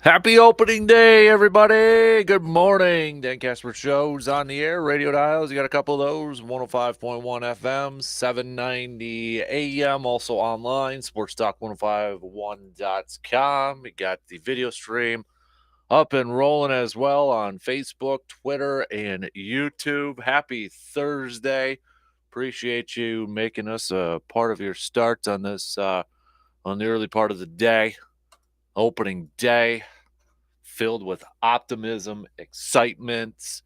Happy opening day, everybody. Good morning. Dan Kasper Show's on the air. Radio dials, you got a couple of those. 105.1 FM, 790 AM, also online. SportsTalk1051.com. We got the video stream up and rolling as well on Facebook, Twitter, and YouTube. Happy Thursday. Appreciate you making us a part of your start on this, on the early part of the day. Opening day filled with optimism, excitement,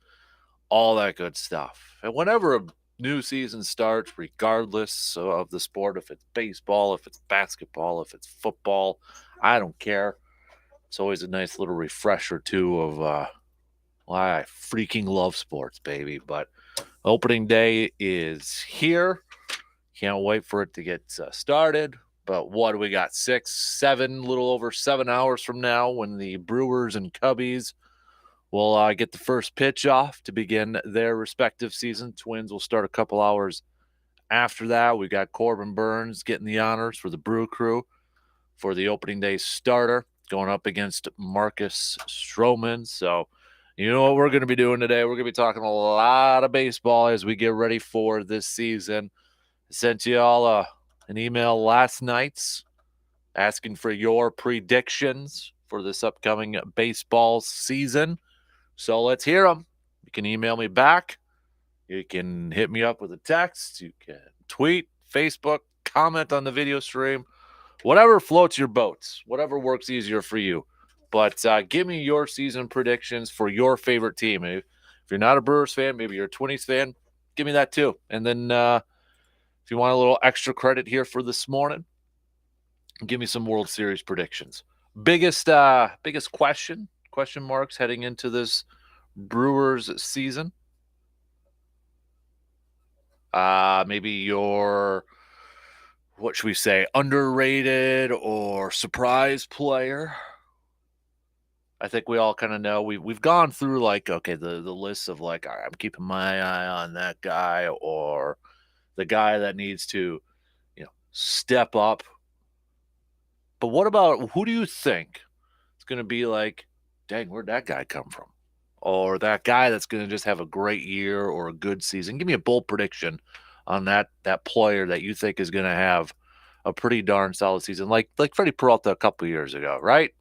all that good stuff. And whenever a new season starts, regardless of the sport, if it's baseball, if it's basketball, if it's football, I don't care. It's always a nice little refresher, too, of why I freaking love sports, baby. But opening day is here. Can't wait for it to get started. But what do we got? little over 7 hours from now when the Brewers and Cubbies will get the first pitch off to begin their respective season. Twins will start a couple hours after that. We got Corbin Burns getting the honors for the Brew Crew for the opening day starter, going up against Marcus Stroman. So, you know what we're going to be doing today? We're going to be talking a lot of baseball as we get ready for this season. I sent you all an email last night asking for your predictions for this upcoming baseball season. So let's hear them. You can email me back. You can hit me up with a text. You can tweet, Facebook, comment on the video stream. Whatever floats your boats. Whatever works easier for you. But give me your season predictions for your favorite team. If you're not a Brewers fan, maybe you're a Twinnies fan, give me that too. And then if you want a little extra credit here for this morning, give me some World Series predictions. Biggest question marks heading into this Brewers season. Maybe your, what should we say, underrated or surprise player. I think we all kind of know we've gone through like, okay, the list of like, I'm keeping my eye on that guy, or the guy that needs to, step up. But what about, who do you think it's going to be like, dang, where'd that guy come from? Or that guy that's going to just have a great year or a good season? Give me a bold prediction on that player that you think is going to have a pretty darn solid season, like Freddie Peralta a couple years ago, right?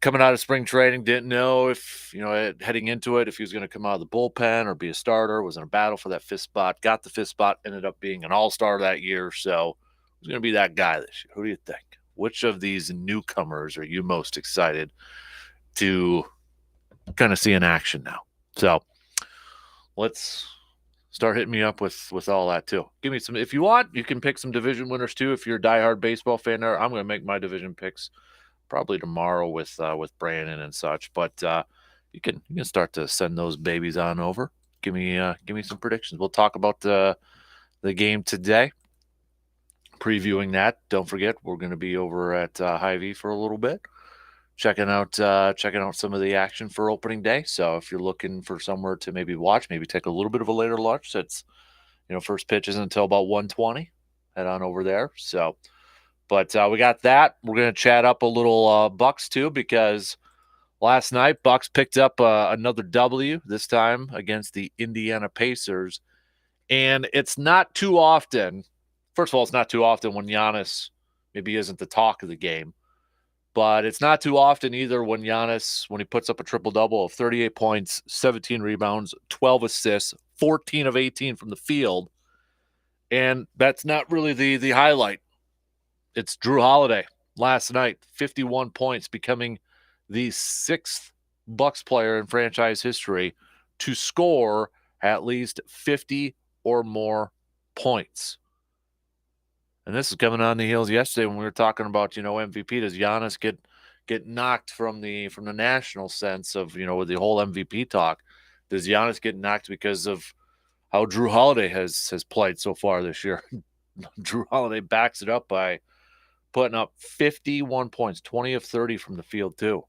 Coming out of spring training, didn't know if, heading into it, if he was going to come out of the bullpen or be a starter, was in a battle for that fifth spot, got the fifth spot, ended up being an all-star that year. So who's going to be that guy this year? Who do you think? Which of these newcomers are you most excited to kind of see in action now? So let's start hitting me up with all that too. Give me some, if you want, you can pick some division winners too. If you're a diehard baseball fan there, I'm going to make my division picks probably tomorrow with Brandon and such. But you can start to send those babies on over. Give me some predictions. We'll talk about the game today, previewing that. Don't forget, we're going to be over at Hy-Vee for a little bit, checking out some of the action for opening day. So if you're looking for somewhere to maybe watch, maybe take a little bit of a later lunch, that's first pitch isn't until about 1:20. Head on over there. So. But we got that. We're going to chat up a little Bucks too, because last night Bucks picked up another W, this time against the Indiana Pacers. And it's not too often. First of all, it's not too often when Giannis maybe isn't the talk of the game. But it's not too often either when Giannis, when he puts up a triple-double of 38 points, 17 rebounds, 12 assists, 14 of 18 from the field. And that's not really the highlight. It's Drew Holiday last night, 51 points, becoming the sixth Bucks player in franchise history to score at least 50 or more points. And this is coming on the heels yesterday when we were talking about, MVP. Does Giannis get knocked from the national sense of, with the whole MVP talk? Does Giannis get knocked because of how Drew Holiday has played so far this year? Drew Holiday backs it up by putting up 51 points, 20 of 30 from the field too.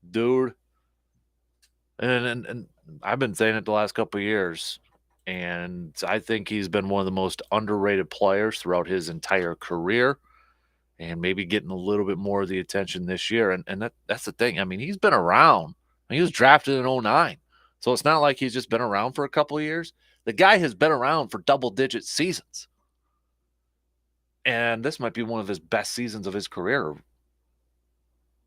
Dude, and I've been saying it the last couple of years, and I think he's been one of the most underrated players throughout his entire career. and maybe getting a little bit more of the attention this year. And that's the thing. I mean, he's been around. He was drafted in '09. So it's not like he's just been around for a couple of years. The guy has been around for double-digit seasons. And this might be one of his best seasons of his career.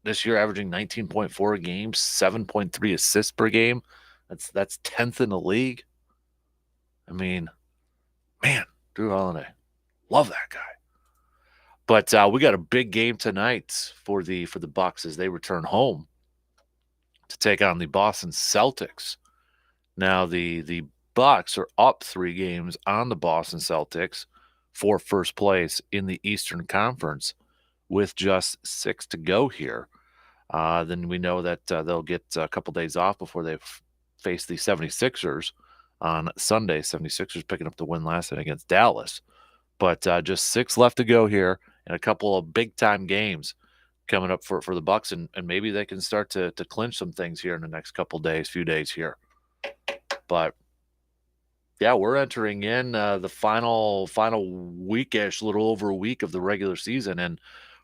This year averaging 19.4 a game, 7.3 assists per game. That's 10th in the league. I mean, man, Drew Holiday. Love that guy. But we got a big game tonight for the Bucks as they return home to take on the Boston Celtics. Now the Bucks are up 3 games on the Boston Celtics for first place in the Eastern Conference with just 6 to go here. Then we know that they'll get a couple days off before they face the 76ers on Sunday. 76ers picking up the win last night against Dallas. But just 6 left to go here and a couple of big-time games coming up for the Bucks, and maybe they can start to clinch some things here in the next few days here. But yeah, we're entering in the final weekish, little over a week of the regular season, and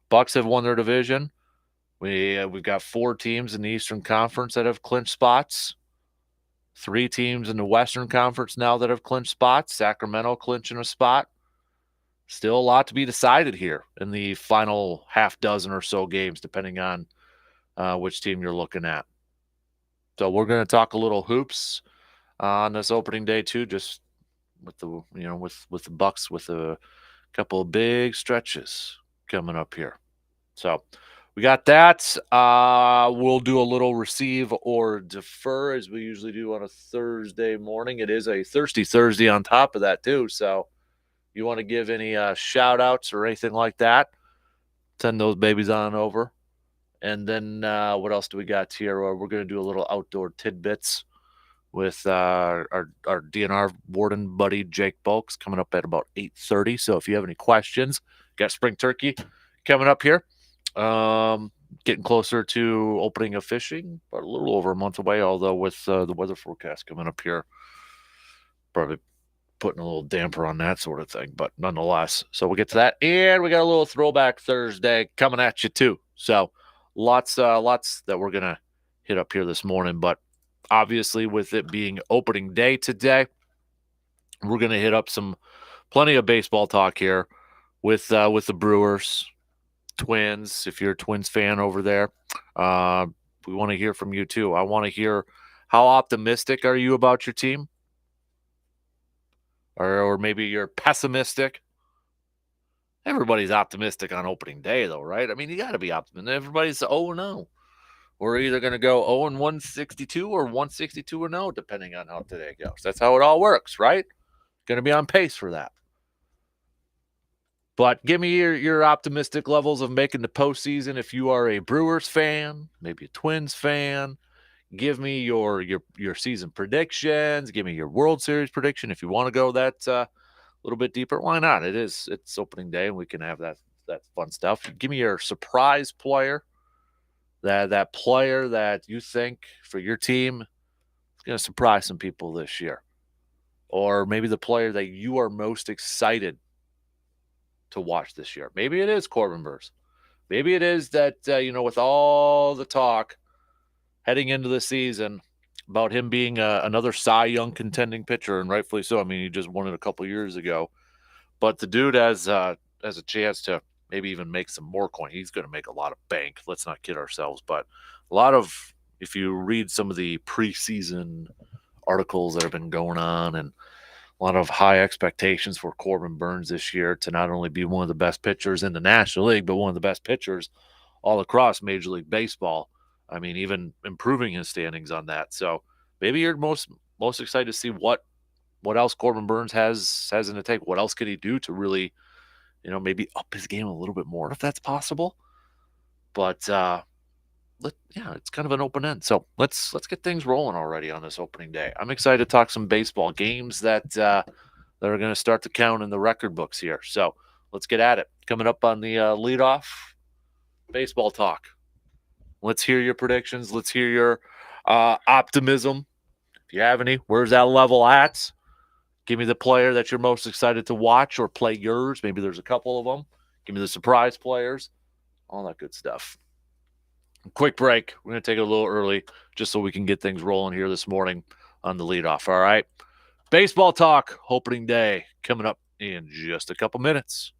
Bucks have won their division. We've got 4 teams in the Eastern Conference that have clinched spots. 3 teams in the Western Conference now that have clinched spots. Sacramento clinching a spot. Still a lot to be decided here in the final half dozen or so games, depending on which team you're looking at. So we're going to talk a little hoops on this opening day too, just with the with the Bucks with a couple of big stretches coming up here. So we got that. We'll do a little receive or defer as we usually do on a Thursday morning. It is a Thirsty Thursday on top of that too. So you want to give any shout outs or anything like that, send those babies on over. And then what else do we got here? We're going to do a little outdoor tidbits with our DNR warden buddy Jake Bulks coming up at about 8:30. So if you have any questions, got spring turkey coming up here. Getting closer to opening of fishing, but a little over a month away, although with the weather forecast coming up here, probably putting a little damper on that sort of thing, but nonetheless. So we'll get to that. And we got a little throwback Thursday coming at you too. So lots that we're going to hit up here this morning, but obviously with it being opening day today, we're going to hit up plenty of baseball talk here with the Brewers, Twins. If you're a Twins fan over there, we want to hear from you too. I want to hear, how optimistic are you about your team? Or maybe you're pessimistic. Everybody's optimistic on opening day, though, right? I mean, you got to be optimistic. Everybody's 0-0. We're either going to go 0-162 or 162-0, depending on how today goes. That's how it all works, right? Going to be on pace for that. But give me your optimistic levels of making the postseason. If you are a Brewers fan, maybe a Twins fan, give me your season predictions. Give me your World Series prediction. If you want to go that a little bit deeper, why not? It's opening day, and we can have that fun stuff. Give me your surprise player, that player that you think for your team is going to surprise some people this year, or maybe the player that you are most excited to watch this year. Maybe it is Corbin Burns. Maybe it is that with all the talk heading into the season about him being another Cy Young contending pitcher, and rightfully so. I mean, he just won it a couple years ago. But the dude has a chance to maybe even make some more coin. He's going to make a lot of bank. Let's not kid ourselves. But a lot of, if you read some of the preseason articles that have been going on, and a lot of high expectations for Corbin Burns this year to not only be one of the best pitchers in the National League, but one of the best pitchers all across Major League Baseball. I mean, even improving his standings on that. So maybe you're most excited to see what else Corbin Burns has in the tank. What else could he do to really, maybe up his game a little bit more, if that's possible. But it's kind of an open end. So let's get things rolling already on this opening day. I'm excited to talk some baseball games that are going to start to count in the record books here. So let's get at it. Coming up on the leadoff, baseball talk. Let's hear your predictions. Let's hear your optimism. If you have any, where's that level at? Give me the player that you're most excited to watch or play yours. Maybe there's a couple of them. Give me the surprise players, all that good stuff. Quick break. We're going to take it a little early just so we can get things rolling here this morning on the leadoff. All right. Baseball talk, opening day coming up in just a couple minutes.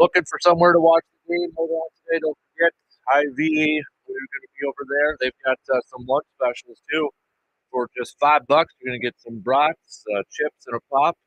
looking for somewhere to watch the game later on today, don't forget IV. We're going to be over there. They've got some lunch specials too. For just $5, you're going to get some brats, chips, and a pop.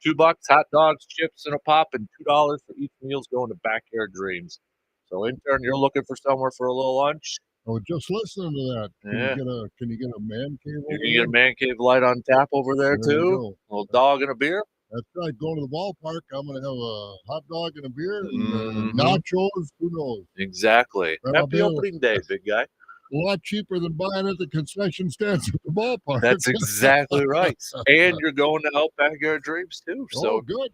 $2, hot dogs, chips, and a pop, and $2 for each meal's going to Backyard Dreams. So, intern, you're looking for somewhere for a little lunch? Oh, just listening to that. Yeah. Can you get a man cave You over can get there? a man cave light on tap over there There you too. go. A little dog and a beer. That's right. Going to the ballpark, I'm going to have a hot dog and a beer and Mhm. nachos. Who knows? Exactly. And I'll be Happy able opening day, big guy. a lot cheaper than buying at the concession stands at the ballpark. That's exactly right. And you're going to help Backyard Dreams too. So, Oh, good.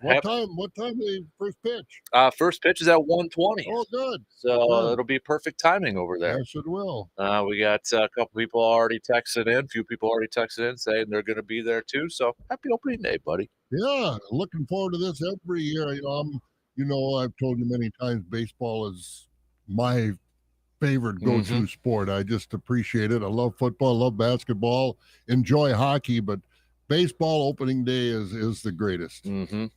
Hap- What time the first pitch? first pitch is at 1:20. Oh, good. So Good. it'll be perfect timing over there. Yes, it will. We got a couple people already texted in. A few people already texted in saying they're going to be there too. So happy opening day, buddy. Yeah, looking forward to this every year. I've told you many times, baseball is my favorite go-to sport. I just appreciate it. I love football, love basketball, enjoy hockey, but baseball opening day is the greatest.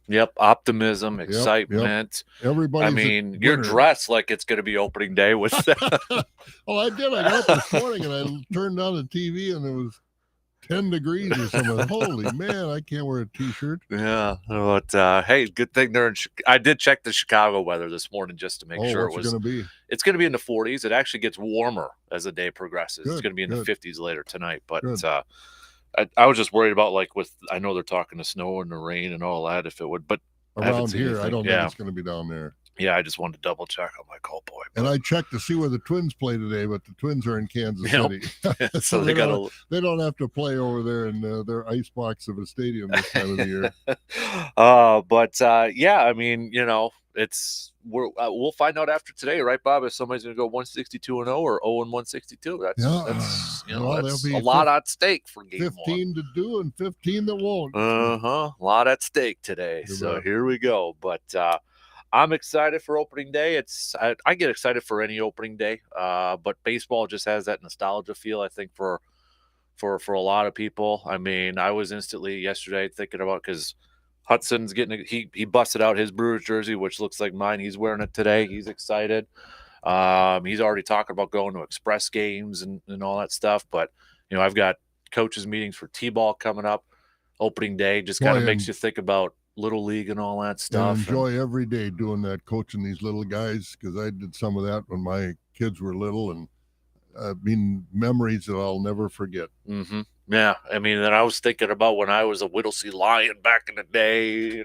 Yep, optimism, excitement. Everybody. You're dressed like it's going to be opening day with. Oh, I did. I got up this morning and I turned on the TV and it was 10 degrees or something. Holy man, I can't wear a t-shirt. Yeah, but hey, good thing they're in. I did check the Chicago weather this morning just to make sure it was going to be. It's going to be in the 40s. It actually gets warmer as the day progresses. It's going to be in the 50s later tonight. But I was just worried about I know they're talking the snow and the rain and all that. If it would, but around here, I don't think it's going to be down there. Yeah, I just wanted to double check. I'm like, oh boy. And I checked to see where the Twins play today, but the Twins are in Kansas City. So they don't have to play over there in their icebox of a stadium this time of the year. We'll find out after today, right, Bob? If somebody's going to go 162-0 or 0-162, that's a lot at stake for game 15 to do and 15 that won't. A lot at stake today. Here we go. But I'm excited for opening day. I get excited for any opening day, but baseball just has that nostalgia feel, I think, for a lot of people. I mean, I was instantly yesterday thinking about, because Hudson's he busted out his Brewers jersey, which looks like mine. He's wearing it today. He's excited. He's already talking about going to express games and all that stuff. But, I've got coaches meetings for T-ball coming up. Opening day just kind of makes you think about Little League and all that stuff. And enjoy every day doing that, coaching these little guys, because I did some of that when my kids were little, and memories that I'll never forget. Yeah, and I was thinking about when I was a Whittlesey Lion back in the day.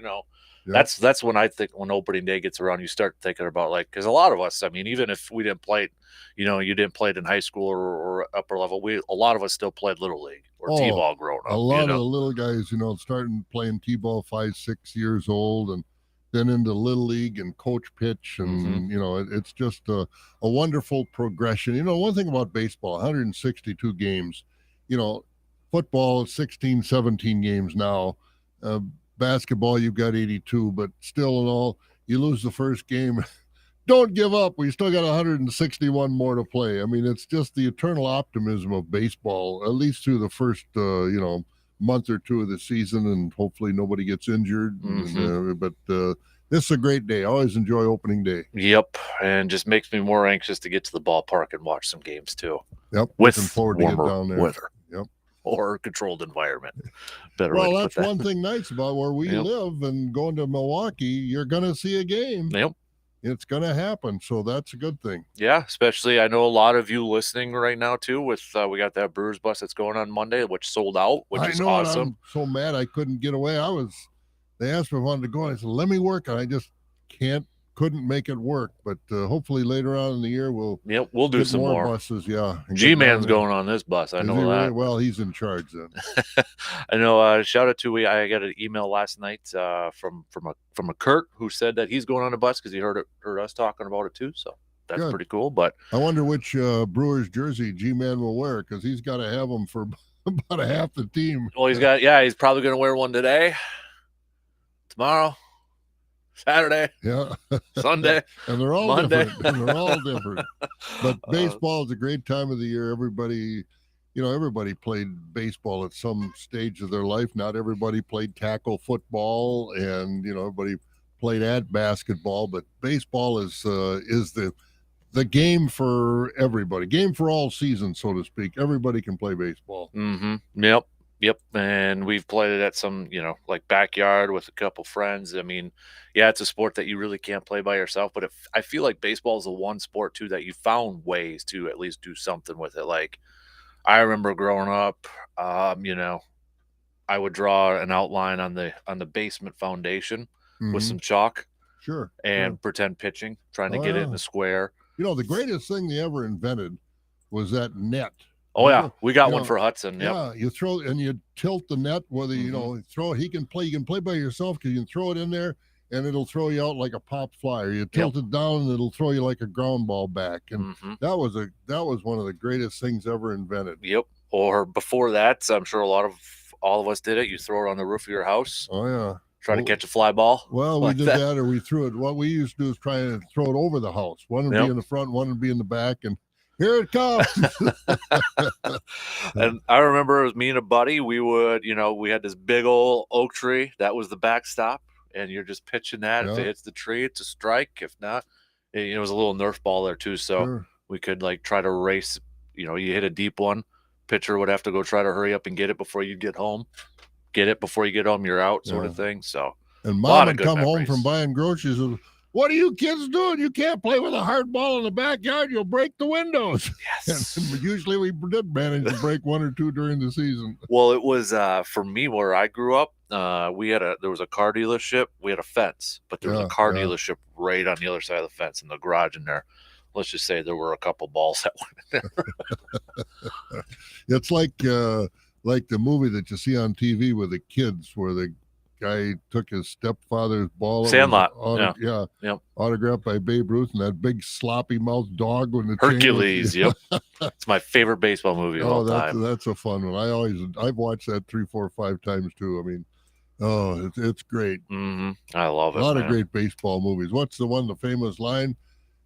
That's when I think when opening day gets around, you start thinking about, because a lot of us, even if we didn't play it, you didn't play it in high school or upper level, a lot of us still played Little League or T-ball growing up. A lot of the little guys, starting playing T-ball 5, 6 years old, and then into Little League and coach pitch, and it's just a wonderful progression. One thing about baseball, 162 games, football is 16, 17 games now. Basketball, you've got 82, but still in all, you lose the first game. Don't give up. We still got 161 more to play. It's just the eternal optimism of baseball, at least through the first, month or two of the season, and hopefully nobody gets injured. But this is a great day. I always enjoy opening day. Yep, and just makes me more anxious to get to the ballpark and watch some games too. Yep, with looking forward to get down there. Weather. Yep. Or controlled environment. That's one thing nice about where we live, and going to Milwaukee, you're going to see a game. Yep. It's going to happen, so that's a good thing. Yeah, especially I know a lot of you listening right now too. With we got that Brewers bus that's going on Monday, which sold out, which is awesome. I'm so mad I couldn't get away. They asked me if I wanted to go, and I said, let me work, and I just couldn't make it work. But hopefully later on in the year we'll do some more buses. Yeah, G-Man's going on this bus. I know that. Really? Well, he's in charge then. I know. Shout out to I got an email last night from a Kurt who said that he's going on a bus because he heard us talking about it too. So that's pretty cool. But I wonder which Brewers jersey G-Man will wear, because he's got to have them for about a half the team. Well, he's probably going to wear one today, tomorrow, Saturday, Sunday, and they're all Monday. different. And they're all different. But baseball is a great time of the year. Everybody played baseball at some stage of their life. Not everybody played tackle football, and everybody played at basketball, but baseball is the game for everybody, game for all seasons, so to speak. Everybody can play baseball. Yep. Yep. And we've played it at some, like backyard with a couple friends. I mean, yeah, it's a sport that you really can't play by yourself, but I feel like baseball is the one sport too that you found ways to at least do something with it. Like I remember growing up, I would draw an outline on the basement foundation with Mm-hmm. some chalk Sure. and pretend pitching, trying to Oh get it in yeah. a square. The greatest thing they ever invented was that net. Oh yeah, we got You one know, for Hudson. Yep. Yeah, you throw and you tilt the net. Whether throw it, he can play. You can play by yourself because you can throw it in there and it'll throw you out like a pop fly. Or you tilt it down and it'll throw you like a ground ball back. And that was one of the greatest things ever invented. Yep. Or before that, I'm sure all of us did it. You throw it on the roof of your house. Oh yeah. Try to catch a fly ball. Well, like we did that, or we threw it. What we used to do is try and throw it over the house. One would be in the front, one would be in the back, and here it comes. And I remember it was me and a buddy. We would, we had this big old oak tree. That was the backstop. And you're just pitching that. If it hits the tree, it's a strike. If not, it was a little Nerf ball there too. So we could like try to race. You hit a deep one. Pitcher would have to go try to hurry up and get it before you get home. Get it before you get home, you're out, sort of thing. So, and mom would come home from buying groceries and, what are you kids doing? You can't play with a hard ball in the backyard. You'll break the windows. Yes. And usually we did manage to break one or two during the season. Well, it was for me where I grew up. There was a car dealership. We had a fence, but there was a car dealership right on the other side of the fence in the garage in there. Let's just say there were a couple balls that went in there. It's like the movie that you see on TV with the kids where the guy took his stepfather's ball. Sandlot. Autographed by Babe Ruth, and that big sloppy mouth dog when the Hercules. Yep. It's my favorite baseball movie of all time. That's a fun one. I've watched that 3, 4, 5 times too. I mean, it's great. I love it. A lot of great baseball movies. What's the one, the famous line?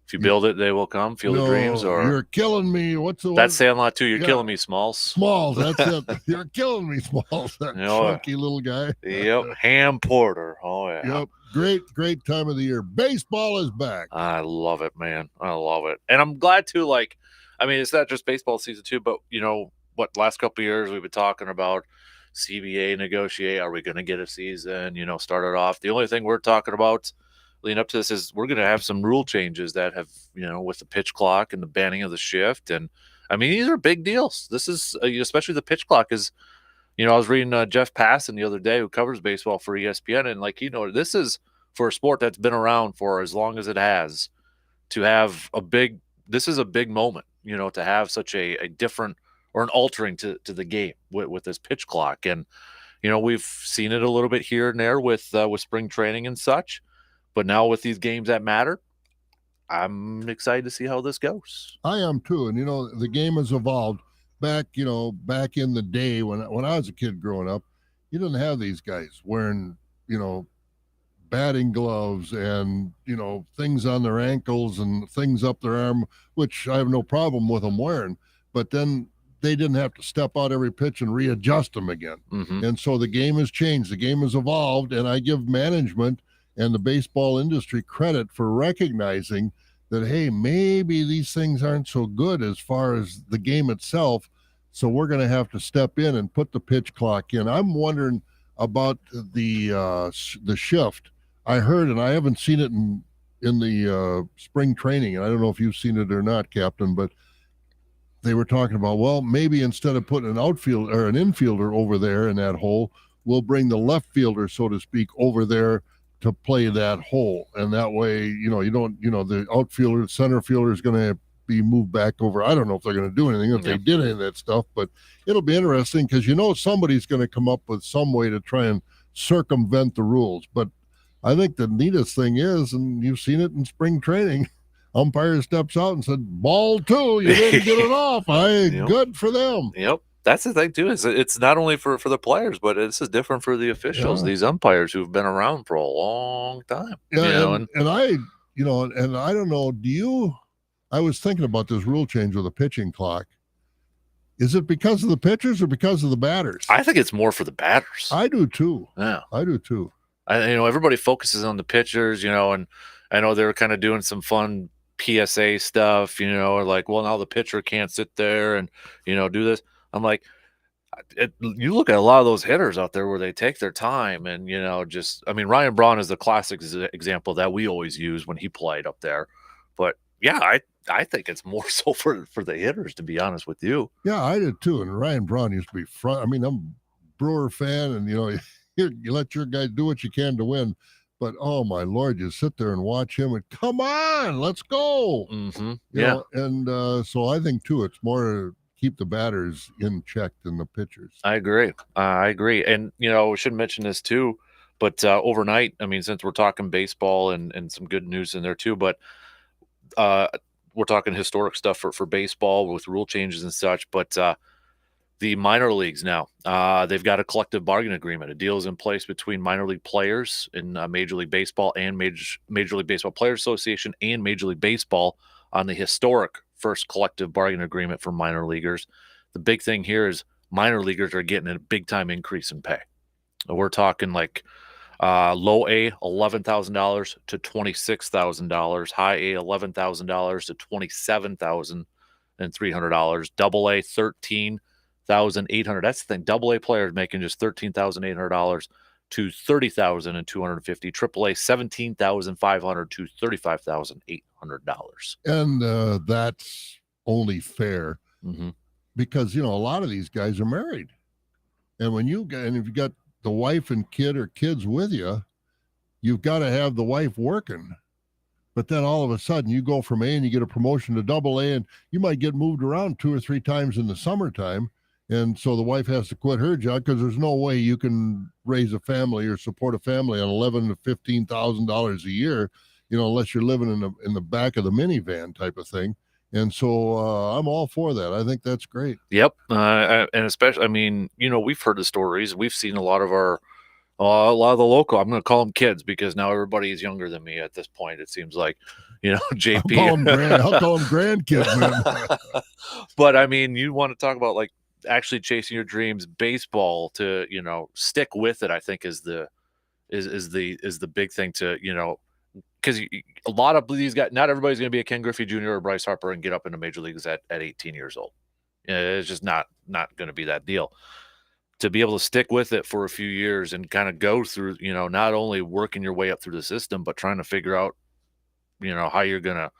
If you build it, they will come. Field of Dreams, or you're killing me. What's the one? That's Sandlot too. You're killing me, Smalls. Smalls, that's it. You're killing me, Smalls. That chunky little guy. Yep, Ham Porter. Oh yeah. Yep, great time of the year. Baseball is back. I love it, man. I love it, and I'm glad too. Like, I mean, it's not just baseball season too, but last couple of years we've been talking about CBA negotiate. Are we going to get a season? Started off. The only thing we're talking about leading up to this is we're going to have some rule changes that have, with the pitch clock and the banning of the shift. And I mean, these are big deals. This is especially the pitch clock is, I was reading Jeff Passan the other day, who covers baseball for ESPN. And this is for a sport that's been around for as long as it has, to have this is a big moment, to have such a different or an altering to the game with this pitch clock. And, we've seen it a little bit here and there with spring training and such. But now with these games that matter, I'm excited to see how this goes. I am too. And, the game has evolved. Back in the day when I was a kid growing up, you didn't have these guys wearing, batting gloves and, things on their ankles and things up their arm, which I have no problem with them wearing. But then they didn't have to step out every pitch and readjust them again. And so the game has changed. The game has evolved. And I give management and the baseball industry credit for recognizing that, hey, maybe these things aren't so good as far as the game itself. So we're going to have to step in and put the pitch clock in. I'm wondering about the shift. I heard, and I haven't seen it in the spring training, and I don't know if you've seen it or not, Captain, but they were talking about, well, maybe instead of putting an outfield or an infielder over there in that hole, we'll bring the left fielder, so to speak, over there to play that hole. And that way, the outfielder, center fielder is going to be moved back over. I don't know if they're going to do anything, if they did any of that stuff, but it'll be interesting because, somebody's going to come up with some way to try and circumvent the rules. But I think the neatest thing is, and you've seen it in spring training, umpire steps out and said, ball 2, you didn't get it off. Good for them. Yep. That's the thing too, is it's not only for the players, but this is different for the officials, these umpires who've been around for a long time. Yeah, and I don't know, I was thinking about this rule change with the pitching clock. Is it because of the pitchers or because of the batters? I think it's more for the batters. I do too. Yeah. I do too. everybody focuses on the pitchers, and I know they were kind of doing some fun PSA stuff, or like, well, now the pitcher can't sit there and do this. I'm like, you look at a lot of those hitters out there where they take their time and just I mean Ryan Braun is the classic example that we always use when he played up there, but yeah, I think it's more so for the hitters, to be honest with you. Yeah, I did too. And Ryan Braun used to be front. I mean, I'm a Brewer fan, and you let your guys do what you can to win. But oh my lord, you sit there and watch him, and come on, let's go. Yeah, And so I think too, it's more keep the batters in check than the pitchers. I agree. I agree. And, we should mention this too, but overnight, I mean, since we're talking baseball and some good news in there too, but uh, we're talking historic stuff for baseball with rule changes and such. But the minor leagues now, they've got a collective bargaining agreement. A deal is in place between minor league players in Major League Baseball and Major League Baseball Players Association and Major League Baseball on the historic first collective bargaining agreement for minor leaguers. The big thing here is minor leaguers are getting a big time increase in pay. We're talking like low A $11,000 to $26,000, high A $11,000 to $27,300, double A $13,800. That's the thing. Double A players making just $13,800 to $30,250. Triple A $17,500 to $35,800. And that's only fair Mm-hmm. because a lot of these guys are married, and if you got the wife and kid or kids with you, you've got to have the wife working. But then all of a sudden you go from A and you get a promotion to double A, and you might get moved around 2 or 3 times in the summertime. And so the wife has to quit her job because there's no way you can raise a family or support a family on $11,000 to $15,000 a year, unless you're living in the back of the minivan type of thing. And so I'm all for that. I think that's great. Yep. And especially, I mean, we've heard the stories. We've seen a lot of a lot of the local, I'm going to call them kids because now everybody is younger than me at this point. It seems like, JP. I'll call them grandkids. But I mean, you want to talk about like actually chasing your dreams, baseball to, stick with it, I think is the big thing to, because a lot of these guys, not everybody's going to be a Ken Griffey Jr. or Bryce Harper and get up into major leagues at 18 years old. It's just not going to be that deal. To be able to stick with it for a few years and kind of go through, not only working your way up through the system, but trying to figure out, how you're going to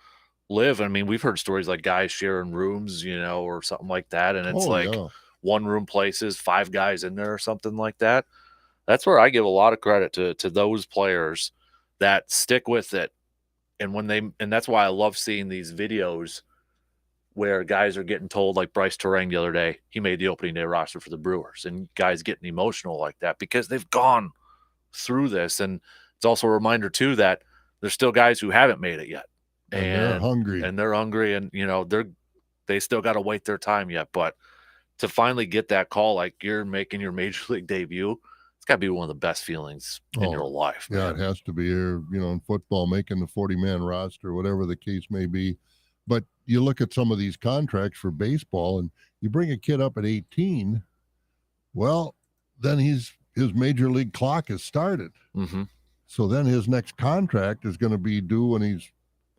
live. I mean, we've heard stories like guys sharing rooms, or something like that. And it's one room places, 5 guys in there or something like that. That's where I give a lot of credit to those players that stick with it. And that's why I love seeing these videos where guys are getting told, like Bryce Terang the other day, he made the opening day roster for the Brewers, and guys getting emotional like that because they've gone through this. And it's also a reminder too that there's still guys who haven't made it yet. And they're hungry. And they still got to wait their time yet. But to finally get that call, like you're making your major league debut, it's got to be one of the best feelings in your life. Yeah, man. It has to be. In football, making the 40-man roster, whatever the case may be. But you look at some of these contracts for baseball, and you bring a kid up at 18, well, then his major league clock has started. Mm-hmm. So then his next contract is going to be due when he's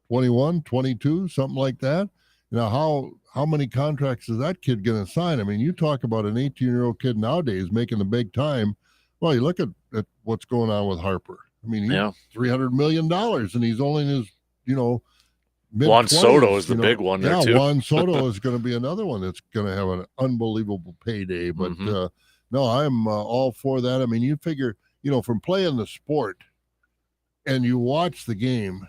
21, 22, something like that. Now, how many contracts is that kid going to sign? I mean, you talk about an 18-year-old kid nowadays making the big time. Well, you look at what's going on with Harper. I mean, he's $300 million, and he's only in his, Juan Soto is the big one there too. Juan Soto is going to be another one that's going to have an unbelievable payday. But no, I'm all for that. I mean, you figure, from playing the sport and you watch the game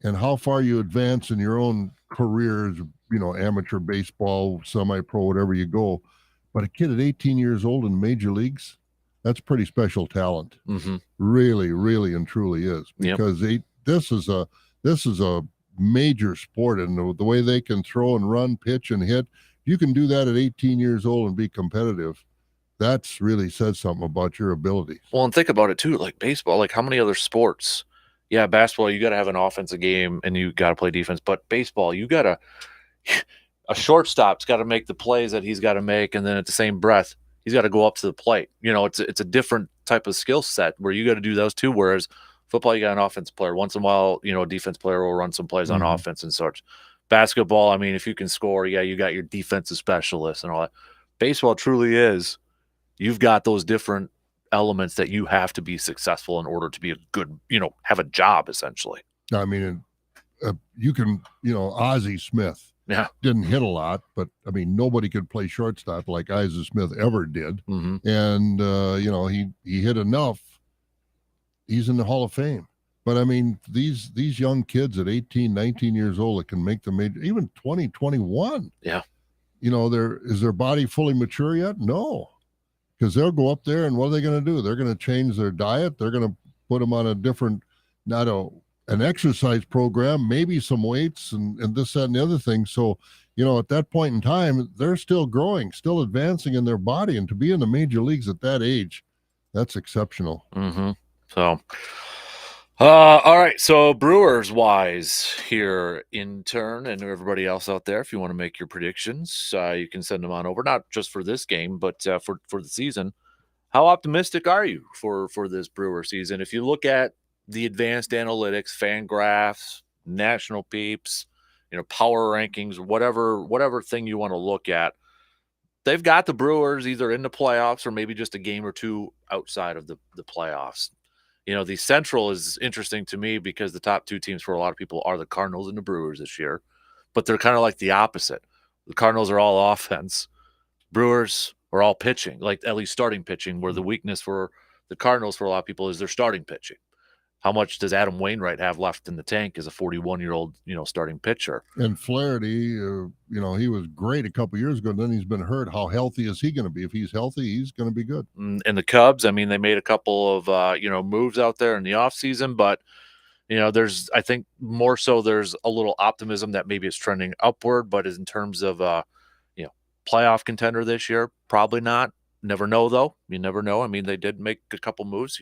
and how far you advance in your own careers, amateur baseball, semi-pro, whatever you go. But a kid at 18 years old in major leagues, that's pretty special talent. Mm-hmm. Really, really and truly is. Because this is a major sport, and the way they can throw and run, pitch and hit, you can do that at 18 years old and be competitive. That's really says something about your abilities. Well, and think about it too, like baseball, like how many other sports? Yeah, basketball, you got to have an offensive game and you got to play defense, but baseball, a shortstop's got to make the plays that he's got to make, and then at the same breath, he's got to go up to the plate. It's a different type of skill set where you got to do those two. Whereas football, you got an offense player. Once in a while, a defense player will run some plays on offense and such. Basketball, I mean, if you can score, yeah, you got your defensive specialists and all that. Baseball truly is, you've got those different elements that you have to be successful in order to be a good, have a job essentially. I mean, you can, Ozzie Smith didn't hit a lot, but I mean, nobody could play shortstop like Ozzie Smith ever did. And, he hit enough. He's in the Hall of Fame. But I mean, these young kids at 18, 19 years old that can make the major, even 20, 21. Yeah. Is their body fully mature yet? No. Because they'll go up there and what are they going to do? They're going to change their diet. They're going to put them on a different, an exercise program, maybe some weights and this, that, and the other thing. So, at that point in time, they're still growing, still advancing in their body. And to be in the major leagues at that age, that's exceptional. So, all right. So Brewers wise here, intern and everybody else out there, if you want to make your predictions, you can send them on over, not just for this game, but for the season. How optimistic are you for this Brewer season? If you look at the advanced analytics, fan graphs, national peeps, power rankings, whatever thing you want to look at, they've got the Brewers either in the playoffs or maybe just a game or two outside of the playoffs. The Central is interesting to me because the top two teams for a lot of people are the Cardinals and the Brewers this year, but they're kind of like the opposite. The Cardinals are all offense. Brewers are all pitching, like at least starting pitching, where the weakness for the Cardinals for a lot of people is their starting pitching. How much does Adam Wainwright have left in the tank as a 41-year-old, starting pitcher? And Flaherty, he was great a couple years ago. Then he's been hurt. How healthy is he going to be? If he's healthy, he's going to be good. And the Cubs, I mean, they made a couple of, moves out there in the offseason, but, there's, I think more so there's a little optimism that maybe it's trending upward, but in terms of, playoff contender this year, probably not. Never know, though. You never know. I mean, they did make a couple moves.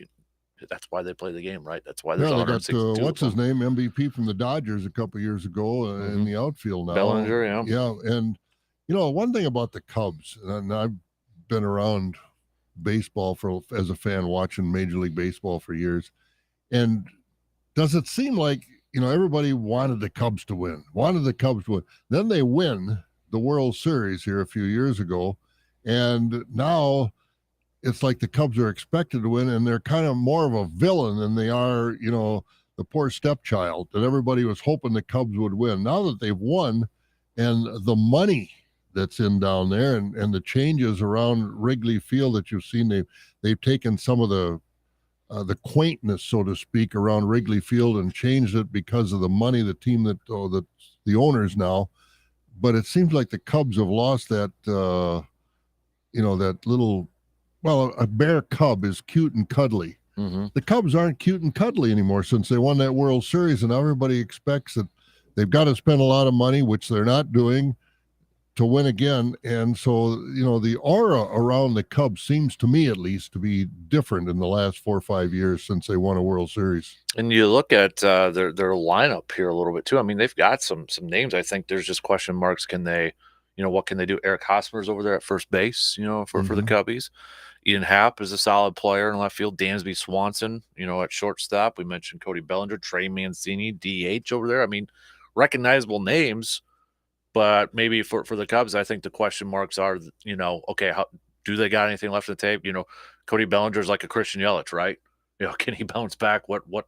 That's why they play the game, right? That's why there's 162. What's his name? MVP from the Dodgers a couple years ago in the outfield now. Bellinger, yeah. Yeah, and one thing about the Cubs, and I've been around baseball as a fan watching Major League Baseball for years, and does it seem like everybody wanted the Cubs to win? Then they win the World Series here a few years ago, and now it's like the Cubs are expected to win, and they're kind of more of a villain than they are, the poor stepchild that everybody was hoping the Cubs would win. Now that they've won, and the money that's in down there, and the changes around Wrigley Field that you've seen, they've taken some of the quaintness, so to speak, around Wrigley Field and changed it because of the money, the team that the owners now. But it seems like the Cubs have lost that, that little. Well, a bear cub is cute and cuddly. The Cubs aren't cute and cuddly anymore since they won that World Series, and everybody expects that they've got to spend a lot of money, which they're not doing, to win again. And so, the aura around the Cubs seems to me, at least, to be different in the last 4 or 5 years since they won a World Series. And you look at their lineup here a little bit too. I mean, they've got some names. I think there's just question marks. Can they, what can they do? Eric Hosmer's over there at first base, for the Cubbies. Ian Happ is a solid player in left field. Dansby Swanson, at shortstop. We mentioned Cody Bellinger, Trey Mancini, DH over there. I mean, recognizable names, but maybe for the Cubs, I think the question marks are, okay, how do they got anything left in the tape? Cody Bellinger's like a Christian Yelich, right? Can he bounce back? What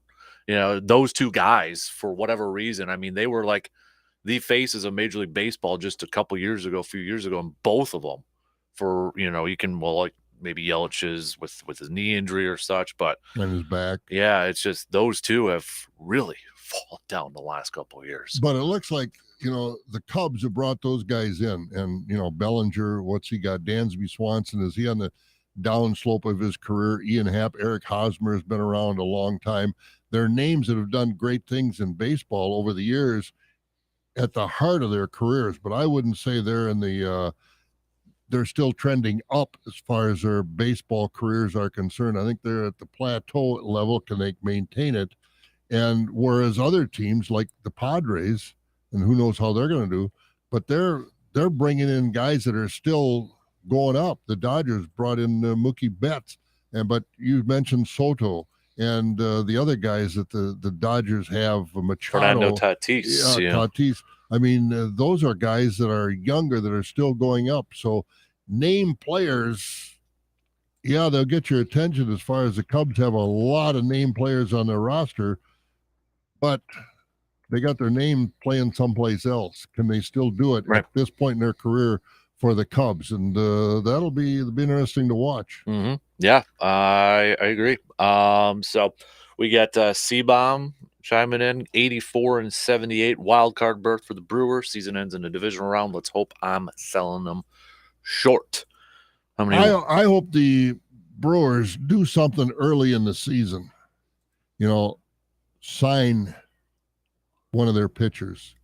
those two guys, for whatever reason, I mean, they were like the faces of Major League Baseball just a few years ago, and both of them for, you can, like, maybe Yelich's with his knee injury or such, but and his back. Yeah, it's just those two have really fallen down the last couple of years. But it looks like the Cubs have brought those guys in, and Bellinger, what's he got? Dansby Swanson, is he on the downslope of his career? Ian Happ, Eric Hosmer has been around a long time. They're names that have done great things in baseball over the years at the heart of their careers, but I wouldn't say they're in the they're still trending up as far as their baseball careers are concerned. I think they're at the plateau level. Can they maintain it? And whereas other teams like the Padres, and who knows how they're going to do, but they're bringing in guys that are still going up. The Dodgers brought in Mookie Betts. But you mentioned Soto and the other guys that the Dodgers have, Fernando Machado, Tatis, Tatis. I mean, those are guys that are younger that are still going up. So name players, yeah, they'll get your attention. As far as the Cubs have a lot of name players on their roster, but they got their name playing someplace else. Can they still do it right. at this point in their career for the Cubs? And that'll be interesting to watch. Mm-hmm. Yeah, I agree. So we got C-Bomb chiming in, 84 and 78 wild card berth for the Brewers. Season ends in a divisional round. Let's hope I'm selling them short. How many? I hope the Brewers do something early in the season. You know, sign one of their pitchers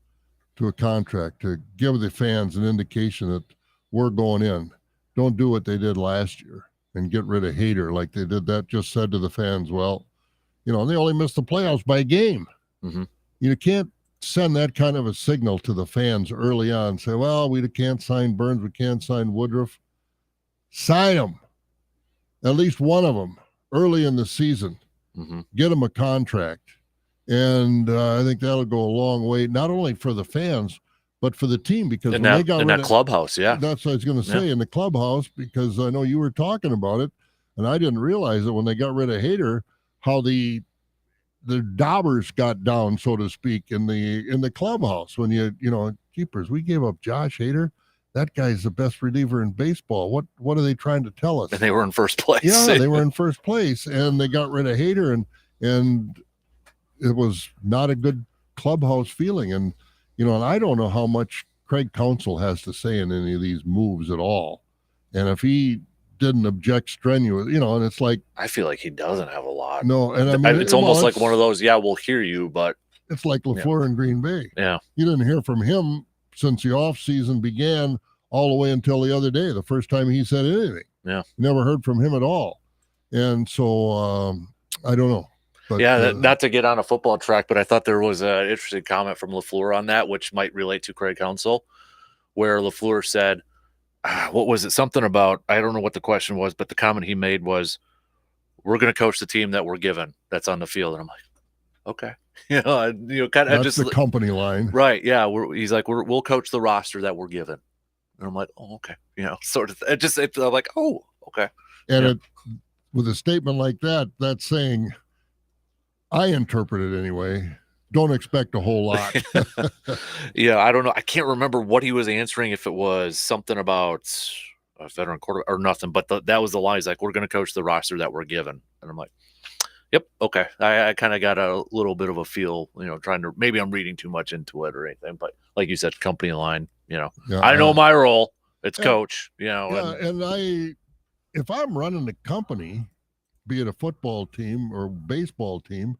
to a contract to give the fans an indication that we're going in. Don't do what they did last year and get rid of Hader like they did. That just said to the fans, well, they only missed the playoffs by a game. Mm-hmm. You can't send that kind of a signal to the fans early on. Say, well, we can't sign Burns, we can't sign Woodruff. Sign them, at least one of them, early in the season. Mm-hmm. Get them a contract. And I think that'll go a long way, not only for the fans, but for the team. Because in when they got in rid that of, clubhouse, yeah. That's what I was going to say, in the clubhouse, because I know you were talking about it, and I didn't realize it when they got rid of Hader, how the daubers got down, so to speak, in the clubhouse. When keepers, we gave up Josh Hader. That guy's the best reliever in baseball. What are they trying to tell us? And they were in first place. Yeah, they were in first place, and they got rid of Hader, and it was not a good clubhouse feeling. And and I don't know how much Craig Counsell has to say in any of these moves at all. And if he didn't object strenuous, and it's like, I feel like he doesn't have a lot. No, and I mean, it's almost like one of those, yeah, we'll hear you, but it's like LaFleur in Green Bay. Yeah. You didn't hear from him since the offseason began all the way until the other day, the first time he said anything. Yeah. You never heard from him at all. And so I don't know. But, not to get on a football track, but I thought there was an interesting comment from LaFleur on that, which might relate to Craig Counsell, where LaFleur said, what was it? Something about, I don't know what the question was, but the comment he made was, we're going to coach the team that we're given that's on the field. And I'm like, okay. Kind of that's the company line. Right. Yeah. He's like, we'll coach the roster that we're given. And I'm like, oh, okay. Sort of. I'm like, oh, okay. And with a statement like that, that's saying, I interpret it anyway, don't expect a whole lot. Yeah, I don't know. I can't remember what he was answering, if it was something about a veteran quarterback or nothing, but that was the line. He's like, we're going to coach the roster that we're given. And I'm like, yep, okay. I kind of got a little bit of a feel, trying to, maybe I'm reading too much into it or anything, but like you said, company line, I know my role. It's coach, and if I'm running the company, be it a football team or baseball team,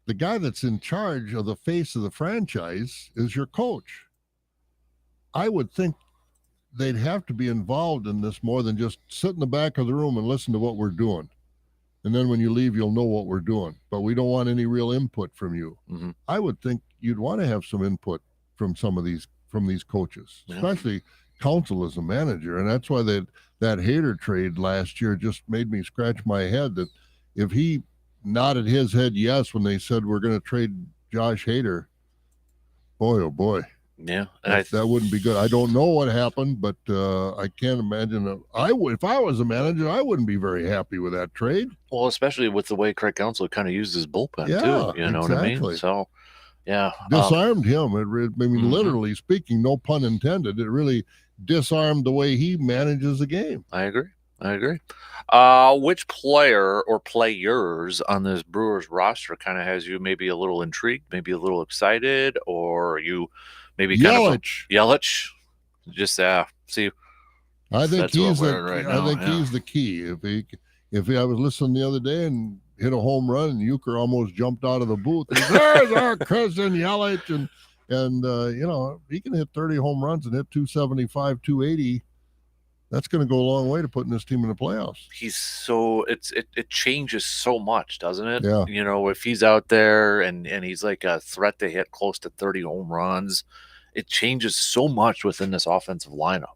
the guy that's in charge of the face of the franchise is your coach. I would think they'd have to be involved in this more than just sit in the back of the room and listen to what we're doing. And then when you leave, you'll know what we're doing. But we don't want any real input from you. Mm-hmm. I would think you'd want to have some input from these coaches, especially Counsell as a manager. And that's why that Hader trade last year just made me scratch my head, that if he nodded his head yes when they said we're going to trade Josh Hader, boy, oh boy. Yeah. That wouldn't be good. I don't know what happened, but I can't imagine. If I was a manager, I wouldn't be very happy with that trade. Well, especially with the way Craig Counsell kind of used his bullpen too. You know what I mean? So, yeah. Disarmed him. Literally speaking, no pun intended. It really disarmed the way he manages the game. I agree. Which player or players on this Brewers roster kind of has you maybe a little intrigued, maybe a little excited, or are you maybe Yelich? Just see. I think he's the key. If I was listening the other day and hit a home run and Euchre almost jumped out of the booth, there's our Christian Yelich, and he can hit 30 home runs and hit 275, 280. That's going to go a long way to putting this team in the playoffs. It changes so much, doesn't it? Yeah. If he's out there and he's like a threat to hit close to 30 home runs, it changes so much within this offensive lineup.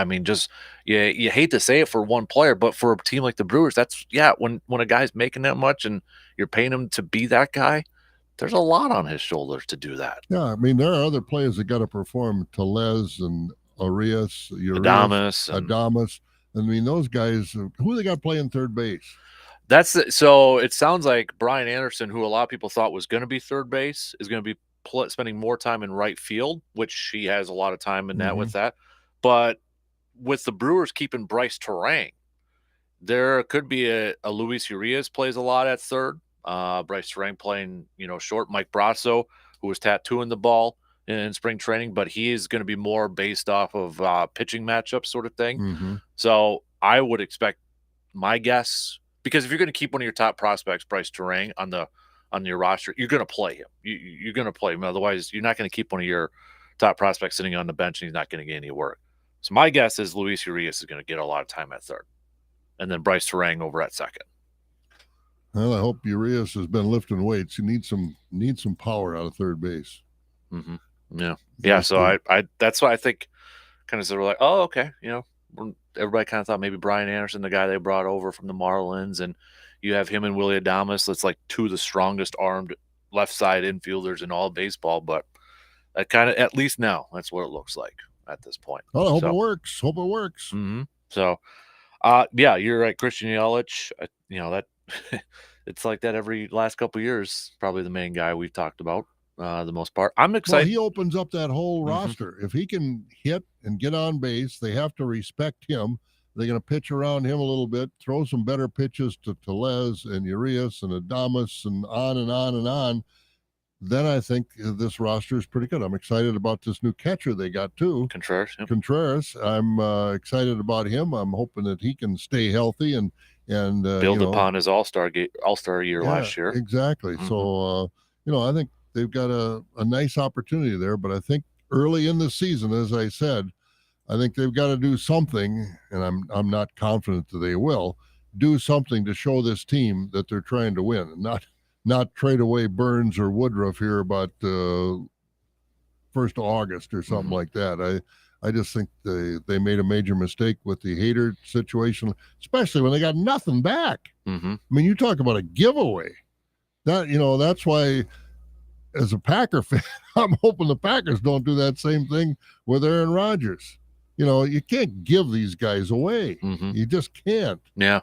I mean, just you hate to say it for one player, but for a team like the Brewers, that's yeah. When a guy's making that much and you're paying him to be that guy, there's a lot on his shoulders to do that. Yeah, I mean, there are other players that got to perform. Telez and Urias, Adamas and Adamas. I mean, those guys. Who they got playing third base? so it sounds like Brian Anderson, who a lot of people thought was going to be third base, is going to be spending more time in right field, which he has a lot of time in that Mm-hmm. with that. But with the Brewers keeping Bryce Terang, there could be a Luis Urias plays a lot at third. Bryce Terang playing, short. Mike Brasso, who was tattooing the ball in spring training, but he is going to be more based off of pitching matchups sort of thing. Mm-hmm. So I would expect my guess, because if you're going to keep one of your top prospects, Bryce Terang, on your roster, you're going to play him. You're going to play him. Otherwise, you're not going to keep one of your top prospects sitting on the bench and he's not going to get any work. So my guess is Luis Urias is going to get a lot of time at third, and then Bryce Terang over at second. Well, I hope Urias has been lifting weights. He needs some power out of third base. Mm-hmm. Yeah. So I that's why I think kind of sort of like, oh, okay, everybody kind of thought maybe Brian Anderson, the guy they brought over from the Marlins, and you have him and Willie Adames. That's like two of the strongest armed left side infielders in all of baseball. But that kind of, at least now, that's what it looks like at this point. Well, I hope it works. Hope it works. Mm-hmm. So, yeah, you're right, Christian Yelich. That it's like that every last couple of years. Probably the main guy we've talked about. The most part. I'm excited. Well, he opens up that whole roster. If he can hit and get on base, they have to respect him. They're going to pitch around him a little bit, throw some better pitches to Telez and Urias and Adamas and on and on and on. Then I think this roster is pretty good. I'm excited about this new catcher they got too. Contreras. Yep. Contreras. I'm excited about him. I'm hoping that he can stay healthy and build upon his all-star year last year. Exactly. Mm-hmm. So I think they've got a nice opportunity there, but I think early in the season, as I said, I think they've got to do something, and I'm not confident that they will do something to show this team that they're trying to win, and not trade away Burns or Woodruff here about 1st of August or something like that. I just think they made a major mistake with the Hader situation, especially when they got nothing back. Mm-hmm. I mean, you talk about a giveaway. That's why, as a Packer fan, I'm hoping the Packers don't do that same thing with Aaron Rodgers. You can't give these guys away. Mm-hmm. You just can't. Yeah.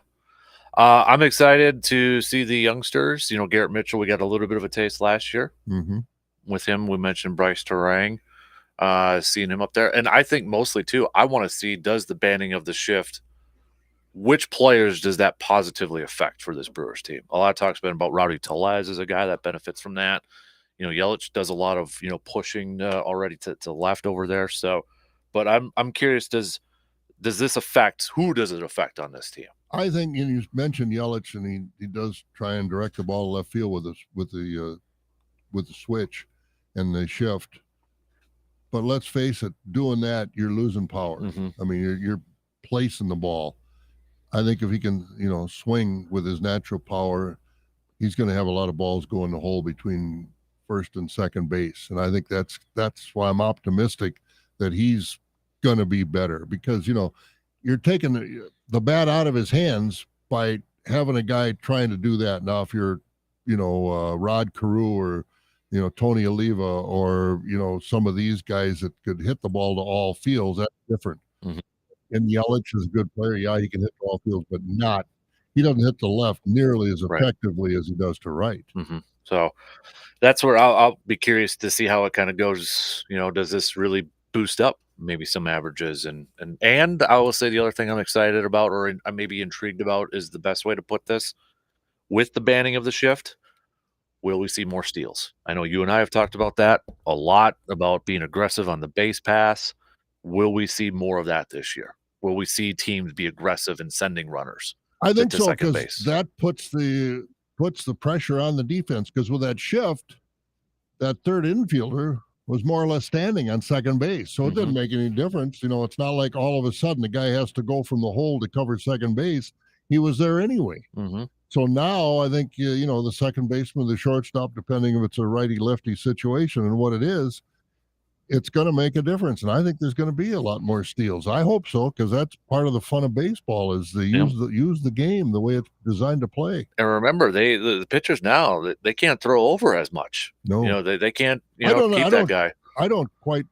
I'm excited to see the youngsters. Garrett Mitchell, we got a little bit of a taste last year. Mm-hmm. With him. We mentioned Bryce Terang, seeing him up there. And I think mostly, too, I want to see, does the banning of the shift, which players does that positively affect for this Brewers team? A lot of talk's been about Rowdy Tellez as a guy that benefits from that. Yelich does a lot of, pushing already to left over there. So, but I'm curious, does this affect, who does it affect on this team? I think, you mentioned Yelich, and he does try and direct the ball to left field with the switch and the shift. But let's face it, doing that, you're losing power. Mm-hmm. I mean, you're placing the ball. I think if he can, swing with his natural power, he's going to have a lot of balls go in the hole between first and second base. And I think that's why I'm optimistic that he's going to be better, because, you're taking the bat out of his hands by having a guy trying to do that. Now, if you're, Rod Carew or, Tony Oliva or, some of these guys that could hit the ball to all fields, that's different. Mm-hmm. And Yelich is a good player. Yeah, he can hit to all fields, but he doesn't hit the left nearly as effectively as he does to right. Mm-hmm. So that's where I'll be curious to see how it kind of goes. Does this really boost up maybe some averages? And I will say the other thing I'm excited about, or I'm maybe intrigued about, is the best way to put this. With the banning of the shift, will we see more steals? I know you and I have talked about that a lot, about being aggressive on the base pass. Will we see more of that this year? Will we see teams be aggressive in sending runners? I think so, because that puts the pressure on the defense, because with that shift, that third infielder was more or less standing on second base. So it didn't make any difference. It's not like all of a sudden the guy has to go from the hole to cover second base. He was there anyway. Mm-hmm. So now I think, the second baseman, the shortstop, depending if it's a righty-lefty situation and what it is, it's going to make a difference, and I think there's going to be a lot more steals. I hope so, because that's part of the fun of baseball is to You know, use the game the way it's designed to play. and remember, the pitchers now they can't throw over as much. No, They can't I don't. keep that guy. I don't quite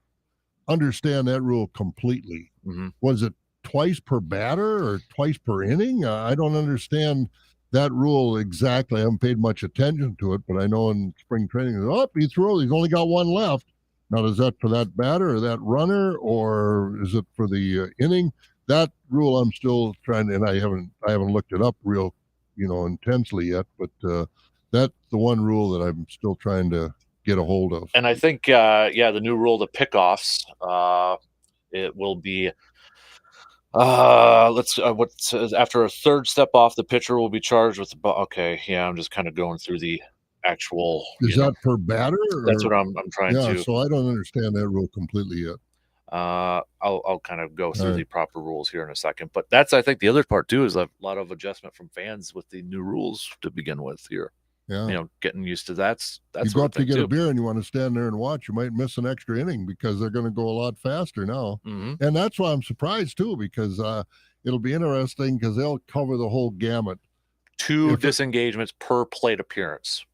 understand that rule completely. Hmm. Was it twice per batter or twice per inning? I don't understand that rule exactly. I haven't paid much attention to it, but I know in spring training, oh, he threw. He's only got one left. Now, is that for that batter or that runner, or is it for the inning? That rule, I'm still trying to, and I haven't looked it up real, intensely yet. But that's the one rule that I'm still trying to get a hold of. And I think, yeah, the new rule, the pickoffs, it will be let's what says after a third step off, the pitcher will be charged with the okay. Yeah, I'm just kind of going through the actual, Is that per batter that's what or? I'm trying Yeah, to so I don't understand that rule completely yet. I'll kind of go All through right. the proper rules here in a second. But that's I think the other part too is a lot of adjustment from fans with the new rules to begin with here. Yeah. Getting used to that You go sort of up to thing get a too. beer and you want to stand there and watch, you might miss an extra inning because they're going to go a lot faster now. Hmm. And that's why I'm surprised too, because it'll be interesting because they'll cover the whole gamut. Two If it, disengagements per plate appearance.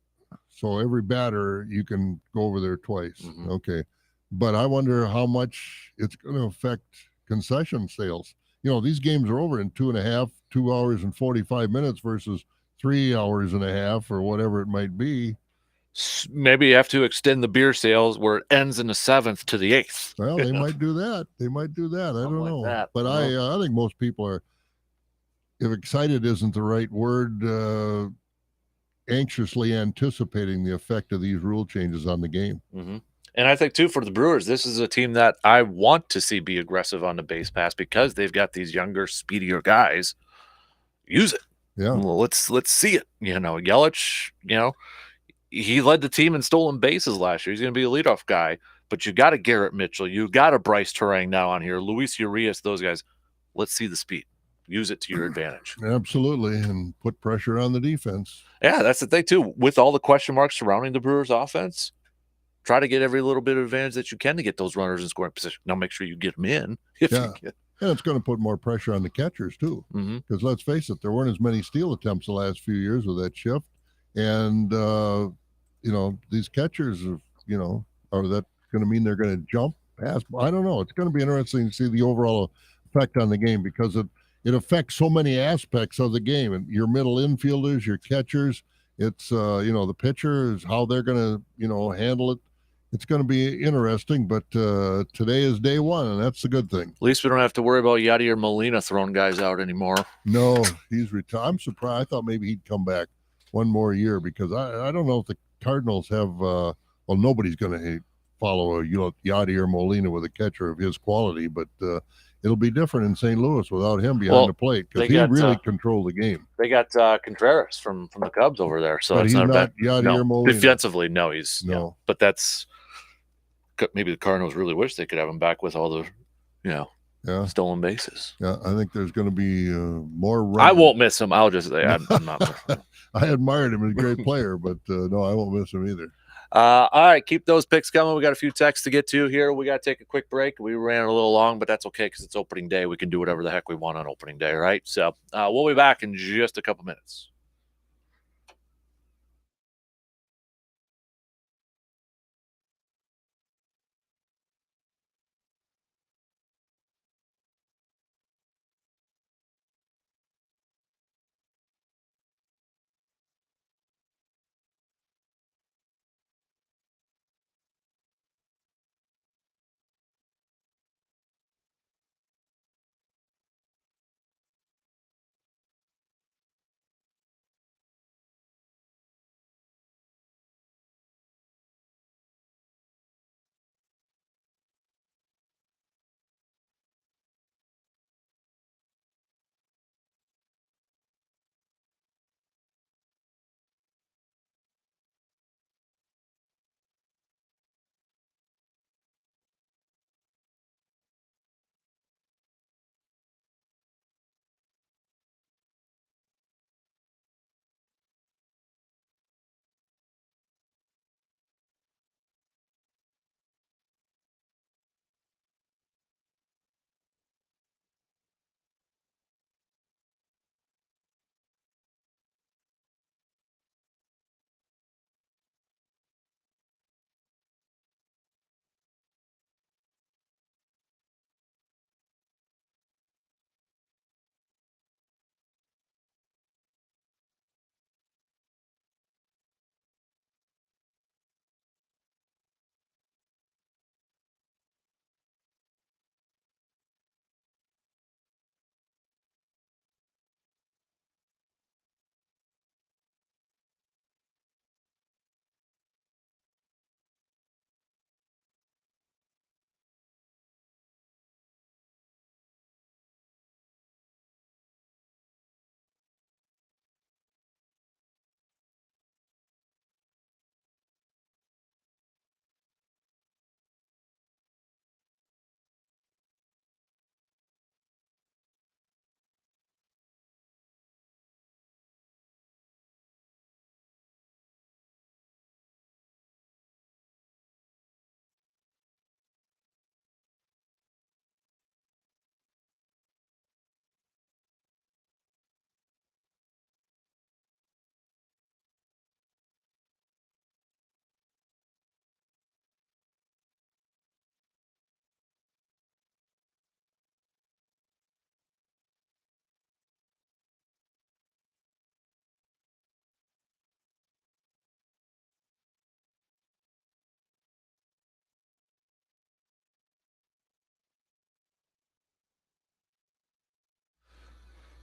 so every batter you can go over there twice. Hmm. Okay. But I wonder how much it's going to affect concession sales. These games are over in 2 hours and 45 minutes versus 3 hours and a half or whatever it might be. Maybe you have to extend the beer sales where it ends in the seventh to the eighth. Well, they might do that. They might do that. I Something don't like know. that. But I think most people are, if excited isn't the right word, anxiously anticipating the effect of these rule changes on the game. Hmm. And I think too for the Brewers, this is a team that I want to see be aggressive on the base pass because they've got these younger, speedier guys. Use it. Yeah. Well, let's see it. Yelich. He led the team in stolen bases last year. He's going to be a leadoff guy. But you got a Garrett Mitchell. You got a Bryce Turang now on here. Luis Urias. Those guys. Let's see the speed. Use it to your advantage. Absolutely. And put pressure on the defense. Yeah, that's the thing too. With all the question marks surrounding the Brewers' offense, try to get every little bit of advantage that you can to get those runners in scoring position. Now make sure you get them in if you Yeah. can. And it's going to put more pressure on the catchers, too. Hmm. Because let's face it, there weren't as many steal attempts the last few years with that shift. And, these catchers, are that going to mean they're going to jump past? I don't know. It's going to be interesting to see the overall effect on the game because it affects so many aspects of the game. And your middle infielders, your catchers, it's, the pitchers, how they're going to, handle it. It's going to be interesting, but today is day one, and that's the good thing. At least we don't have to worry about Yadier Molina throwing guys out anymore. No, he's retired. I'm surprised. I thought maybe he'd come back one more year because I don't know if the Cardinals have. Well, nobody's going to follow Yadier Molina with a catcher of his quality, but it'll be different in St. Louis without him behind the plate because he really controlled the game. They got Contreras from the Cubs over there, so But it's he's not a not bad. Yadier No, Molina. defensively, no, he's No. but that's maybe the Cardinals really wish they could have him back with all the, Yeah. stolen bases. Yeah, I think there's going to be more I run. won't miss him. I'll just say I'm not. I admired him as a great player, but no, I won't miss him either. All right, keep those picks coming. We got a few texts to get to here. We got to take a quick break. We ran a little long, but that's okay because it's opening day. We can do whatever the heck we want on opening day, right? So we'll be back in just a couple minutes.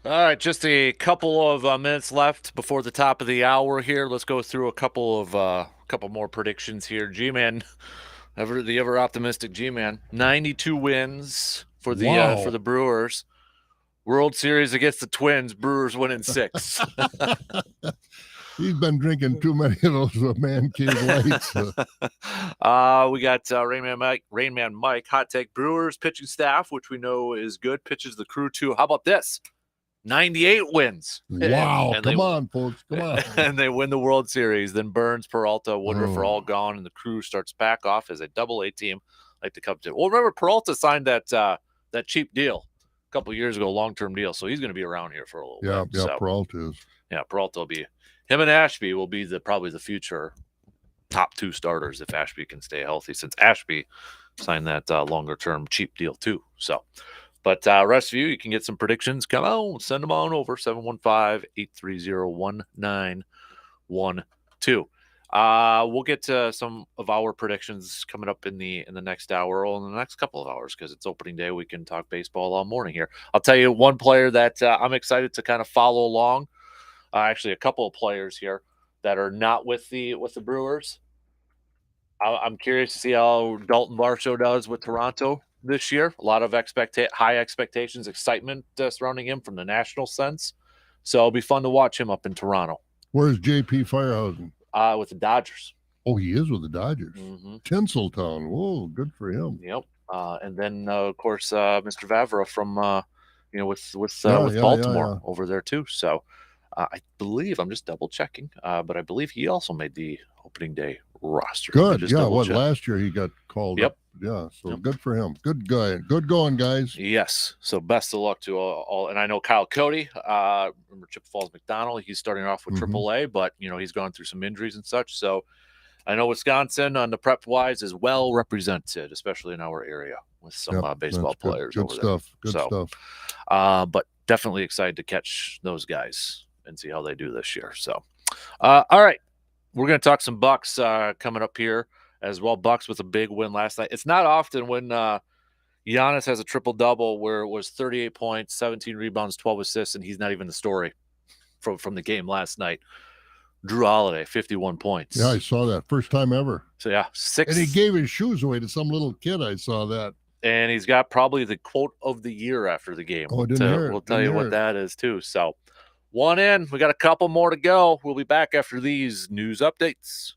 All right, just a couple of minutes left before the top of the hour here. Let's go through a couple more predictions here. G-Man, ever optimistic G-Man, 92 wins for Wow. the Brewers. World Series against the Twins. Brewers winning 6. He's been drinking too many of those man cave lights. We got Rain Man Mike, hot take Brewers pitching staff, which we know is good, pitches the crew too. How about this? 98 wins. Wow. And Come on, folks. Come on. and they win the World Series. Then Burns, Peralta, Woodruff are all Oh. gone, and the crew starts back off as a double A team like the Cubs did. Well, remember Peralta signed that cheap deal a couple years ago, long-term deal, so he's going to be around here for a little Yeah, bit. So, Peralta is. yeah, Peralta will be him, and Ashby will be probably the future top 2 starters if Ashby can stay healthy, since Ashby signed that longer-term cheap deal too. So. But rest of you can get some predictions. Come on, send them on over 715-830-1912. We'll get to some of our predictions coming up in the next hour or in the next couple of hours because it's opening day. We can talk baseball all morning here. I'll tell you one player that I'm excited to kind of follow along. Actually, a couple of players here that are not with the Brewers. I'm curious to see how Dalton Varsho does with Toronto this year. A lot of high expectations, excitement surrounding him from the national sense. So it'll be fun to watch him up in Toronto. Where's JP Firehausen? With the Dodgers. Oh, he is with the Dodgers. Mm-hmm. Tinseltown. Whoa, good for him. Yep. And then of course Mr. Vavra from with Baltimore over there too. So I believe I'm just double checking, but I believe he also made the opening day roster. Good. Yeah. Last year he got called up. Yeah. So good for him. Good guy. Good going, guys. Yes. So best of luck to all. And I know Kyle Cody, remember Chip Falls McDonald, he's starting off with AAA, but he's gone through some injuries and such. So I know Wisconsin on the prep wise is well represented, especially in our area with some baseball players. Good stuff. Good stuff. But definitely excited to catch those guys and see how they do this year. So, all right. We're going to talk some Bucks coming up here as well. Bucks with a big win last night. It's not often when Giannis has a triple-double where it was 38 points, 17 rebounds, 12 assists, and he's not even the story from the game last night. Drew Holiday, 51 points. Yeah, I saw that. First time ever. So, yeah, 6. And he gave his shoes away to some little kid. I saw that. And he's got probably the quote of the year after the game. Oh, didn't hear it. We'll tell you what that is, too. So, one in. We got a couple more to go. We'll be back after these news updates.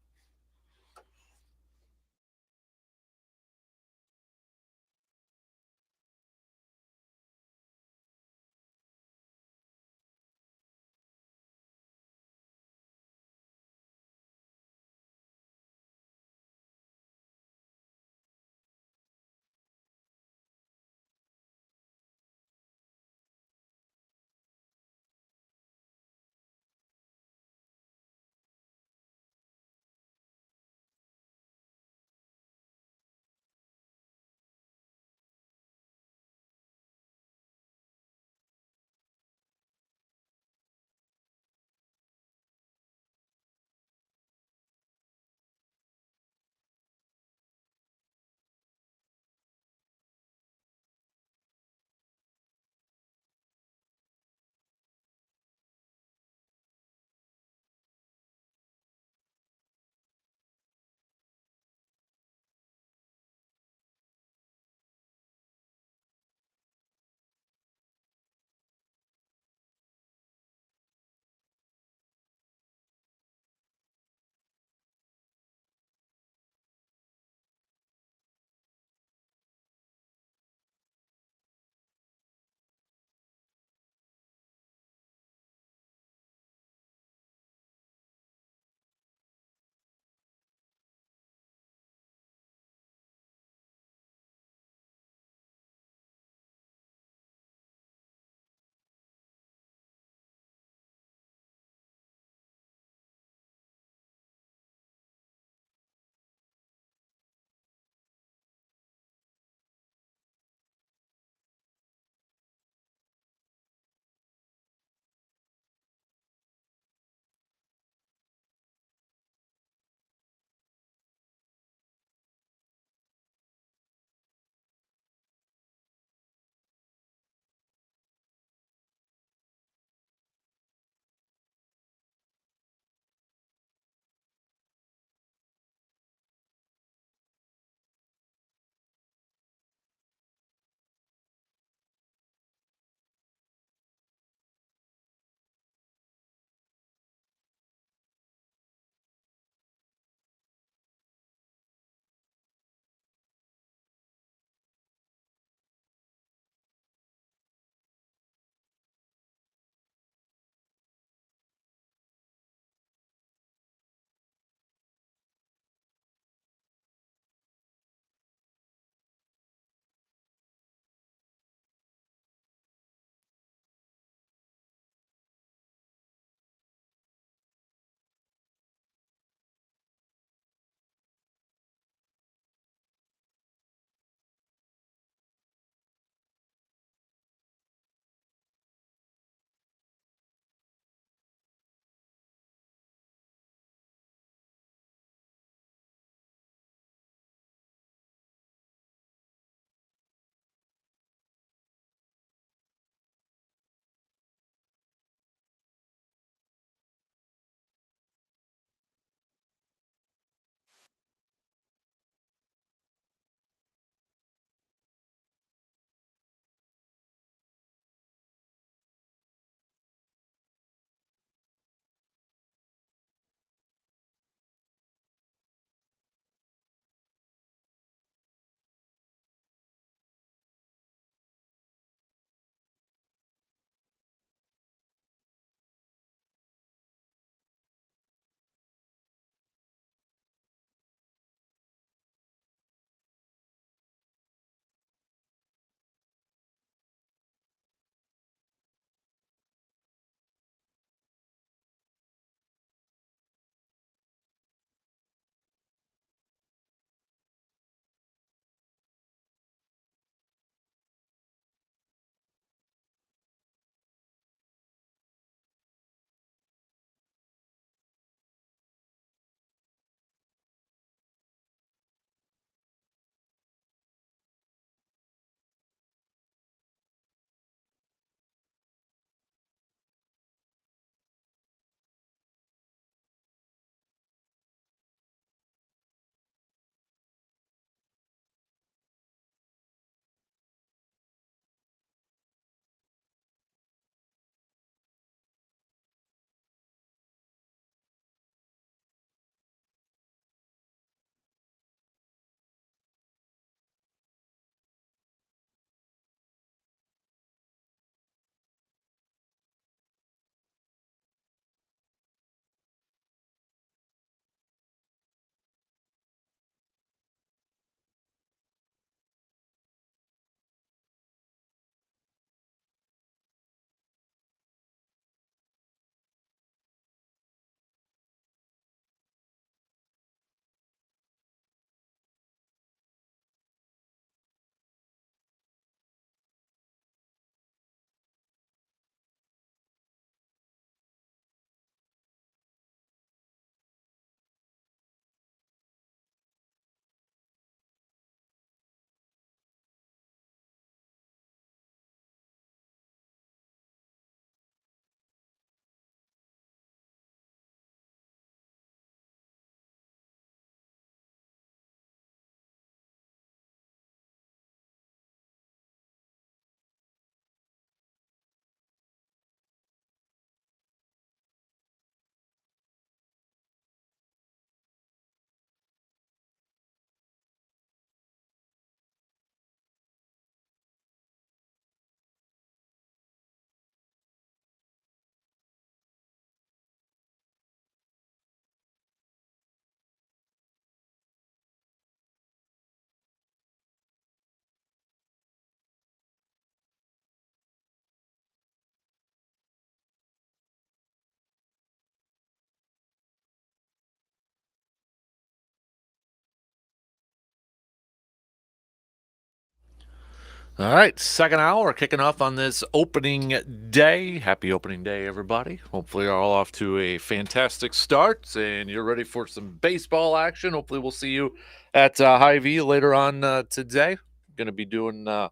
All right, second hour kicking off on this opening day. Happy opening day, everybody. Hopefully, you're all off to a fantastic start and you're ready for some baseball action. Hopefully, we'll see you at Hy-Vee later on today. Going to be doing, I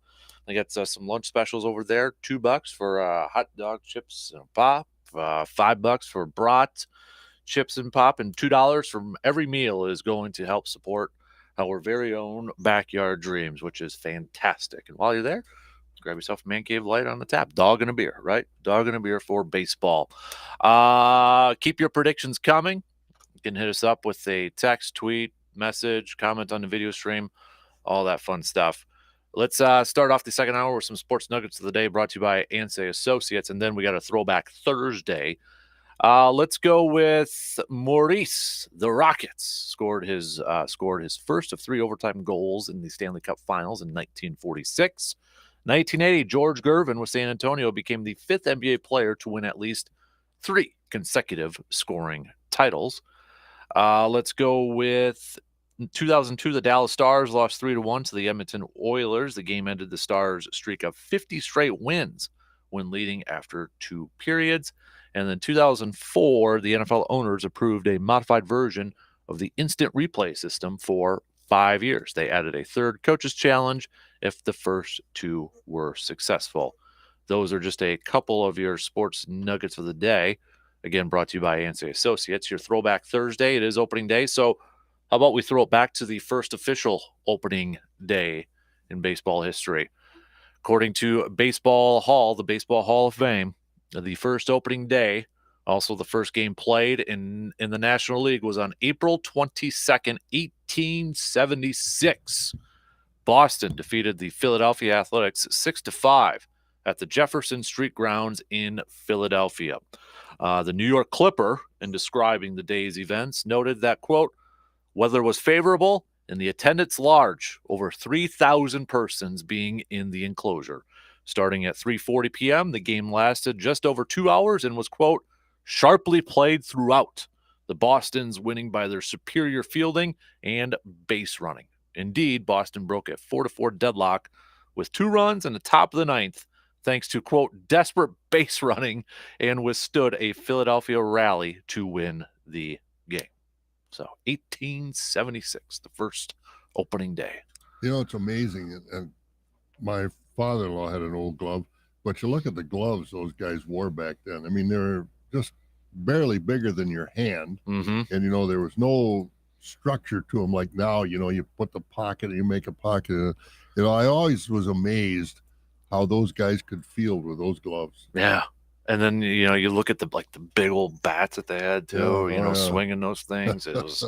got some lunch specials over there. $2 for hot dog chips and pop, $5 for brat chips and pop, and $2 from every meal is going to help support our very own backyard dreams, which is fantastic. And while you're there, grab yourself a Man Cave Light on the tap. Dog and a beer, right? Dog and a beer for baseball. Keep your predictions coming. You can hit us up with a text, tweet, message, comment on the video stream, all that fun stuff. Let's start off the second hour with some sports nuggets of the day brought to you by Ansay Associates. And then we got a throwback Thursday. Let's go with Maurice. The Rockets scored his first of 3 overtime goals in the Stanley Cup Finals in 1946. 1980, George Gervin with San Antonio became the 5th NBA player to win at least 3 consecutive scoring titles. Let's go with 2002. The Dallas Stars lost 3-1 to the Edmonton Oilers. The game ended the Stars' streak of 50 straight wins when leading after 2 periods. And then 2004, the NFL owners approved a modified version of the instant replay system for 5 years. They added a third coach's challenge if the first 2 were successful. Those are just a couple of your sports nuggets of the day. Again, brought to you by Ansay Associates. Your throwback Thursday. It is opening day. So how about we throw it back to the first official opening day in baseball history? According to Baseball Hall, the Baseball Hall of Fame, the first opening day, also the first game played in the National League, was on April 22nd, 1876. Boston defeated the Philadelphia Athletics 6-5 at the Jefferson Street grounds in Philadelphia. The New York Clipper, in describing the day's events, noted that, quote, weather was favorable and the attendance large, over 3,000 persons being in the enclosure. Starting at 3:40 p.m., the game lasted just over 2 hours and was, quote, sharply played throughout, the Bostons winning by their superior fielding and base running. Indeed, Boston broke a 4-4 deadlock with 2 runs in the top of the 9th, thanks to, quote, desperate base running, and withstood a Philadelphia rally to win the game. So 1876, the first opening day. You know, it's amazing. And my father-in-law had an old glove, but you look at the gloves those guys wore back then. I mean, they're just barely bigger than your hand. Mm-hmm. And, you know, there was no structure to them like now. You know, you put the pocket, you make a pocket. You know, I always was amazed how those guys could field with those gloves. Yeah. And then, you know, you look at the big old bats that they had too, swinging those things. It was,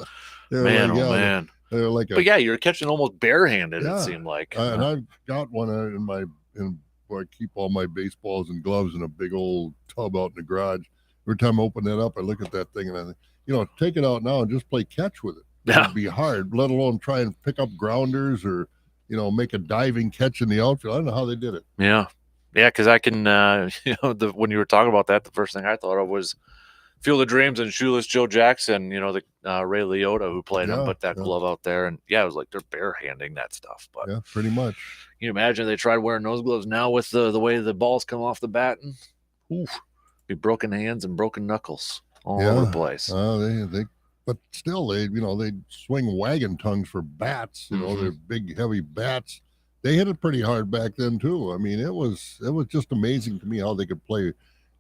man, like, man. They're like but yeah, you're catching almost barehanded, it seemed like. And I've got one where I keep all my baseballs and gloves in a big old tub out in the garage. Every time I open that up, I look at that thing and I think, you know, take it out now and just play catch with it. Yeah. It'd be hard, let alone try and pick up grounders or, you know, make a diving catch in the outfield. I don't know how they did it. Yeah. Yeah, because I can, when you were talking about that, the first thing I thought of was Field of Dreams and Shoeless Joe Jackson, you know, the Ray Liotta who played him, put that glove out there. And yeah, it was like they're barehanding that stuff. But yeah, pretty much. Can you imagine they tried wearing those gloves now with the way the balls come off the bat? And, be broken hands and broken knuckles all over the place. But still, they swing wagon tongues for bats. You know, they're big, heavy bats. They hit it pretty hard back then too. I mean, it was just amazing to me how they could play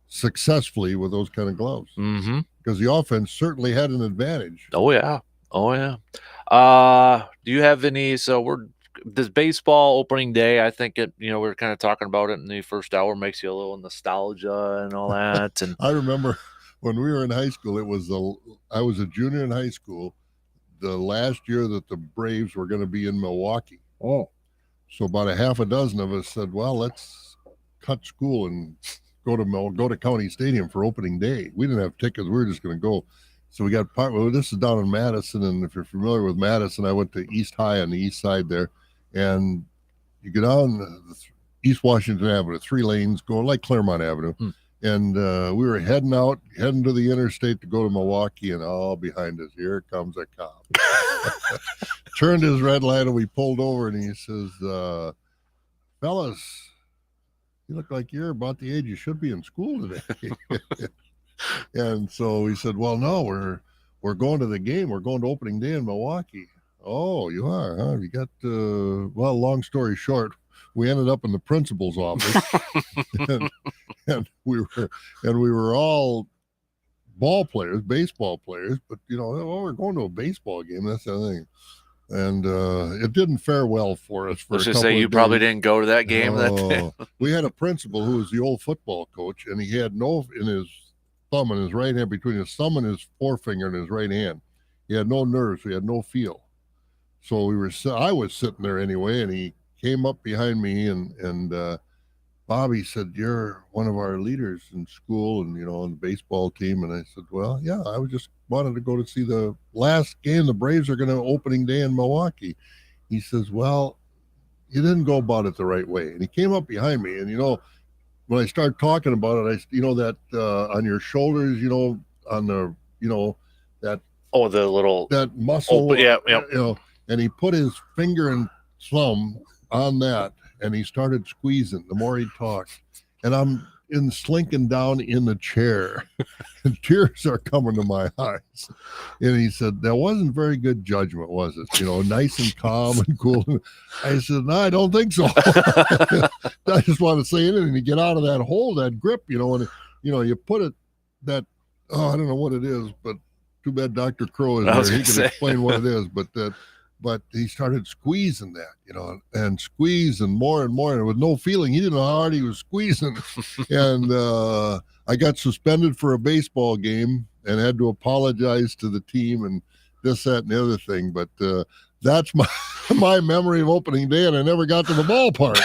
successfully with those kind of gloves. Mm-hmm. Because the offense certainly had an advantage. Oh yeah. Do you have any? So this baseball opening day. I think we're kind of talking about it in the first hour. Makes you a little nostalgia and all that. And I remember when we were in high school. I was a junior in high school. The last year that the Braves were going to be in Milwaukee. Oh. So about a half a dozen of us said, well, let's cut school and go to County Stadium for opening day. We didn't have tickets. We were just going to go. So we got this is down in Madison. And if you're familiar with Madison, I went to East High on the east side there. And you go down the East Washington Avenue, 3 lanes going like Claremont Avenue. And we were heading to the interstate to go to Milwaukee, and all behind us, here comes a cop. Turned his red light, and we pulled over, and he says, fellas, you look like you're about the age you should be in school today. And so he said, well, no, we're going to the game. We're going to opening day in Milwaukee. Oh, you are, huh? You got, well, long story short, we ended up in the principal's office, and we were all ball players, baseball players, but well, we're going to a baseball game. That's the thing. And it didn't fare well for us. Let's just say you probably didn't go to that game that day. We had a principal who was the old football coach, and he had no in his thumb and his right hand, between his thumb and his forefinger and his right hand. He had no nerves. He had no feel. So I was sitting there anyway, and he came up behind me, and Bobby said, you're one of our leaders in school and, on the baseball team. And I said, well, yeah, I just wanted to go to see the last game. The Braves are going to opening day in Milwaukee. He says, well, you didn't go about it the right way. And he came up behind me, and, when I start talking about it, that on your shoulders, on the, that. Oh, the little. That muscle. Oh, yeah. And he put his finger and thumb on that, and he started squeezing the more he talked. And I'm slinking down in the chair, and tears are coming to my eyes. And he said, that wasn't very good judgment, was it? Nice and calm and cool. I said, no, I don't think so. I just want to say anything to get out of that hole, that grip, and you put it that, I don't know what it is, but too bad Dr. Crow is there. He can explain what it is, but he started squeezing that, and squeezing more and more, and with no feeling. He didn't know how hard he was squeezing. And I got suspended for a baseball game and had to apologize to the team and this, that, and the other thing. But that's my memory of opening day, and I never got to the ballpark.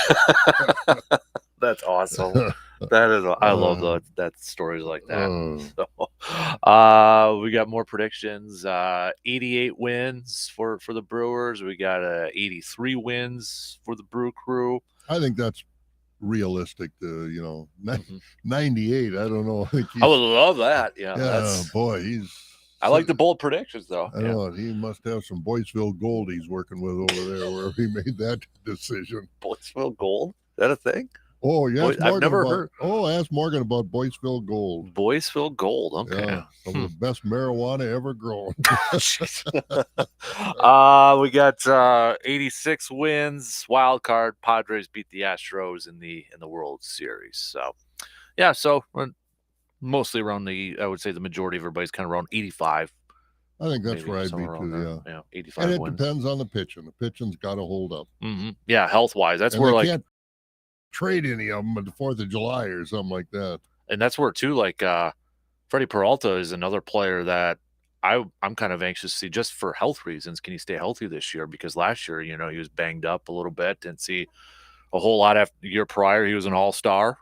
That's awesome. That is, I love that stories like that. So, we got more predictions. 88 wins for the Brewers. We got 83 wins for the Brew Crew. I think that's realistic. 98. I don't know. I would love that. Yeah. Boy, I like the bold predictions, though. I know. He must have some Boyceville gold he's working with over there, where he made that decision. Boyceville gold? Is that a thing? Oh, yeah. I've never heard. Oh, ask Morgan about Boyceville gold. Boyceville gold. Okay. Yeah, some of the best marijuana ever grown. We got 86 wins. Wild card. Padres beat the Astros in the World Series. So, yeah. So mostly around I would say the majority of everybody's kind of around 85. I think that's where I'd be too. Yeah. 85 and it wins. Depends on the pitching. The pitching's got to hold up. Mm-hmm. Yeah, health wise, that's where can't trade any of them at the 4th of July or something like that. And that's where too, like Freddie Peralta is another player that I'm kind of anxious to see, just for health reasons. Can he stay healthy this year? Because last year, he was banged up a little bit. Didn't see a whole lot after the year prior. He was an all-star.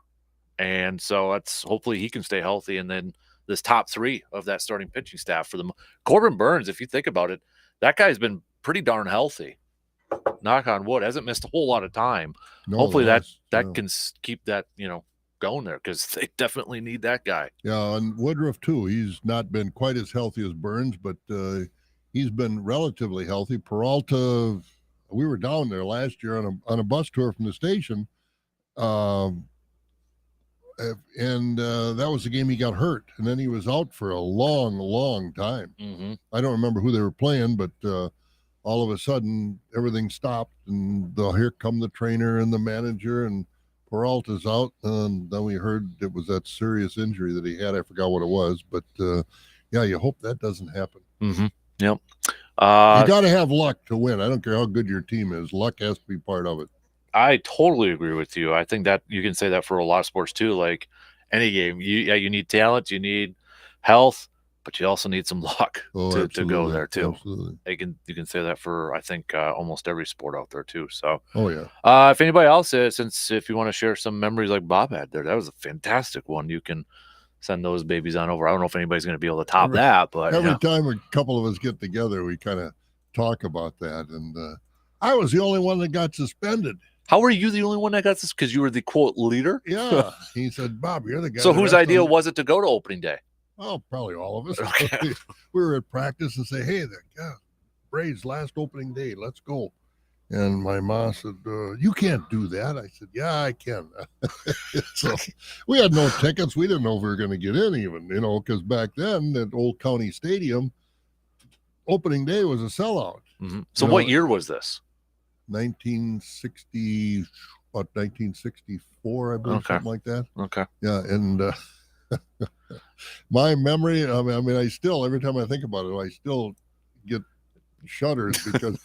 And so hopefully he can stay healthy. And then this top 3 of that starting pitching staff for them. Corbin Burns, if you think about it, that guy's been pretty darn healthy. Knock on wood, hasn't missed a whole lot of time. Hopefully that can keep that, going there, because they definitely need that guy. Yeah, and Woodruff too. He's not been quite as healthy as Burns, but he's been relatively healthy. Peralta, we were down there last year on a bus tour from the station, and that was the game he got hurt, and then he was out for a long, long time. Mm-hmm. I don't remember who they were playing, but all of a sudden everything stopped, and here come the trainer and the manager, and Peralta's out, and then we heard it was that serious injury that he had. I forgot what it was, but yeah, you hope that doesn't happen. Mm-hmm. Yep. You got to have luck to win. I don't care how good your team is. Luck has to be part of it. I totally agree with you. I think that you can say that for a lot of sports too. Like any game, you need talent, you need health, but you also need some luck to go there too. Absolutely. You can say that for, I think, almost every sport out there too. So, oh yeah. If anybody else is, if you want to share some memories like Bob had there, that was a fantastic one. You can send those babies on over. I don't know if anybody's going to be able to top that, but every time a couple of us get together, we kind of talk about that. And I was the only one that got suspended. How were you the only one that got this? Because you were the quote leader? Yeah. He said, Bob, you're the guy. So whose idea was it to go to opening day? Oh, probably all of us. Okay. We were at practice and say, hey, the Braves last opening day, let's go. And my mom said, "You can't do that." I said, "Yeah, I can." So we had no tickets. We didn't know if we were going to get in, even, because back then at Old County Stadium, opening day was a sellout. Mm-hmm. So what year was this? 1960, about 1964, I believe, Okay. something like that. Okay. Yeah, and my memory, I still, every time I think about it, I still get shudders because,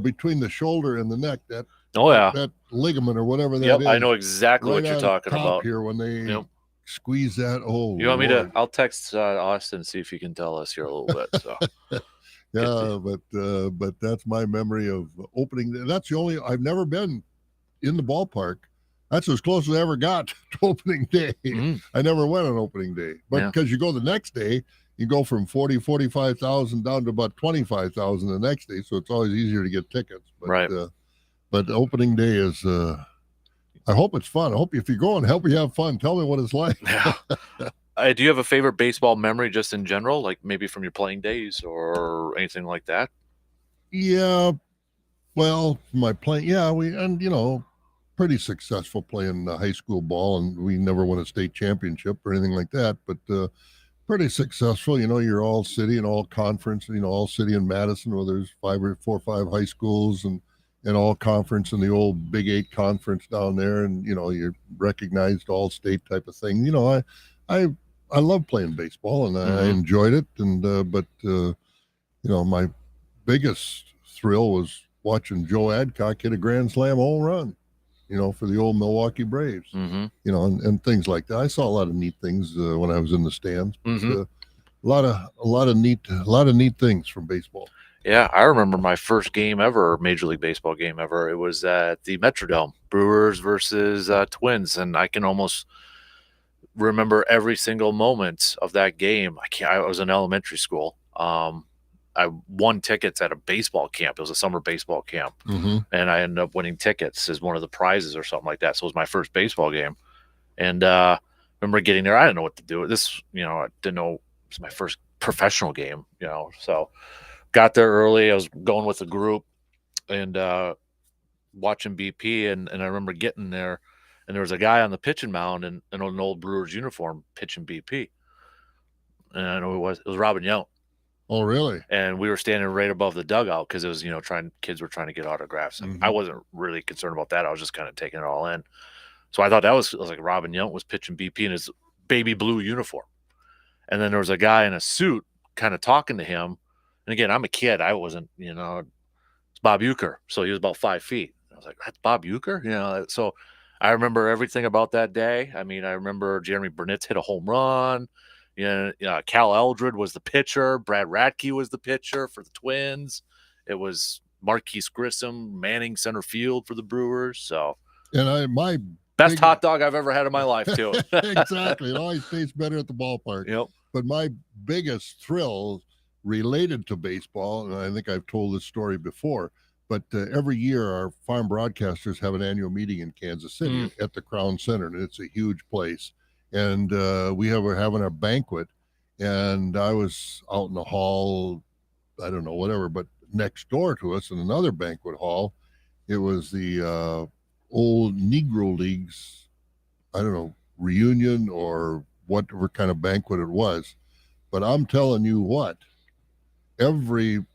between the shoulder and the neck, that ligament or whatever that is. I know exactly what you're talking top about. Here when they squeeze that. Oh, you want me Lord. to? I'll text Austin, see if he can tell us here a little bit. So. Yeah, but that's my memory of opening. That's the only, I've never been in the ballpark. That's as close as I ever got to opening day. I never went on opening day, but because you go the next day, you go from 45,000 down to about 25,000 the next day. So it's always easier to get tickets. But, right. But opening day is, I hope it's fun. I hope if you're going, help you have fun. Tell me what it's like. Yeah. Do you have a favorite baseball memory just in general, like maybe from your playing days or anything like that? Yeah. Well, my playing, pretty successful playing high school ball, and we never won a state championship or anything like that, but pretty successful. You're all city and all conference, all city in Madison, where there's 4 or 5 high schools and all conference in the old Big 8 conference down there, and you're recognized all state type of thing. I love playing baseball, and I enjoyed it, and but my biggest thrill was watching Joe Adcock hit a grand slam home run, for the old Milwaukee Braves, and things like that. I saw a lot of neat things when I was in the stands. But, a lot of neat things from baseball. Yeah, I remember my first game ever, Major League Baseball game ever. It was at the Metrodome, Brewers versus Twins, and I can almost remember every single moment of that game. I was in elementary school. I won tickets at a baseball camp. It was a summer baseball camp, and I ended up winning tickets as one of the prizes or something like that. So it was my first baseball game, and I remember getting there. I didn't know what to do. I didn't know it was my first professional game. So got there early. I was going with a group and watching BP, and I remember getting there, and there was a guy on the pitching mound in an old Brewers uniform pitching BP, and I know it was Robin Yount. Oh, really? And we were standing right above the dugout because it was, kids were trying to get autographs. And I wasn't really concerned about that. I was just kind of taking it all in. So I thought I was like Robin Yount was pitching BP in his baby blue uniform. And then there was a guy in a suit kind of talking to him. And again, I'm a kid. I wasn't, it's Bob Uecker. So he was about 5 feet. I was like, that's Bob Uecker? So I remember everything about that day. I mean, I remember Jeremy Burnitz hit a home run. Cal Eldred was the pitcher. Brad Radke was the pitcher for the Twins. It was Marquise Grissom manning center field for the Brewers. So, and my best hot dog I've ever had in my life, too. Exactly. It always tastes better at the ballpark. Yep. But my biggest thrill related to baseball, and I think I've told this story before, but every year our farm broadcasters have an annual meeting in Kansas City at the Crown Center, and it's a huge place. And were having a banquet, and I was out in the hall, I don't know, whatever, but next door to us in another banquet hall, it was the old Negro Leagues, I don't know, reunion or whatever kind of banquet it was. But I'm telling you what, every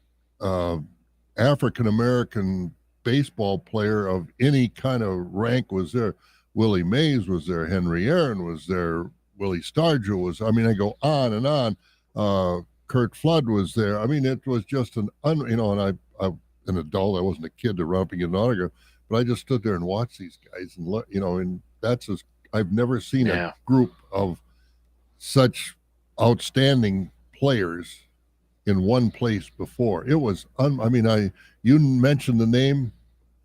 African-American baseball player of any kind of rank was there. Willie Mays was there. Henry Aaron was there. Willie Stargell was. I mean, I go on and on. Kurt Flood was there. I mean, it was just and I'm an adult. I wasn't a kid to run up and get an autograph, but I just stood there and watched these guys, and and that's I've never seen a group of such outstanding players in one place before. It was. You mentioned the name.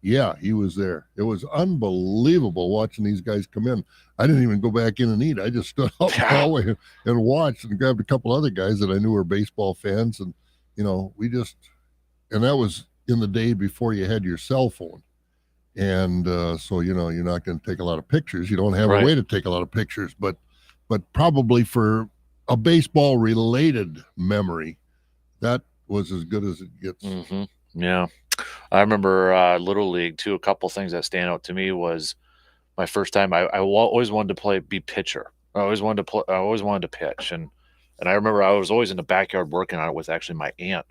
Yeah, he was there. It was unbelievable watching these guys come in. I didn't even go back in and eat. I just stood out in the hallway and watched and grabbed a couple other guys that I knew were baseball fans. And, and that was in the day before you had your cell phone. And so, you're not going to take a lot of pictures. You don't have a way to take a lot of pictures, but probably for a baseball related memory, that was as good as it gets. Yeah. I remember Little League too. A couple things that stand out to me was my first time. Always wanted to be pitcher. I always wanted to play. I always wanted to pitch, and I remember I was always in the backyard working on it with actually my aunt,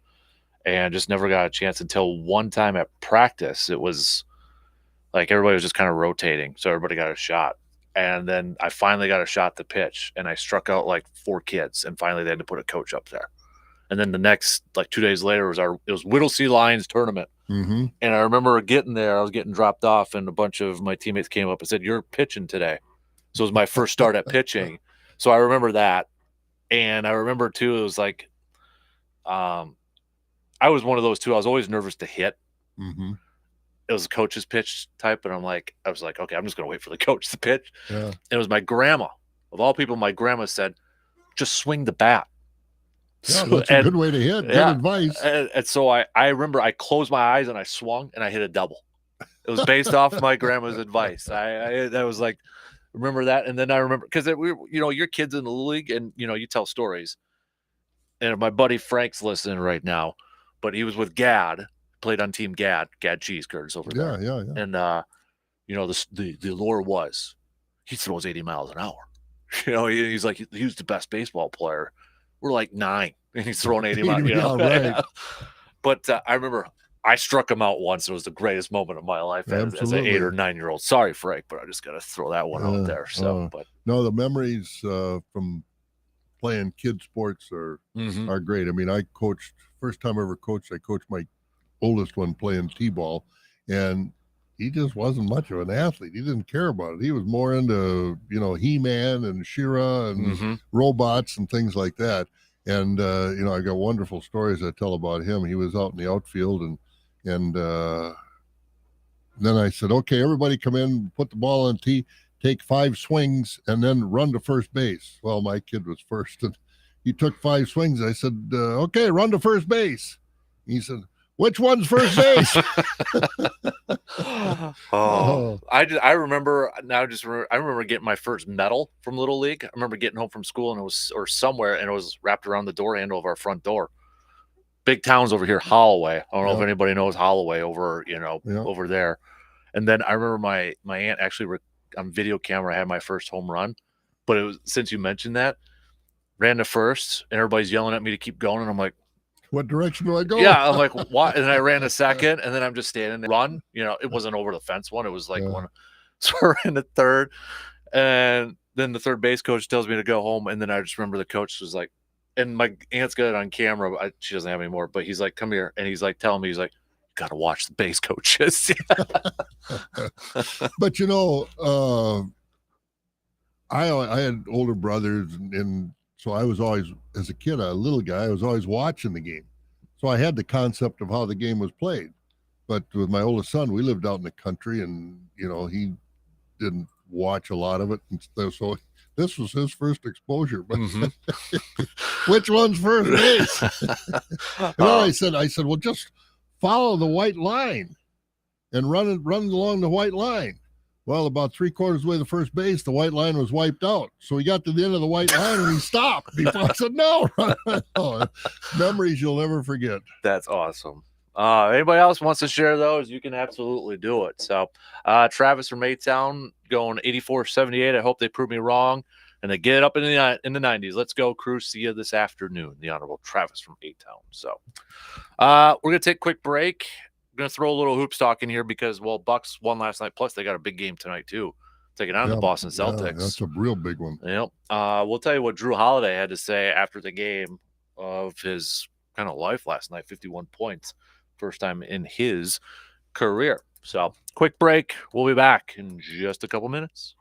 and just never got a chance until one time at practice. It was like everybody was just kind of rotating, so everybody got a shot. And then I finally got a shot to pitch, and I struck out like four kids, and finally they had to put a coach up there. And then the next, like 2 days later, it was Whittlesey Lions tournament. Mm-hmm. And I remember getting there, I was getting dropped off, and a bunch of my teammates came up and said, "You're pitching today." So it was my first start at pitching. So I remember that. And I remember too, it was like, um, I was one of those too. I was always nervous to hit. Mm-hmm. It was a coach's pitch type, and I was like, okay, I'm just gonna wait for the coach to pitch. Yeah. And it was my grandma. Of all people, my grandma said, just swing the bat. Yeah, that's a good way to hit. Good advice. And so I remember I closed my eyes and I swung and I hit a double. It was based off my grandma's advice. That was like, remember that. And then I remember because your kids in the league and you tell stories. And my buddy Frank's listening right now, but he was with Gad, played on Team Gad Cheese Curds over there. Yeah. And the lore was he throws 80 miles an hour. He's like he was the best baseball player. We're like 9, and he's throwing 80 miles. Right. But I remember I struck him out once. It was the greatest moment of my life as an 8 or 9-year-old. Sorry, Frank, but I just got to throw that one out there. So, but no, the memories from playing kid sports are great. I mean, I coached first time I ever coached. I coached my oldest one playing t-ball, and he just wasn't much of an athlete. He didn't care about it. He was more into He-Man and She-Ra and robots and things like that. And I got wonderful stories I tell about him. He was out in the outfield, and then I said, okay, everybody come in, put the ball on tee, take 5 swings, and then run to first base. Well, my kid was first, and he took 5 swings. I said, okay, run to first base. He said, which one's first base? I remember now. I remember getting my first medal from Little League. I remember getting home from school and it was wrapped around the door handle of our front door. Big towns over here, Holloway. I don't know if anybody knows Holloway over over there. And then I remember my aunt actually on video camera had my first home run. But it was since you mentioned that, ran to first, and everybody's yelling at me to keep going, and I'm like, what direction do I go? Yeah, I'm like, what? And then I ran a second, and then I'm just standing there. Run, it wasn't over the fence one. It was like one. So we're in the third, and then the third base coach tells me to go home, and then I just remember the coach was like, and my aunt's got it on camera. But she doesn't have any more, but he's like, come here, and he's like telling me, he's like, you got to watch the base coaches. But I had older brothers, and so I was always, as a kid, a little guy, I was always watching the game. So I had the concept of how the game was played. But with my oldest son, we lived out in the country, and he didn't watch a lot of it, and so this was his first exposure. But which one's first base? And then I said, well, just follow the white line and run along the white line. Well, about 3/4 of the way to first base, the white line was wiped out. So he got to the end of the white line and he stopped. Before I said, no. Memories you'll never forget. That's awesome. Anybody else wants to share those, you can absolutely do it. So Travis from A-Town going 84-78. I hope they prove me wrong and they get it up in the 90s. Let's go, crew. See you this afternoon. The Honorable Travis from A-Town. So we're going to take a quick break. I'm going to throw a little hoops talk in here because, Bucks won last night. Plus, they got a big game tonight, too, taking on the Boston Celtics. Yeah, that's a real big one. Yep. We'll tell you what Drew Holiday had to say after the game of his kind of life last night, 51 points. First time in his career. So, quick break. We'll be back in just a couple minutes.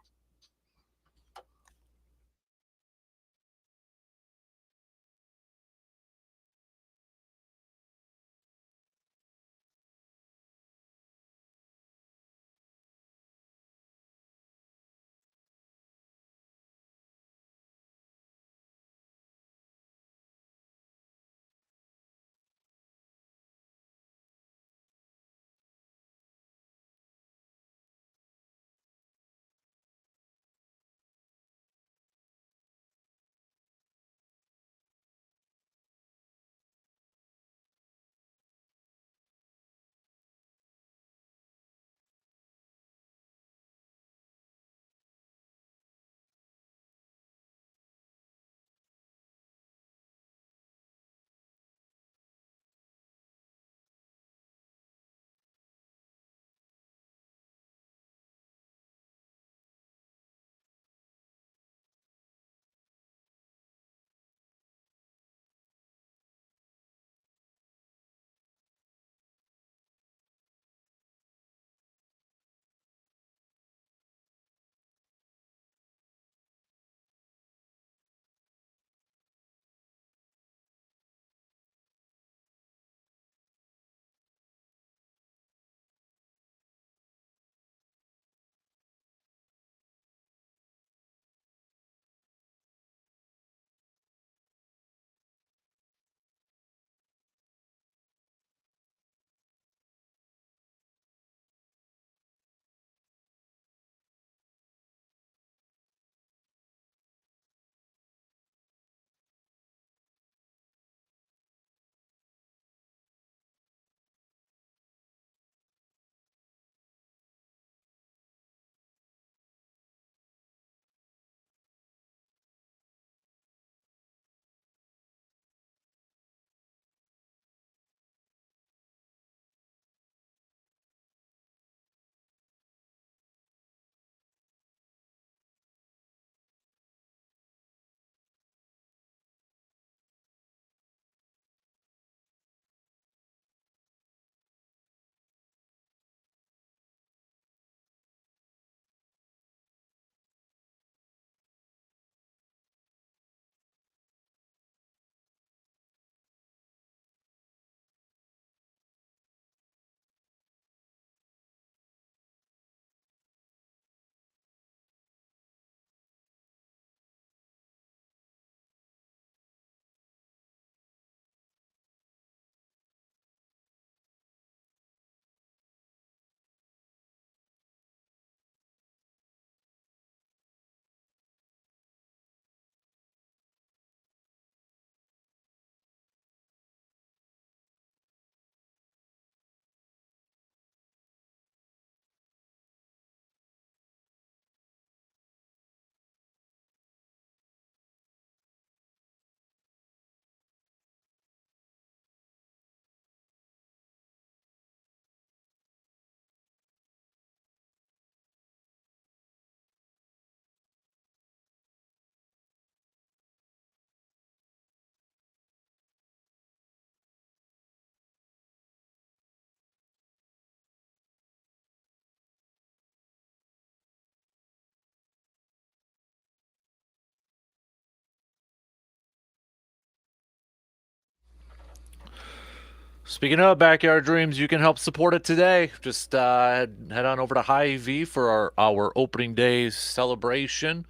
Speaking of Backyard Dreams, you can help support it today. Just head on over to Hy-Vee for our opening day celebration.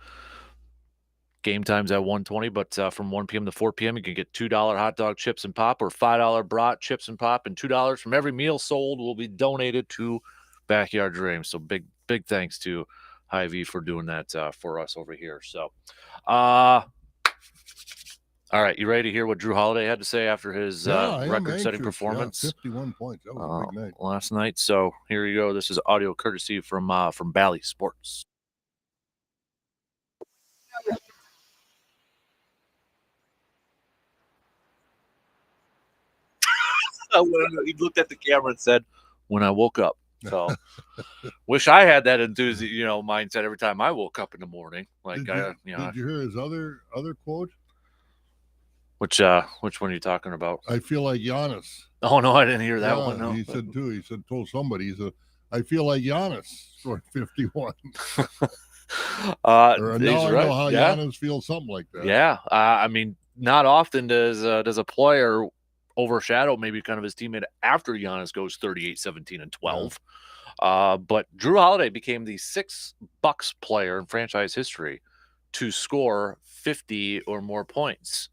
Game time's at 1:20, but from 1 p.m. to 4 p.m., you can get $2 hot dog chips and pop or $5 brat chips and pop, and $2 from every meal sold will be donated to Backyard Dreams. So big thanks to Hy-Vee for doing that for us over here. So, all right, you ready to hear what Drew Holiday had to say after his record-setting performance? 51 points. That was a big night last night. So here you go. This is audio courtesy from Bally Sports. He looked at the camera and said, "When I woke up." So, wish I had that enthusiasm, mindset every time I woke up in the morning. Like, did you hear his other quote? Which one are you talking about? I feel like Giannis. Oh no, I didn't hear that one. No. He said too. He said, told somebody. He said, I feel like Giannis scored 51. Now I know how Giannis feels, something like that. Yeah, I mean, not often does a player overshadow maybe kind of his teammate after Giannis goes 38, 17, and 12. Yeah. But Drew Holiday became the 6th Bucks player in franchise history to score 50 or more points.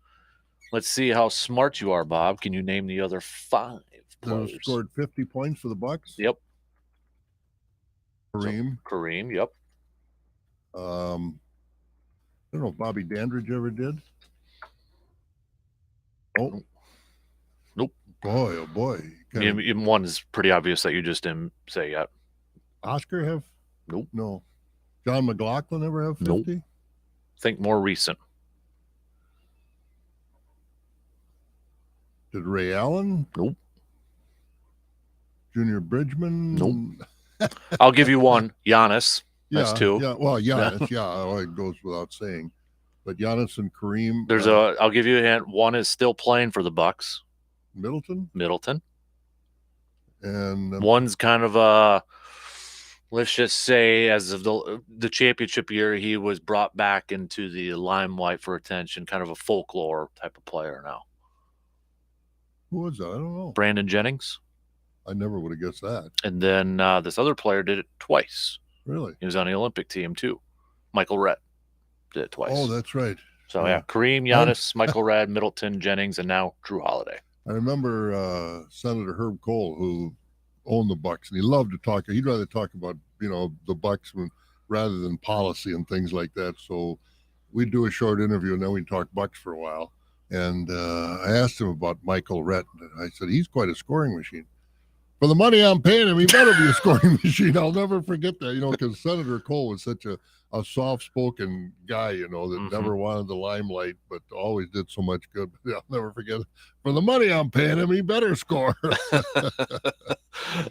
Let's see how smart you are, Bob. Can you name the other 5 players? Who scored 50 points for the Bucks? Yep. Kareem. So, Kareem, yep. I don't know if Bobby Dandridge ever did. Oh. Nope. Boy, oh boy. Even one is pretty obvious that you just didn't say yet. Oscar have? Nope. No. John McLaughlin ever have 50? Nope. Think more recent. Did Ray Allen? Nope. Junior Bridgman? Nope. I'll give you one. Giannis. That's 2. Yeah, well, Giannis, it goes without saying. But Giannis and Kareem. I'll give you a hint. One is still playing for the Bucks. Middleton. And one's kind of let's just say, as of the championship year, he was brought back into the limelight for attention, kind of a folklore type of player now. Who was that? I don't know. Brandon Jennings. I never would have guessed that. And then this other player did it twice. Really? He was on the Olympic team too. Michael Redd did it twice. Oh, that's right. So yeah, Kareem, Giannis, Michael Redd, Middleton, Jennings, and now Drew Holiday. I remember Senator Herb Kohl, who owned the Bucks, and he loved to talk. He'd rather talk about the Bucks rather than policy and things like that. So we'd do a short interview, and then we'd talk Bucks for a while. And I asked him about Michael Redd. I said, he's quite a scoring machine. For the money I'm paying him, he better be a scoring machine. I'll never forget that, because Senator Kohl was such a soft-spoken guy, that never wanted the limelight, but always did so much good. But I'll never forget it. For the money I'm paying him, he better score.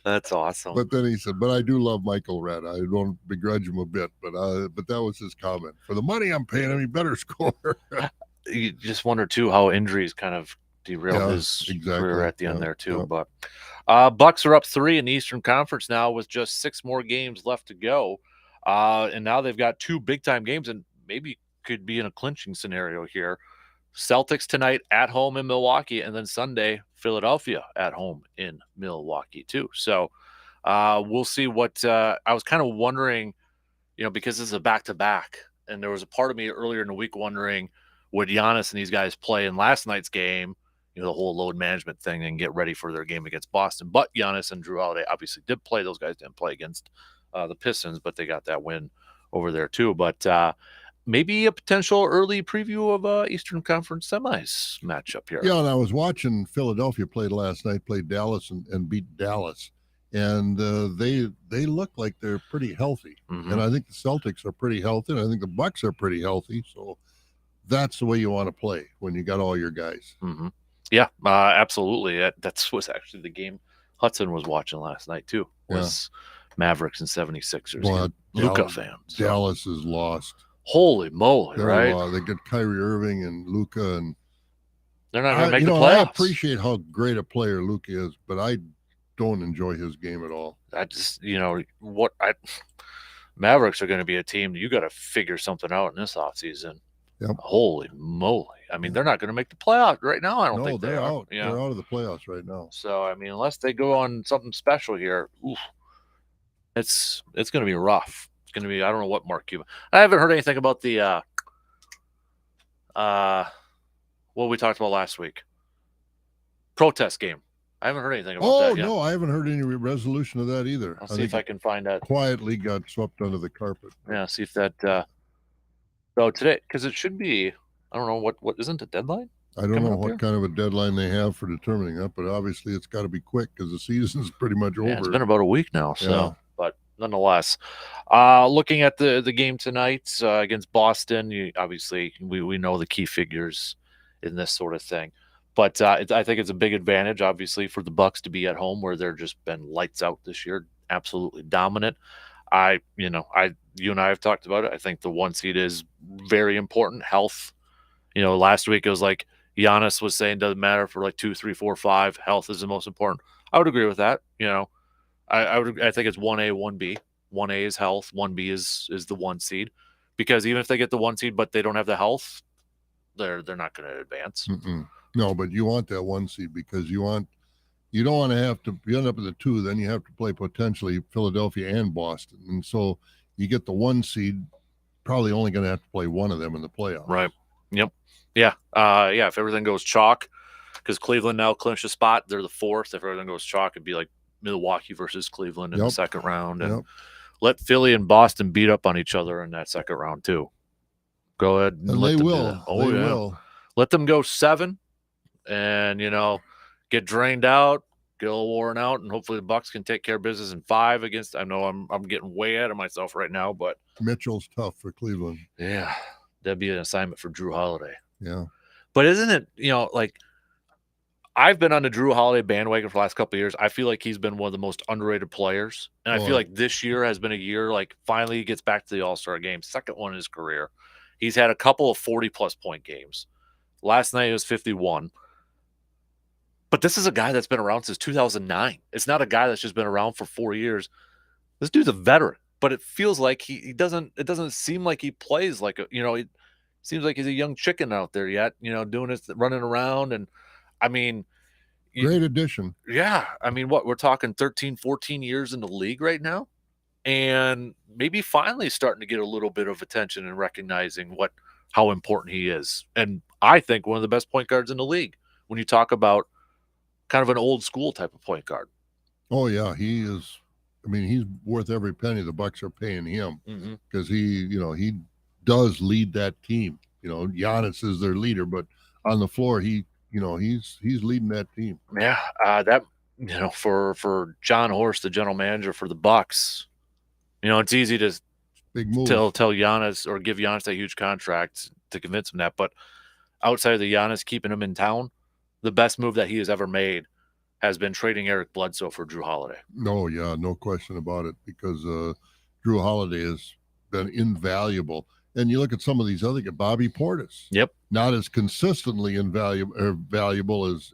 That's awesome. But then he said, but I do love Michael Redd. I don't begrudge him a bit, but that was his comment. For the money I'm paying him, he better score. You just wonder, too, how injuries kind of derailed his career at the end there, too. Yeah. But Bucks are up 3 in the Eastern Conference now with just 6 more games left to go. And now they've got 2 big-time games and maybe could be in a clinching scenario here. Celtics tonight at home in Milwaukee, and then Sunday, Philadelphia at home in Milwaukee, too. So we'll see what I was kind of wondering, because this is a back-to-back, and there was a part of me earlier in the week wondering, would Giannis and these guys play in last night's game, the whole load management thing, and get ready for their game against Boston? But Giannis and Drew Holiday obviously did play. Those guys didn't play against the Pistons, but they got that win over there too. But maybe a potential early preview of Eastern Conference semis matchup here. Yeah, and I was watching Philadelphia played last night, played Dallas and beat Dallas. And they look like they're pretty healthy. Mm-hmm. And I think the Celtics are pretty healthy, and I think the Bucks are pretty healthy. So that's the way you want to play when you got all your guys. Mm-hmm. Yeah, absolutely. That was actually the game Hudson was watching last night too. Was Mavericks and 76ers. Well, Luka fans. So. Dallas is lost. Holy moly, right? They get Kyrie Irving and Luka, and they're not going to make the playoffs. I appreciate how great a player Luka is, but I don't enjoy his game at all. I just, Mavericks are going to be a team that you got to figure something out in this offseason. Yep. Holy moly. I mean, they're not going to make the playoffs right now. I don't No, think they they're are. out. They're out of the playoffs right now. So, I mean, unless they go on something special here, oof, it's going to be rough. It's going to be, I don't know what Mark Cuban. I haven't heard anything about the, what we talked about last week protest game. I haven't heard anything about that yet. No, I haven't heard any resolution of that either. I'll see if I can find that. Quietly got swept under the carpet. Yeah, see if that. So today, because it should be, I don't know what isn't a deadline. I don't know what kind of a deadline they have for determining that, but obviously it's got to be quick because the season's pretty much over. It's been about a week now, so. Yeah. But nonetheless, looking at the game tonight against Boston, obviously we know the key figures in this sort of thing. But I think it's a big advantage, obviously, for the Bucks to be at home where they're just been lights out this year, absolutely dominant. You and I have talked about it. I think the 1 seed is very important. Health. Last week it was like Giannis was saying doesn't matter for like 2, 3, 4, 5. Health is the most important. I would agree with that. I think it's 1A, 1B. 1A is health. 1B is the 1 seed, because even if they get the 1 seed but they don't have the health, they're not going to advance. No, but you want that 1 seed because you don't want to have to end up with the 2. Then you have to play potentially Philadelphia and Boston, and so you get the 1 seed. Probably only going to have to play one of them in the playoffs. Right. Yep. Yeah. If everything goes chalk, because Cleveland now clinched a spot, they're the 4th. If everything goes chalk, it'd be like Milwaukee versus Cleveland in the second round, and let Philly and Boston beat up on each other in that second round too. Go ahead. And they will. They will. Let them go 7 and, get drained out, get a little worn out, and hopefully the Bucks can take care of business in 5 against. I know I'm getting way out of myself right now, but Mitchell's tough for Cleveland. Yeah, that'd be an assignment for Drew Holiday. Yeah, but isn't it, like, I've been on the Drew Holiday bandwagon for the last couple of years. I feel like he's been one of the most underrated players, and I feel like this year has been a year like finally he gets back to the All-Star game, second one in his career. He's had a couple of 40-plus point games. Last night it was 51. But this is a guy that's been around since 2009. It's not a guy that's just been around for 4 years. This dude's a veteran, but it feels like he doesn't. It doesn't seem like he plays like a. It seems like he's a young chicken out there yet. Doing his running around, and I mean, great addition. Yeah, I mean, we're talking 13, 14 years in the league right now, and maybe finally starting to get a little bit of attention and recognizing how important he is. And I think one of the best point guards in the league when you talk about kind of an old school type of point guard. Oh yeah, he is. I mean, he's worth every penny the Bucks are paying him because he does lead that team. Giannis is their leader, but on the floor, he's leading that team. Yeah, that for John Horst, the general manager for the Bucks, it's easy to tell Giannis or give Giannis that huge contract to convince him that, but outside of the Giannis keeping him in town, the best move that he has ever made has been trading Eric Bledsoe for Drew Holiday. No, yeah, no question about it, because Drew Holiday has been invaluable. And you look at some of these other guys, Bobby Portis. Yep. Not as consistently valuable as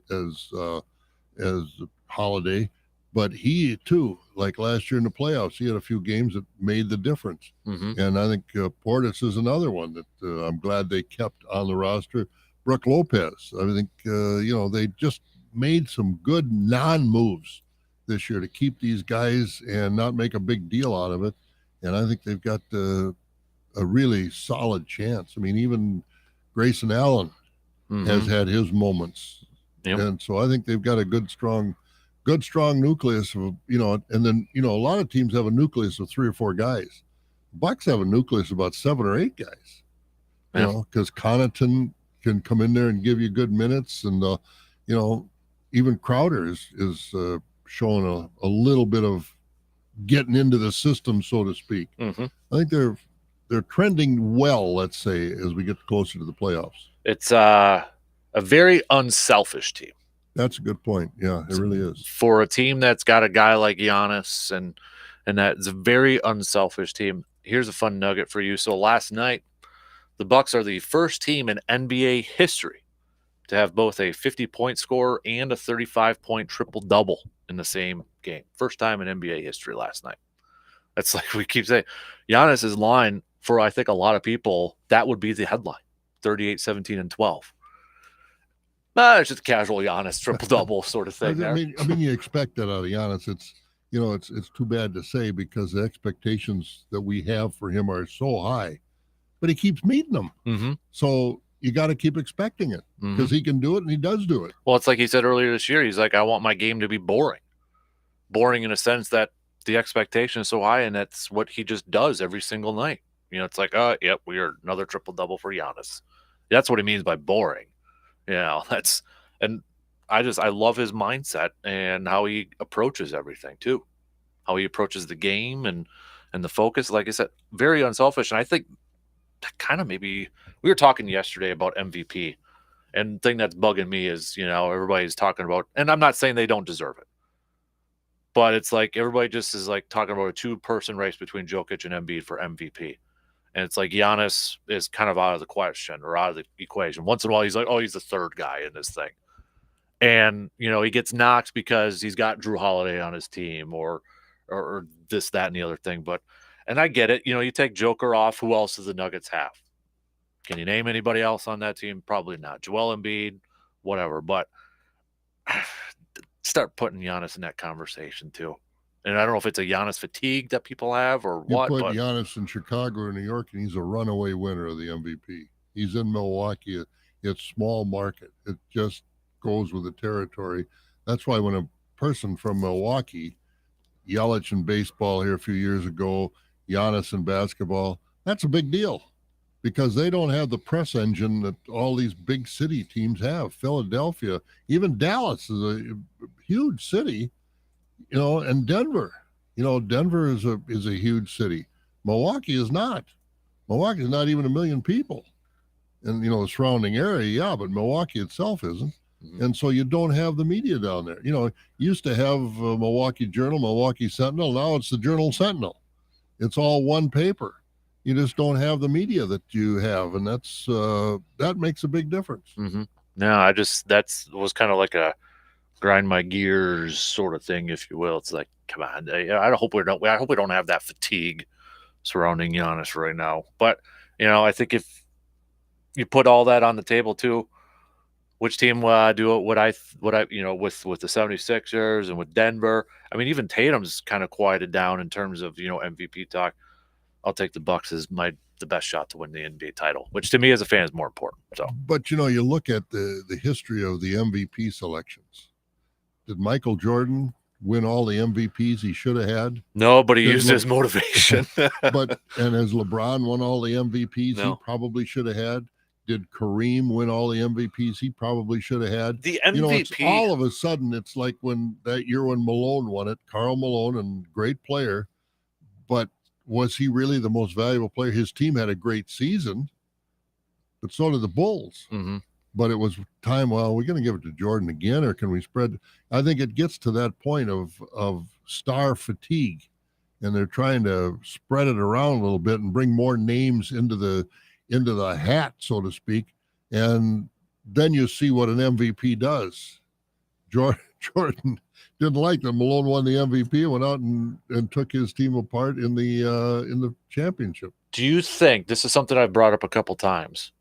Holiday, but he too, like last year in the playoffs, he had a few games that made the difference. And I think Portis is another one that I'm glad they kept on the roster. Brook Lopez, I think they just made some good non-moves this year to keep these guys and not make a big deal out of it. And I think they've got a really solid chance. I mean, even Grayson Allen has had his moments. Yep. And so I think they've got a good, strong nucleus of, and then, a lot of teams have a nucleus of 3 or 4 guys. Bucks have a nucleus of about 7 or 8 guys, because Connaughton can come in there and give you good minutes. And, even Crowder is showing a little bit of getting into the system, so to speak. I think they're trending well, let's say, as we get closer to the playoffs. It's a very unselfish team. That's a good point. Yeah, it really is. For a team that's got a guy like Giannis, and that's a very unselfish team. Here's a fun nugget for you. So last night, the Bucks are the first team in NBA history to have both a 50-point scorer and a 35-point triple-double in the same game. First time in NBA history last night. That's like we keep saying. Giannis's line, for I think a lot of people, that would be the headline. 38, 17, and 12. It's just a casual Giannis triple-double sort of thing there. I mean, you expect that out of Giannis. It's too bad to say because the expectations that we have for him are so high, but he keeps meeting them. Mm-hmm. So you got to keep expecting it because he can do it and he does do it. Well, it's like he said earlier this year. He's like, I want my game to be boring. Boring in a sense that the expectation is so high, and that's what he just does every single night. It's like, yep, we are another triple-double for Giannis. That's what he means by boring. And I love his mindset and how he approaches everything too. How he approaches the game and the focus, like I said, very unselfish. And I think that kind of maybe we were talking yesterday about MVP, and the thing that's bugging me is, everybody's talking about, and I'm not saying they don't deserve it, but it's like everybody just is like talking about a 2-person race between Jokic and Embiid for MVP. And it's like Giannis is kind of out of the question or out of the equation. Once in a while, he's like, oh, he's the third guy in this thing. And, he gets knocked because he's got Drew Holiday on his team or this, that, and the other thing. And I get it. You take Joker off. Who else does the Nuggets have? Can you name anybody else on that team? Probably not. Joel Embiid, whatever. But start putting Giannis in that conversation too. And I don't know if it's a Giannis fatigue that people have or what. You put Giannis in Chicago or New York, and he's a runaway winner of the MVP. He's in Milwaukee. It's small market. It just goes with the territory. That's why when a person from Milwaukee, Yelich in baseball here a few years ago, Giannis in basketball, that's a big deal because they don't have the press engine that all these big city teams have. Philadelphia, even Dallas is a huge city. And Denver, Denver is a huge city. Milwaukee is not. Milwaukee is not even 1 million people. And, the surrounding area, yeah, but Milwaukee itself isn't. Mm-hmm. And so you don't have the media down there. You used to have Milwaukee Journal, Milwaukee Sentinel. Now it's the Journal Sentinel. It's all one paper. You just don't have the media that you have. And that makes a big difference. Mm-hmm. No, that was kind of like a grind my gears sort of thing, if you will. It's like, come on, I hope we don't have that fatigue surrounding Giannis right now. But I think if you put all that on the table too, which team do it? What I with the 76ers and with Denver. I mean, even Tatum's kind of quieted down in terms of MVP talk. I'll take the Bucks as the best shot to win the NBA title, which to me as a fan is more important. So, but you look at the history of the MVP selections. Did Michael Jordan win all the MVPs he should have had? No, but he used his motivation. And has LeBron won all the MVPs he probably should have had? Did Kareem win all the MVPs he probably should have had? The MVP. It's all of a sudden, it's like that year when Malone won it, Karl Malone, and great player. But was he really the most valuable player? His team had a great season, but so did the Bulls. Mm-hmm. But it was time, well, we're going to give it to Jordan again, or can we spread? I think it gets to that point of star fatigue, and they're trying to spread it around a little bit and bring more names into the hat, so to speak. And then you see what an MVP does. Jordan didn't like that Malone won the MVP, went out and took his team apart in the championship. Do you think, this is something I've brought up a couple times,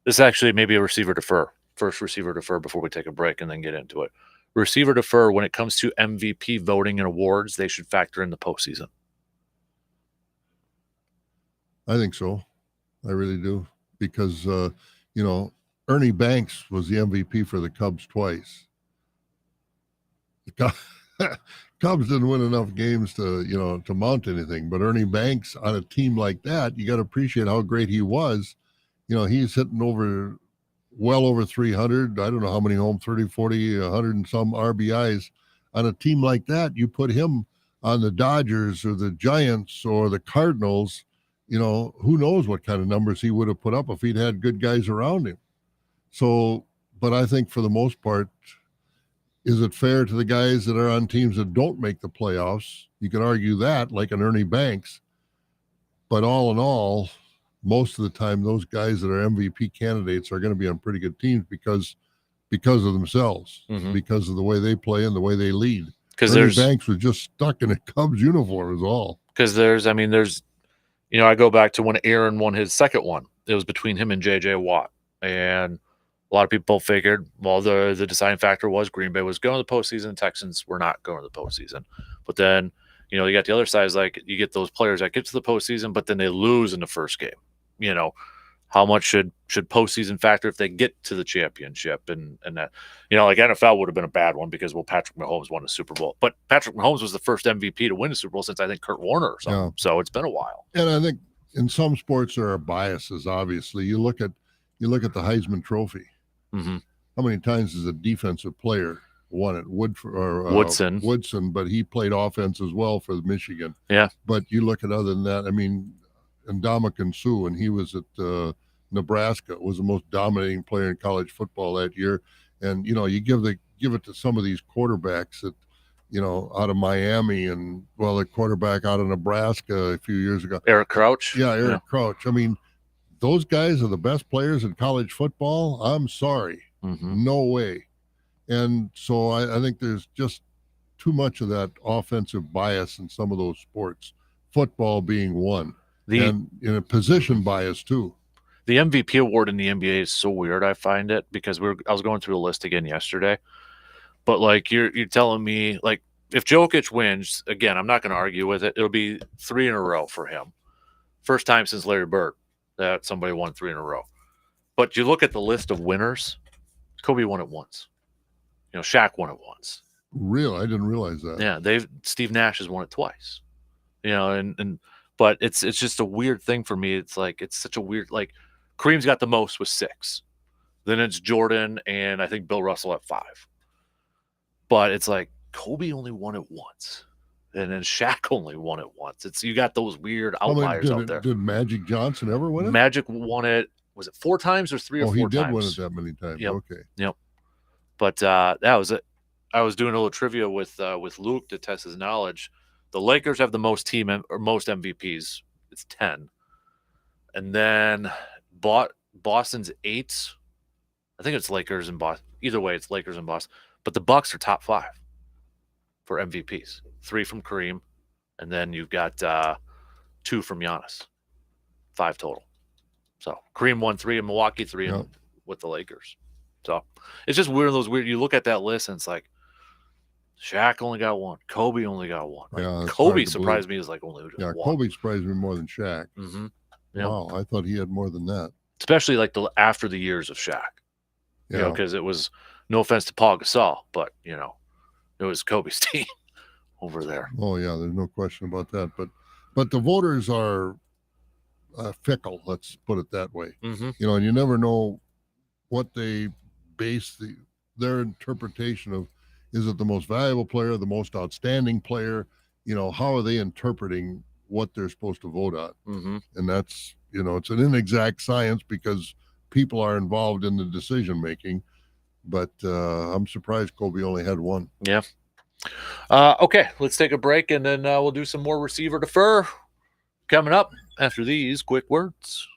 this is actually maybe a receiver defer, first receiver defer before we take a break and then get into it. Receiver defer, when it comes to MVP voting and awards, they should factor in the postseason. I think so. I really do. Because, Ernie Banks was the MVP for the Cubs twice. The Cubs didn't win enough games to mount anything. But Ernie Banks on a team like that, you got to appreciate how great he was. He's hitting well over 300. I don't know how many home, 30, 40, 100 and some RBIs. On a team like that, you put him on the Dodgers or the Giants or the Cardinals, who knows what kind of numbers he would have put up if he'd had good guys around him. So, but I think for the most part, is it fair to the guys that are on teams that don't make the playoffs? You can argue that, like an Ernie Banks. But all in all, most of the time, those guys that are MVP candidates are going to be on pretty good teams because of themselves, because of the way they play and the way they lead. Because Ernie Banks was just stuck in a Cubs uniform is all. Because I go back to when Aaron won his second one. It was between him and J.J. Watt. And a lot of people figured, well, the deciding factor was Green Bay was going to the postseason, Texans were not going to the postseason. But then, you got the other side is like you get those players that get to the postseason, but then they lose in the first game. You know, how much should postseason factor if they get to the championship and that like NFL would have been a bad one because Patrick Mahomes won a Super Bowl, but Patrick Mahomes was the first MVP to win a Super Bowl since I think Kurt Warner or something. Yeah. So it's been a while. And I think in some sports there are biases. Obviously, you look at the Heisman Trophy. Mm-hmm. How many times has a defensive player won it? Woodson, but he played offense as well for Michigan. Yeah. But you look at other than that, I mean, Ndamukong Suh, when he was at Nebraska, was the most dominating player in college football that year. And you give it to some of these quarterbacks that out of Miami and the quarterback out of Nebraska a few years ago, Eric Crouch. Yeah, Eric Crouch. I mean, those guys are the best players in college football. I'm sorry, no way. And so I think there's just too much of that offensive bias in some of those sports, football being one, and in a position bias too. The MVP award in the NBA is so weird. I find it because I was going through a list again yesterday, but like you're telling me like if Jokic wins again, I'm not going to argue with it. It'll be 3 in a row for him, first time since Larry Bird that somebody won 3 in a row. But you look at the list of winners, Kobe won it once. Shaq won it once. Real, I didn't realize that. Yeah, Steve Nash has won it twice. But it's just a weird thing for me. It's like it's such a weird like Kareem's got the most with 6. Then it's Jordan and I think Bill Russell at 5. But it's like Kobe only won it once. And then Shaq only won it once. You got those weird outliers out there. Did Magic Johnson ever win it? Magic won it. Was it 4 times or 3 or 4 times? Oh, he did win it that many times. Yep. Okay. Yep. But that was it. I was doing a little trivia with Luke to test his knowledge. The Lakers have the most most MVPs. It's 10. And then Boston's 8. I think it's Lakers and Boston. Either way, it's Lakers and Boston. But the Bucks are top 5 for MVPs. 3 from Kareem, and then you've got 2 from Giannis. 5 total. So Kareem won 3 in Milwaukee, 3 with the Lakers. So it's just weird. You look at that list and it's like Shaq only got 1. Kobe only got 1. Like, Kobe surprised me as like only 1. Kobe surprised me more than Shaq. Mm-hmm. Wow, I thought he had more than that. Especially like after the years of Shaq. Because it was, no offense to Paul Gasol, but it was Kobe's team over there. Oh yeah, there's no question about that. But the voters are fickle. Let's put it that way. Mm-hmm. And you never know what they base their interpretation of. Is it the most valuable player, the most outstanding player? How are they interpreting what they're supposed to vote on? Mm-hmm. And that's it's an inexact science because people are involved in the decision making. But I'm surprised Kobe only had 1. Yeah. Okay, let's take a break and then we'll do some more receiver defer coming up after these quick words.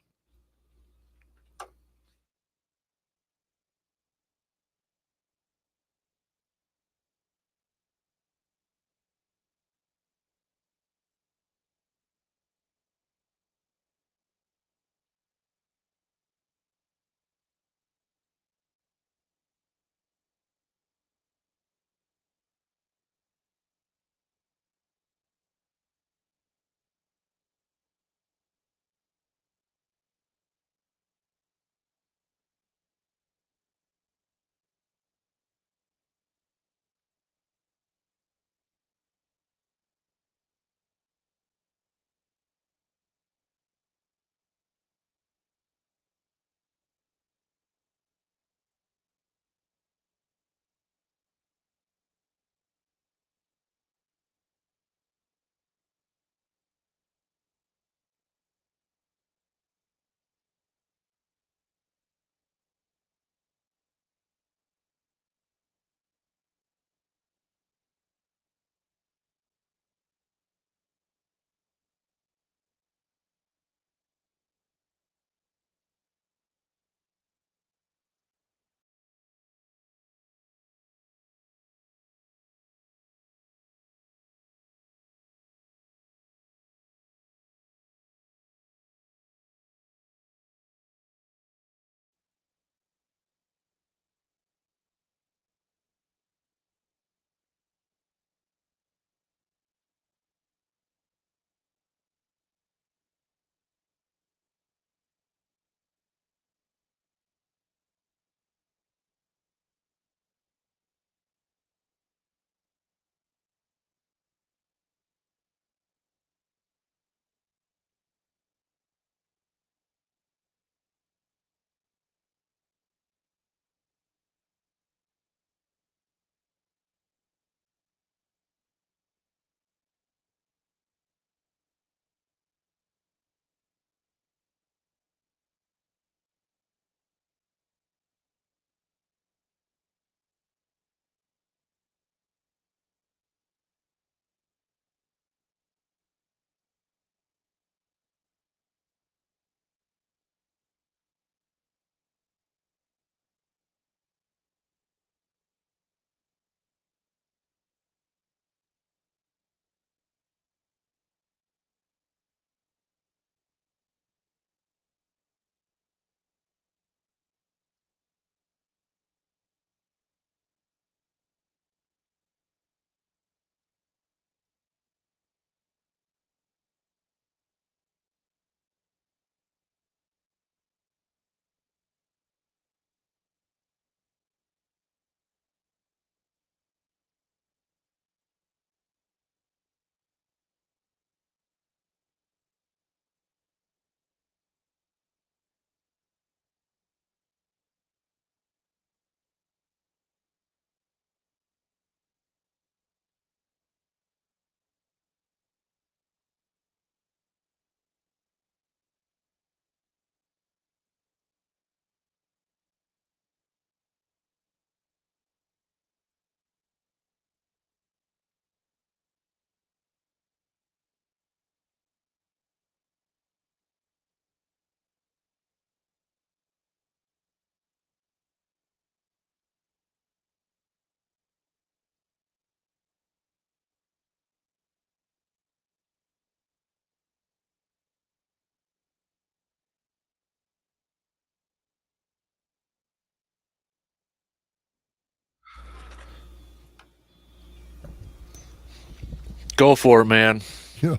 Go for it, man. You know,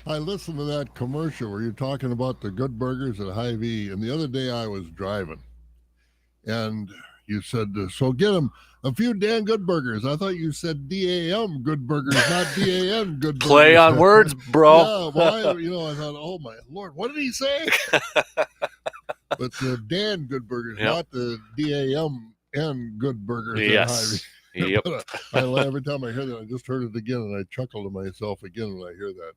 I listened to that commercial where you're talking about the good burgers at Hy-Vee, and the other day I was driving, and you said, so get him a few Dan Good Burgers. I thought you said D-A-M Good Burgers, not D-A-N Good Burgers. Play on words, bro. Yeah, well, I thought, oh my Lord, what did he say? But the Dan Good Burgers, not the D-A-M-N Good Burgers. Yes. Yep. Every time I hear that, I just heard it again, and I chuckle to myself again when I hear that.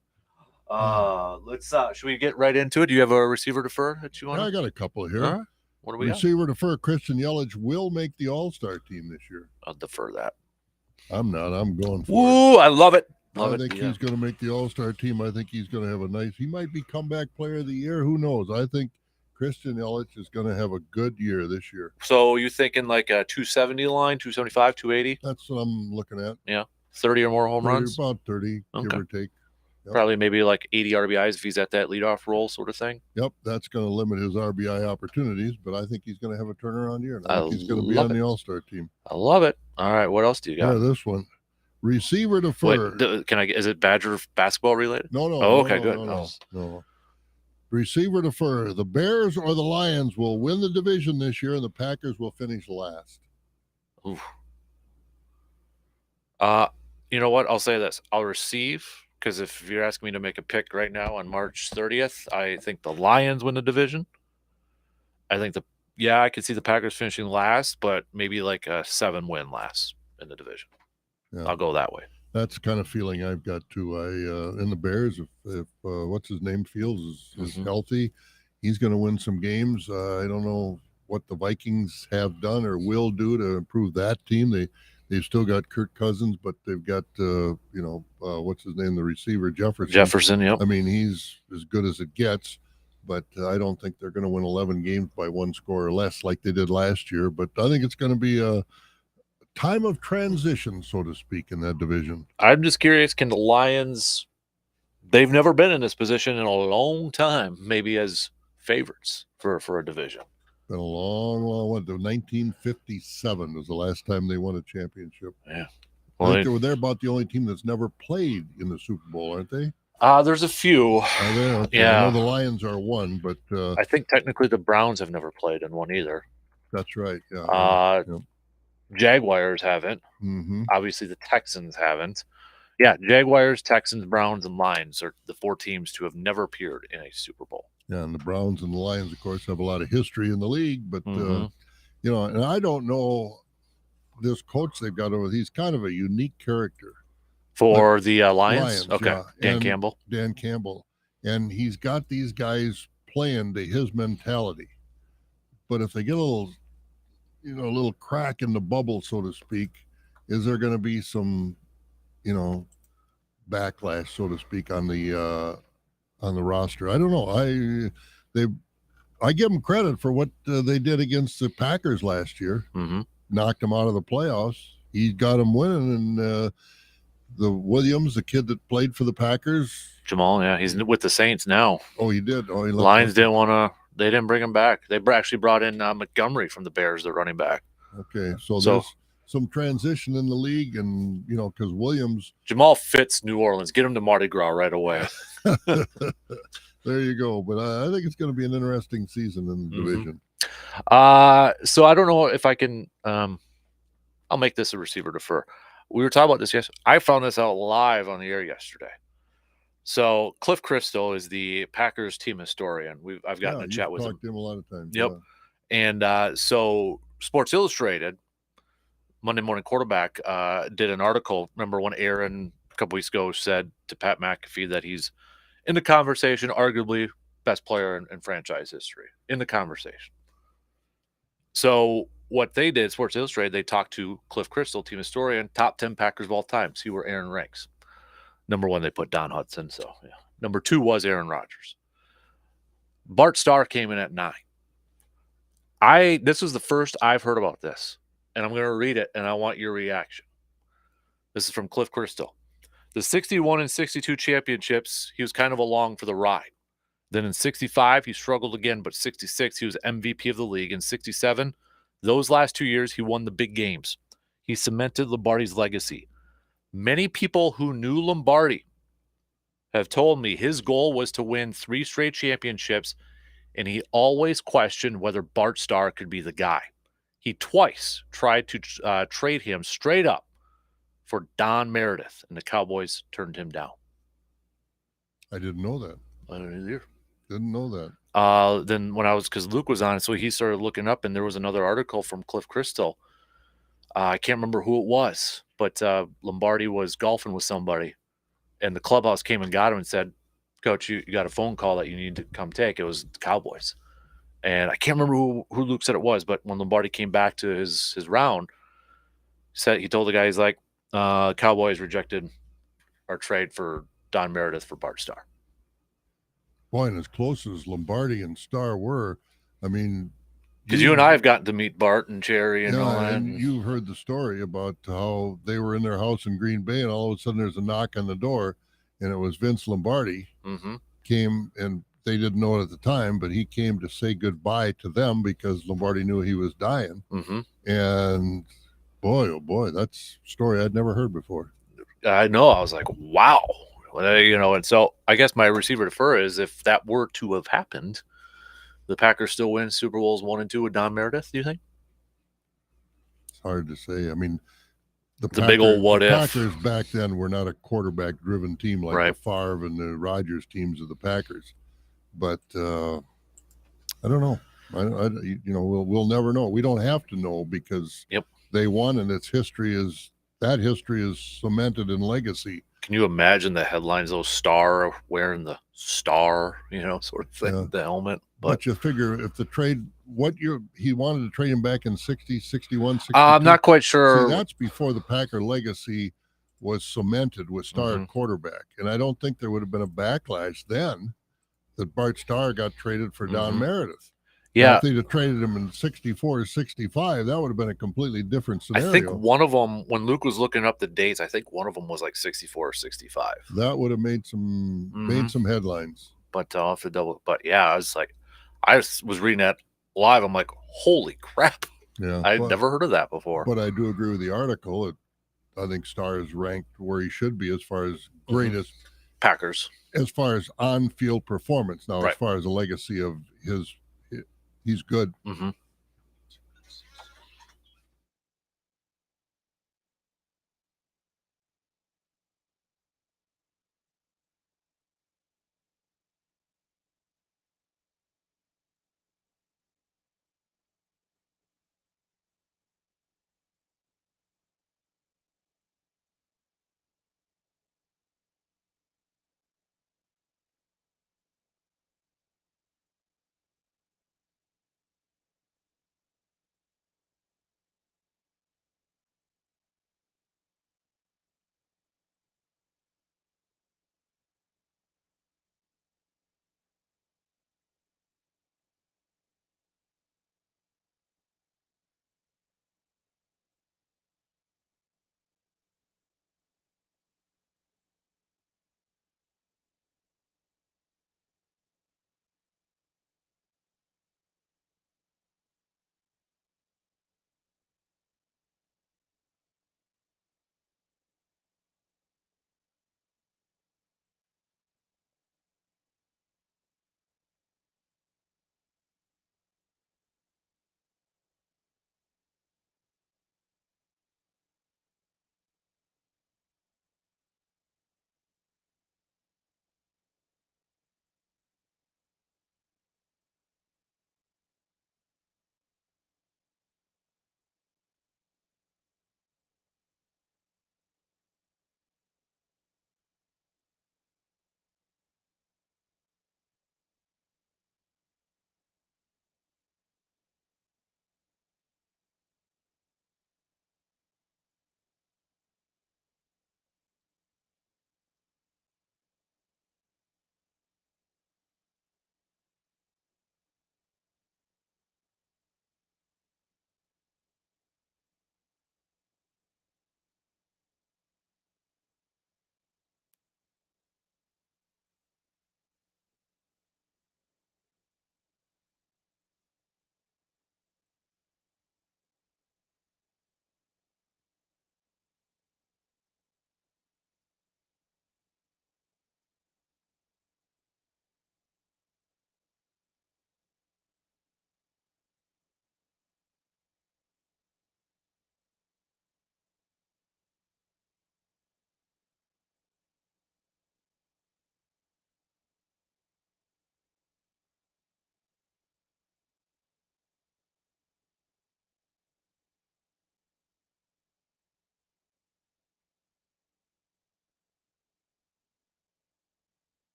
Let's should we get right into it? Do you have a receiver defer that you want? I got a couple here. All right. What do we receiver defer? Christian Yelich will make the All-Star team this year. I'll defer that. I'm not. I'm going for it. Ooh, I love it. I think he's going to make the All-Star team. I think he's going to have a nice. He might be comeback player of the year. Who knows? I think Christian Yelich is going to have a good year this year. So you thinking like a 270 line, 275, 280? That's what I'm looking at. Yeah, 30 or more home runs. About 30, give or take. Yep. Probably maybe like 80 RBIs if he's at that leadoff role sort of thing. Yep, that's going to limit his RBI opportunities, but I think he's going to have a turnaround year. I think he's going to be on the All-Star team. I love it. All right, what else do you got? Yeah, this one. Receiver defer. Wait, can I get? Is it Badger basketball related? No. Oh, okay, good. No. Receiver defer. The Bears or the Lions will win the division this year, and the Packers will finish last. Oof. You know what? I'll say this. I'll receive. Because if you're asking me to make a pick right now on March 30th, I think the Lions win the division. I think I could see the Packers finishing last, but maybe like a 7-win last in the division. Yeah. I'll go that way. That's the kind of feeling I've got too. In the Bears, if what's his name Fields is healthy, he's going to win some games. I don't know what the Vikings have done or will do to improve that team. They've still got Kirk Cousins, but they've got, what's his name, the receiver, Jefferson. Jefferson, yep. I mean, he's as good as it gets, but I don't think they're going to win 11 games by one score or less like they did last year. But I think it's going to be a time of transition, so to speak, in that division. I'm just curious, can the Lions, they've never been in this position in a long time, maybe as favorites for a division. Been a long 1957 was the last time they won a championship. Yeah. Well, they're about the only team that's never played in the Super Bowl, aren't they? There's a few. Are there? Okay. Yeah. I know the Lions are one, but I think technically the Browns have never played in one either. That's right. Yeah. Jaguars haven't. Mm-hmm. Obviously the Texans haven't. Yeah, Jaguars, Texans, Browns, and Lions are the 4 teams to have never appeared in a Super Bowl. Yeah, and the Browns and the Lions, of course, have a lot of history in the league. But, and I don't know this coach they've got over. He's kind of a unique character. For the Lions? Okay. Yeah. Dan Campbell. And he's got these guys playing to his mentality. But if they get a little crack in the bubble, so to speak, is there going to be some, backlash, so to speak, on the roster? I don't know. I give them credit for what they did against the Packers last year. Mm-hmm. Knocked them out of the playoffs. He got them winning, and the Williams, the kid that played for the Packers, Jamal, yeah, he's with the Saints now. Oh, he did. Oh, he Lions didn't want to. They didn't bring him back. They actually brought in Montgomery from the Bears, the running back. Okay, so there's some transition in the league, and because Williams, Jamal fits New Orleans. Get him to Mardi Gras right away. There you go. But I think it's going to be an interesting season in the division. So I don't know if I can. I'll make this a receiver defer. We were talking about this yesterday. I found this out live on the air yesterday. So Cliff Christo is the Packers team historian. I've gotten a chat with him. Talked to him a lot of times. Yep. Yeah. And so Sports Illustrated, Monday Morning Quarterback, did an article. Remember when Aaron a couple weeks ago said to Pat McAfee that he's in the conversation, arguably best player in franchise history, in the conversation. So what they did, Sports Illustrated, they talked to Cliff Christo, team historian, top 10 Packers of all time, see where Aaron ranks. Number 1, they put Don Hudson. So, yeah. Number 2 was Aaron Rodgers. Bart Starr came in at 9. This was the first I've heard about this, and I'm going to read it, and I want your reaction. This is from Cliff Christo. The 61 and 62 championships, he was kind of along for the ride. Then in 65, he struggled again, but 66, he was MVP of the league. In 67, those last 2 years, he won the big games. He cemented Lombardi's legacy. Many people who knew Lombardi have told me his goal was to win 3 straight championships, and he always questioned whether Bart Starr could be the guy. He twice tried to trade him straight up for Don Meredith, and the Cowboys turned him down. I didn't know that. I don't either. Didn't know that. Then when I was, because Luke was on, so he started looking up, and there was another article from Cliff Crystal. I can't remember who it was, but Lombardi was golfing with somebody, and the clubhouse came and got him and said, "Coach, you got a phone call that you need to come take." It was the Cowboys, and I can't remember who Luke said it was, but when Lombardi came back to his round, he told the guy, he's like, "Cowboys rejected our trade for Don Meredith for Bart Starr." Boy, and as close as Lombardi and Starr were, I mean, Because you and I have gotten to meet Bart and Jerry and all yeah, that. and you've heard the story about how they were in their house in Green Bay, and all of a sudden there's a knock on the door, and it was Vince Lombardi Mm-hmm. came, and they didn't know it at the time, but he came to say goodbye to them because Lombardi knew he was dying. Mm-hmm. And boy, oh boy, that's a story I'd never heard before. I know. I was like, wow. And so I guess my receiver to fur is, if that were to have happened, the Packers still win Super Bowls 1 and 2 with Don Meredith, do you think? It's hard to say. I mean, It's a big old what the if. Packers back then were not a quarterback-driven team like Right. the Favre and the Rodgers teams of the Packers. But I don't know. We'll never know. We don't have to know because they won, and history is cemented in legacy. Can you imagine the headlines, those Star wearing the star, sort of thing, Yeah. the helmet? But you figure if the trade, he wanted to trade him back in 60, 61, 62. I'm not quite sure. See, that's before the Packer legacy was cemented with Starr at quarterback. And I don't think there would have been a backlash then that Bart Starr got traded for Don Meredith. Yeah. Now, if they'd have traded him in 64 or 65, that would have been a completely different scenario. I think one of them, when Luke was looking up the dates, I think one of them was like 64 or 65. That would have made some headlines. But I'll have to double. But yeah, I was like, I was reading that live. I'm like, holy crap. Yeah. I'd never heard of that before. But I do agree with the article. I think Starr is ranked where he should be as far as greatest Packers, as far as on-field performance. Now, Right. as far as a legacy of he's good. Mm-hmm.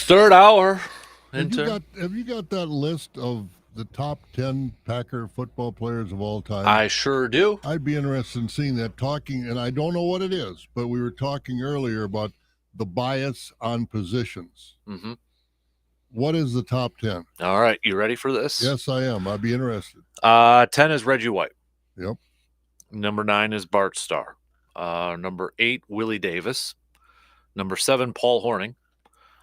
Third hour. Have you got that list of the top 10 Packer football players of all time? I sure do. I'd be interested in seeing that, talking, and I don't know what it is, but we were talking earlier about the bias on positions. Mm-hmm. What is the top 10? All right, you ready for this? Yes, I am. I'd be interested. 10 is Reggie White. Yep. Number 9 is Bart Starr. Number 8, Willie Davis. Number 7, Paul Hornung.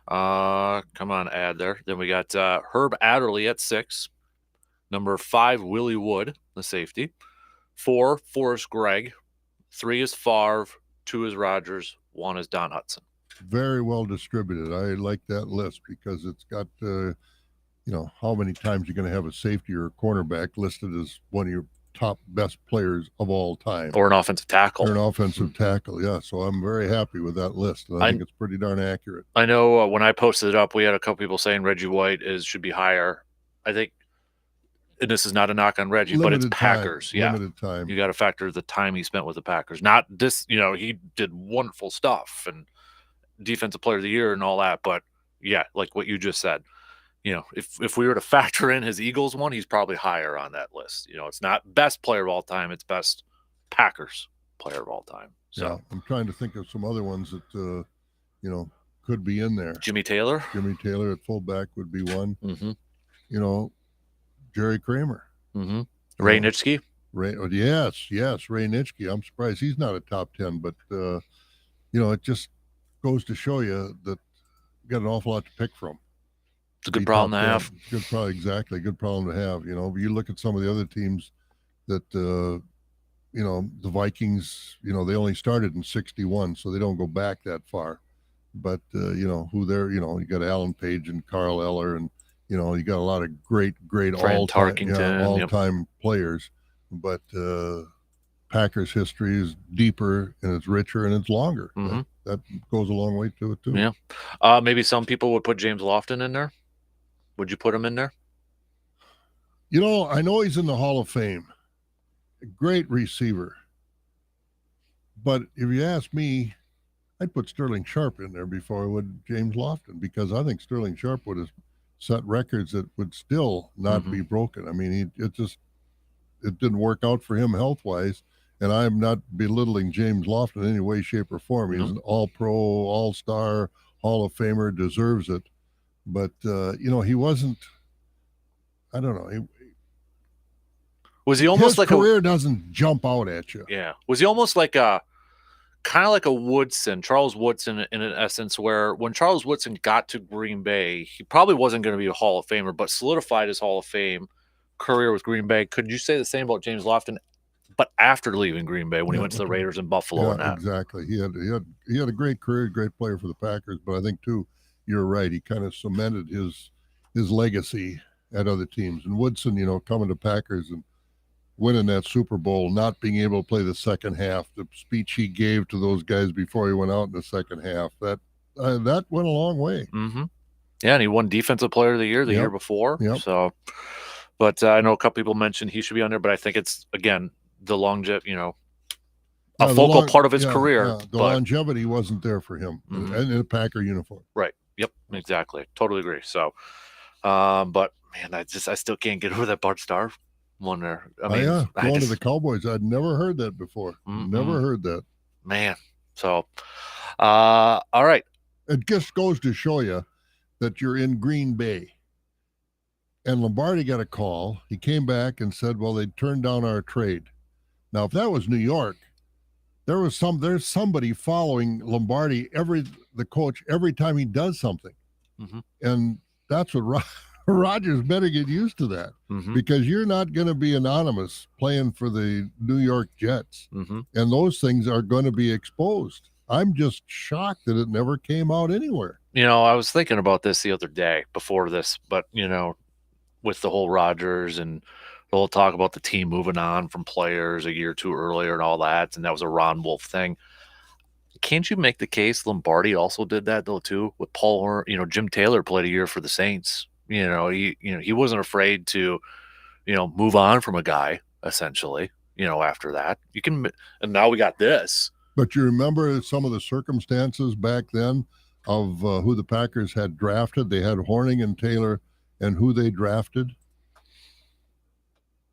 Come on, add there. Then we got Herb Adderley at 6. Number 5, Willie Wood, the safety. 4, Forrest Gregg. 3 is Favre. 2 is Rodgers. 1 is Don Hudson. Very well distributed. I like that list because it's got, how many times you're going to have a safety or a cornerback listed as one of your top best players of all time. Or an offensive tackle. Tackle, yeah. So I'm very happy with that list. And I think it's pretty darn accurate. I know when I posted it up, we had a couple people saying Reggie White should be higher. I think, and this is not a knock on Reggie, but it's Packers. Yeah. Limited time. You got to factor the time he spent with the Packers. Not this, he did wonderful stuff and defensive player of the year and all that. But yeah, like what you just said, if we were to factor in his Eagles one, he's probably higher on that list. It's not best player of all time. It's best Packers player of all time. So yeah, I'm trying to think of some other ones that, could be in there. Jimmy Taylor at fullback would be one. Mm-hmm. Jerry Kramer. Mm-hmm. Ray Nitschke. Yes, Ray Nitschke. I'm surprised he's not a top 10, but, it just goes to show you that you got an awful lot to pick from. It's a good problem to have. Good problem to have. You look at some of the other teams that, the Vikings, they only started in 61, so they don't go back that far. But, who they're, you got Alan Page and Carl Eller, and, you got a lot of great all-time players. But Packers history is deeper and it's richer and it's longer. Mm-hmm. That goes a long way to it, too. Yeah. Maybe some people would put James Lofton in there. Would you put him in there? I know he's in the Hall of Fame. A great receiver. But if you ask me, I'd put Sterling Sharp in there before I would James Lofton, because I think Sterling Sharp would have set records that would still not be broken. I mean, it didn't work out for him health-wise, and I'm not belittling James Lofton in any way, shape, or form. He's an all-pro, all-star, Hall of Famer, deserves it. But, he wasn't, I don't know. Was he almost his career doesn't jump out at you. Yeah. Was he almost like kind of like a Woodson, Charles Woodson in an essence, where when Charles Woodson got to Green Bay, he probably wasn't going to be a Hall of Famer, but solidified his Hall of Fame career with Green Bay. Could you say the same about James Lofton, but after leaving Green Bay when he went to the Raiders in Buffalo? And that? Exactly. He had a great career, great player for the Packers, but I think too, you're right. He kind of cemented his legacy at other teams. And Woodson, coming to Packers and winning that Super Bowl, not being able to play the second half, the speech he gave to those guys before he went out in the second half, that went a long way. Mm-hmm. Yeah, and he won Defensive Player of the Year the year before. Yep. So, but I know a couple people mentioned he should be on there, but I think it's, again, the longevity, a focal part of his career. Yeah, the longevity wasn't there for him, and in a Packer uniform. Right. Yep. Exactly. Totally agree. So, but man, I still can't get over that Bart Starr one there. I mean, going to the Cowboys. I'd never heard that before. Never heard that. Man. So, all right. It just goes to show you that you're in Green Bay. And Lombardi got a call. He came back and said, well, they turned down our trade. Now, if that was New York, there's somebody following Lombardi, the coach, every time he does something. Mm-hmm. And that's what Rodgers better get used to that, because you're not going to be anonymous playing for the New York Jets. And those things are going to be exposed. I'm just shocked that it never came out anywhere. I was thinking about this the other day before this, but, with the whole Rodgers and the whole talk about the team moving on from players a year or two earlier and all that, and that was a Ron Wolf thing. Can't you make the case Lombardi also did that though too with Paul? Jim Taylor played a year for the Saints. He wasn't afraid to, move on from a guy essentially. After that, and now we got this. But you remember some of the circumstances back then of who the Packers had drafted. They had Horning and Taylor, and who they drafted.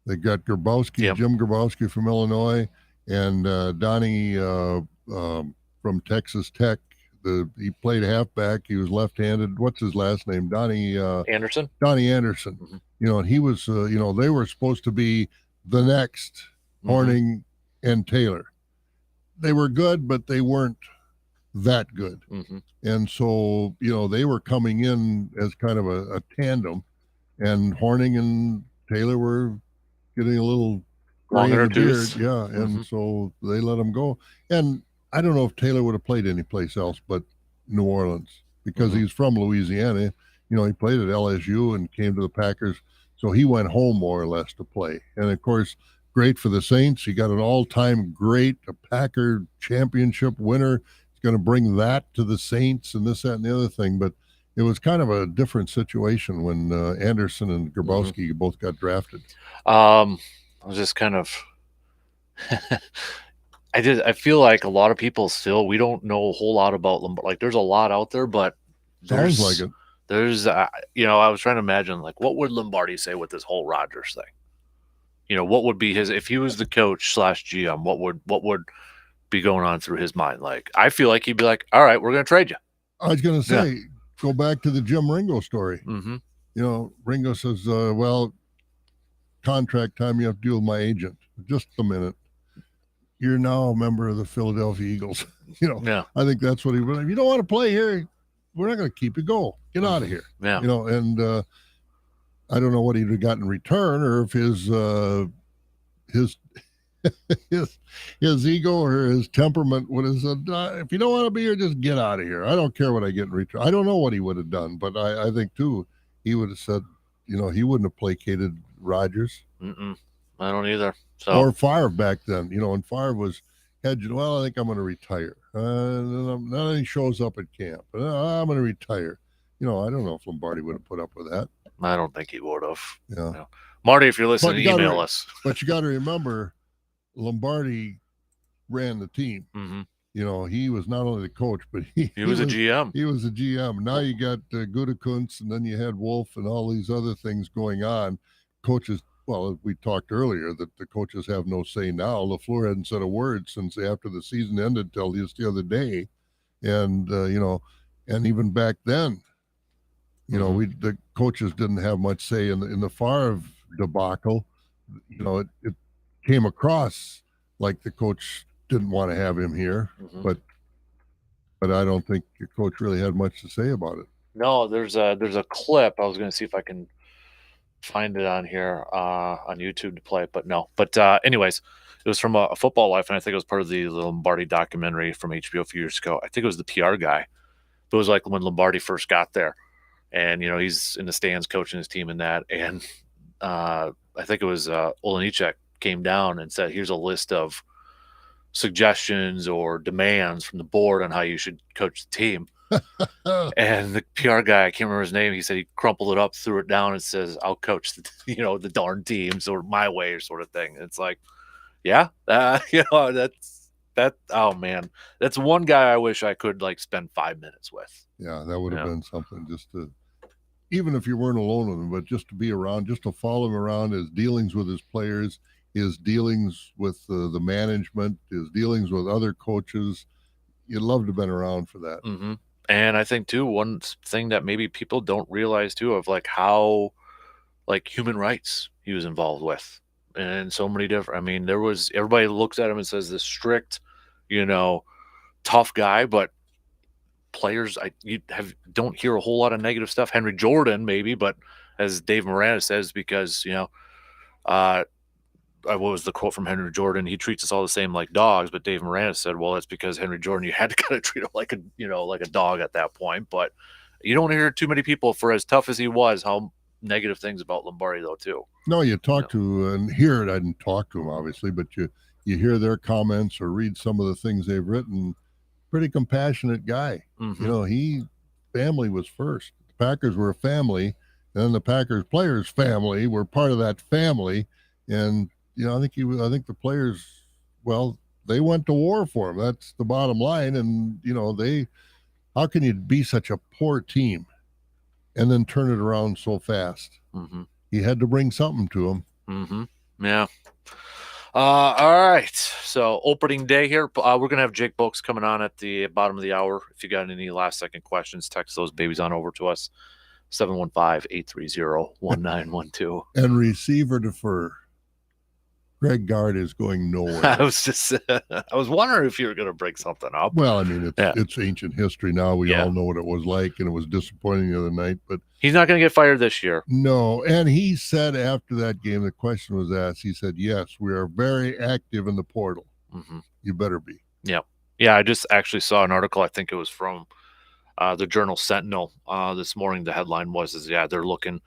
They got Grabowski, Yep. Jim Grabowski from Illinois, and Donnie from Texas Tech. He played halfback. He was left-handed. What's his last name? Anderson. Donnie Anderson. Mm-hmm. And he was. They were supposed to be the next Horning and Taylor. They were good, but they weren't that good. Mm-hmm. And so, they were coming in as kind of a tandem, and Horning and Taylor were getting a little gray in the beard. Yeah. And so they let him go. And I don't know if Taylor would have played anyplace else but New Orleans, because he's from Louisiana. He played at LSU and came to the Packers. So he went home more or less to play. And of course, great for the Saints. He got an all-time great, a Packer championship winner. He's going to bring that to the Saints and this, that, and the other thing. But it was kind of a different situation when Anderson and Grabowski both got drafted. I was just kind of I feel like a lot of people still, we don't know a whole lot about Lombardi. Like, there's a lot out there, but sounds like it. There's I was trying to imagine, like, what would Lombardi say with this whole Rodgers thing? What would be his, if he was the coach / GM, what would be going on through his mind? Like, I feel like he'd be like, all right, we're going to trade you. I was going to say, go back to the Jim Ringo story. Mm-hmm. Ringo says, well, contract time, you have to deal with my agent. Just a minute. You're now a member of the Philadelphia Eagles. I think that's what he would. If you don't want to play here, we're not going to keep you. Go. Get out of here. Yeah. And I don't know what he'd have got in return, or if his his ego or his temperament would have said, if you don't want to be here, just get out of here. I don't care what I get in return. I don't know what he would have done, but I think too, he would have said, he wouldn't have placated Rodgers. I don't either. So. Or Favre back then, and Favre was hedging. Well, I think I'm going to retire. Then he shows up at camp. I'm going to retire. I don't know if Lombardi would have put up with that. I don't think he would have. Yeah. No. Marty, if you're listening, email us. But you got to remember, Lombardi ran the team. He was not only the coach, but he was a GM. He was a GM. Now you got Gutekunst, and then you had Wolf and all these other things going on. Coaches, well, we talked earlier that the coaches have no say now. LaFleur hadn't said a word since after the season ended till just the other day. And, and even back then, the coaches didn't have much say in the Favre debacle. It came across like the coach didn't want to have him here, but I don't think the coach really had much to say about it. No, there's a clip. I was going to see if I can find it on here on YouTube to play, but no. But anyways, it was from a Football Life, and I think it was part of the Lombardi documentary from HBO a few years ago. I think it was the PR guy. It was like when Lombardi first got there, and he's in the stands coaching his team and that, and I think it was Olenicek came down and said, here's a list of suggestions or demands from the board on how you should coach the team. And the PR guy, I can't remember his name, he said he crumpled it up, threw it down, and says, I'll coach the darn teams, or my way, or sort of thing. And it's like, yeah, oh man, that's one guy I wish I could spend 5 minutes with. Yeah, that would have been something, just to, even if you weren't alone with him, but just to be around, just to follow him around, his dealings with his players, his dealings with the management, his dealings with other coaches. You'd love to have been around for that. And I think too, one thing that maybe people don't realize too, of how human rights he was involved with, and so many different. I mean, everybody looks at him and says this strict, tough guy, but players, don't hear a whole lot of negative stuff. Henry Jordan maybe, but as Dave Miranda says, because what was the quote from Henry Jordan? He treats us all the same like dogs, but Dave Miranda said, well, that's because Henry Jordan, you had to kind of treat him like a dog at that point. But you don't hear too many people, for as tough as he was, how negative things about Lombardi though too. No, you talk to and hear it. I didn't talk to him obviously, but you hear their comments or read some of the things they've written. Pretty compassionate guy. Family was first. The Packers were a family, and then the Packers players' family were part of that family. And I think the players, well, they went to war for him. That's the bottom line. And how can you be such a poor team and then turn it around so fast? Mm-hmm. He had to bring something to him. Mm-hmm. Yeah. All right. So opening day here. We're gonna have Jake Bolks coming on at the bottom of the hour. If you got any last second questions, text those babies on over to us. 715-830-1912. And receiver defer. Greg Gard is going nowhere. I was wondering if you were going to break something up. Well, I mean, it's ancient history now. We all know what it was like, and it was disappointing the other night. But he's not going to get fired this year. No, and he said after that game, the question was asked. He said, "Yes, we are very active in the portal. Mm-hmm. You better be." Yeah. I just actually saw an article. I think it was from the Journal Sentinel this morning. The headline was, they're looking.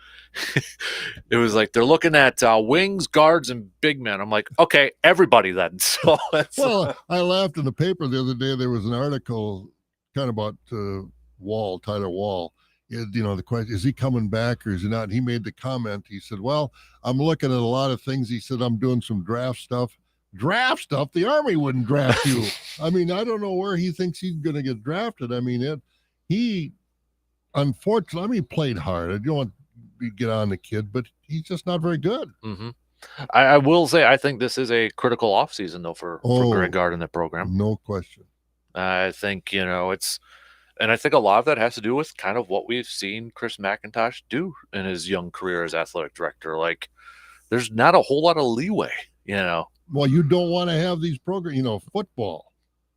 It was like they're looking at wings, guards, and big men. I'm like, okay, everybody then. So well, I laughed in the paper the other day. There was an article kind of about Tyler Wall. The question, is he coming back or is he not? And he made the comment. He said, "Well, I'm looking at a lot of things." He said, "I'm doing some draft stuff." Draft stuff? The Army wouldn't draft you. I mean, I don't know where he thinks he's going to get drafted. I mean, he unfortunately, he played hard. I don't want to get on the kid, but he's just not very good. Mm-hmm. I will say, I think this is a critical offseason, though, for Greg Gard in the program. No question. I think, it's, and I think a lot of that has to do with kind of what we've seen Chris McIntosh do in his young career as athletic director. Like, there's not a whole lot of leeway, Well, you don't want to have these programs, football,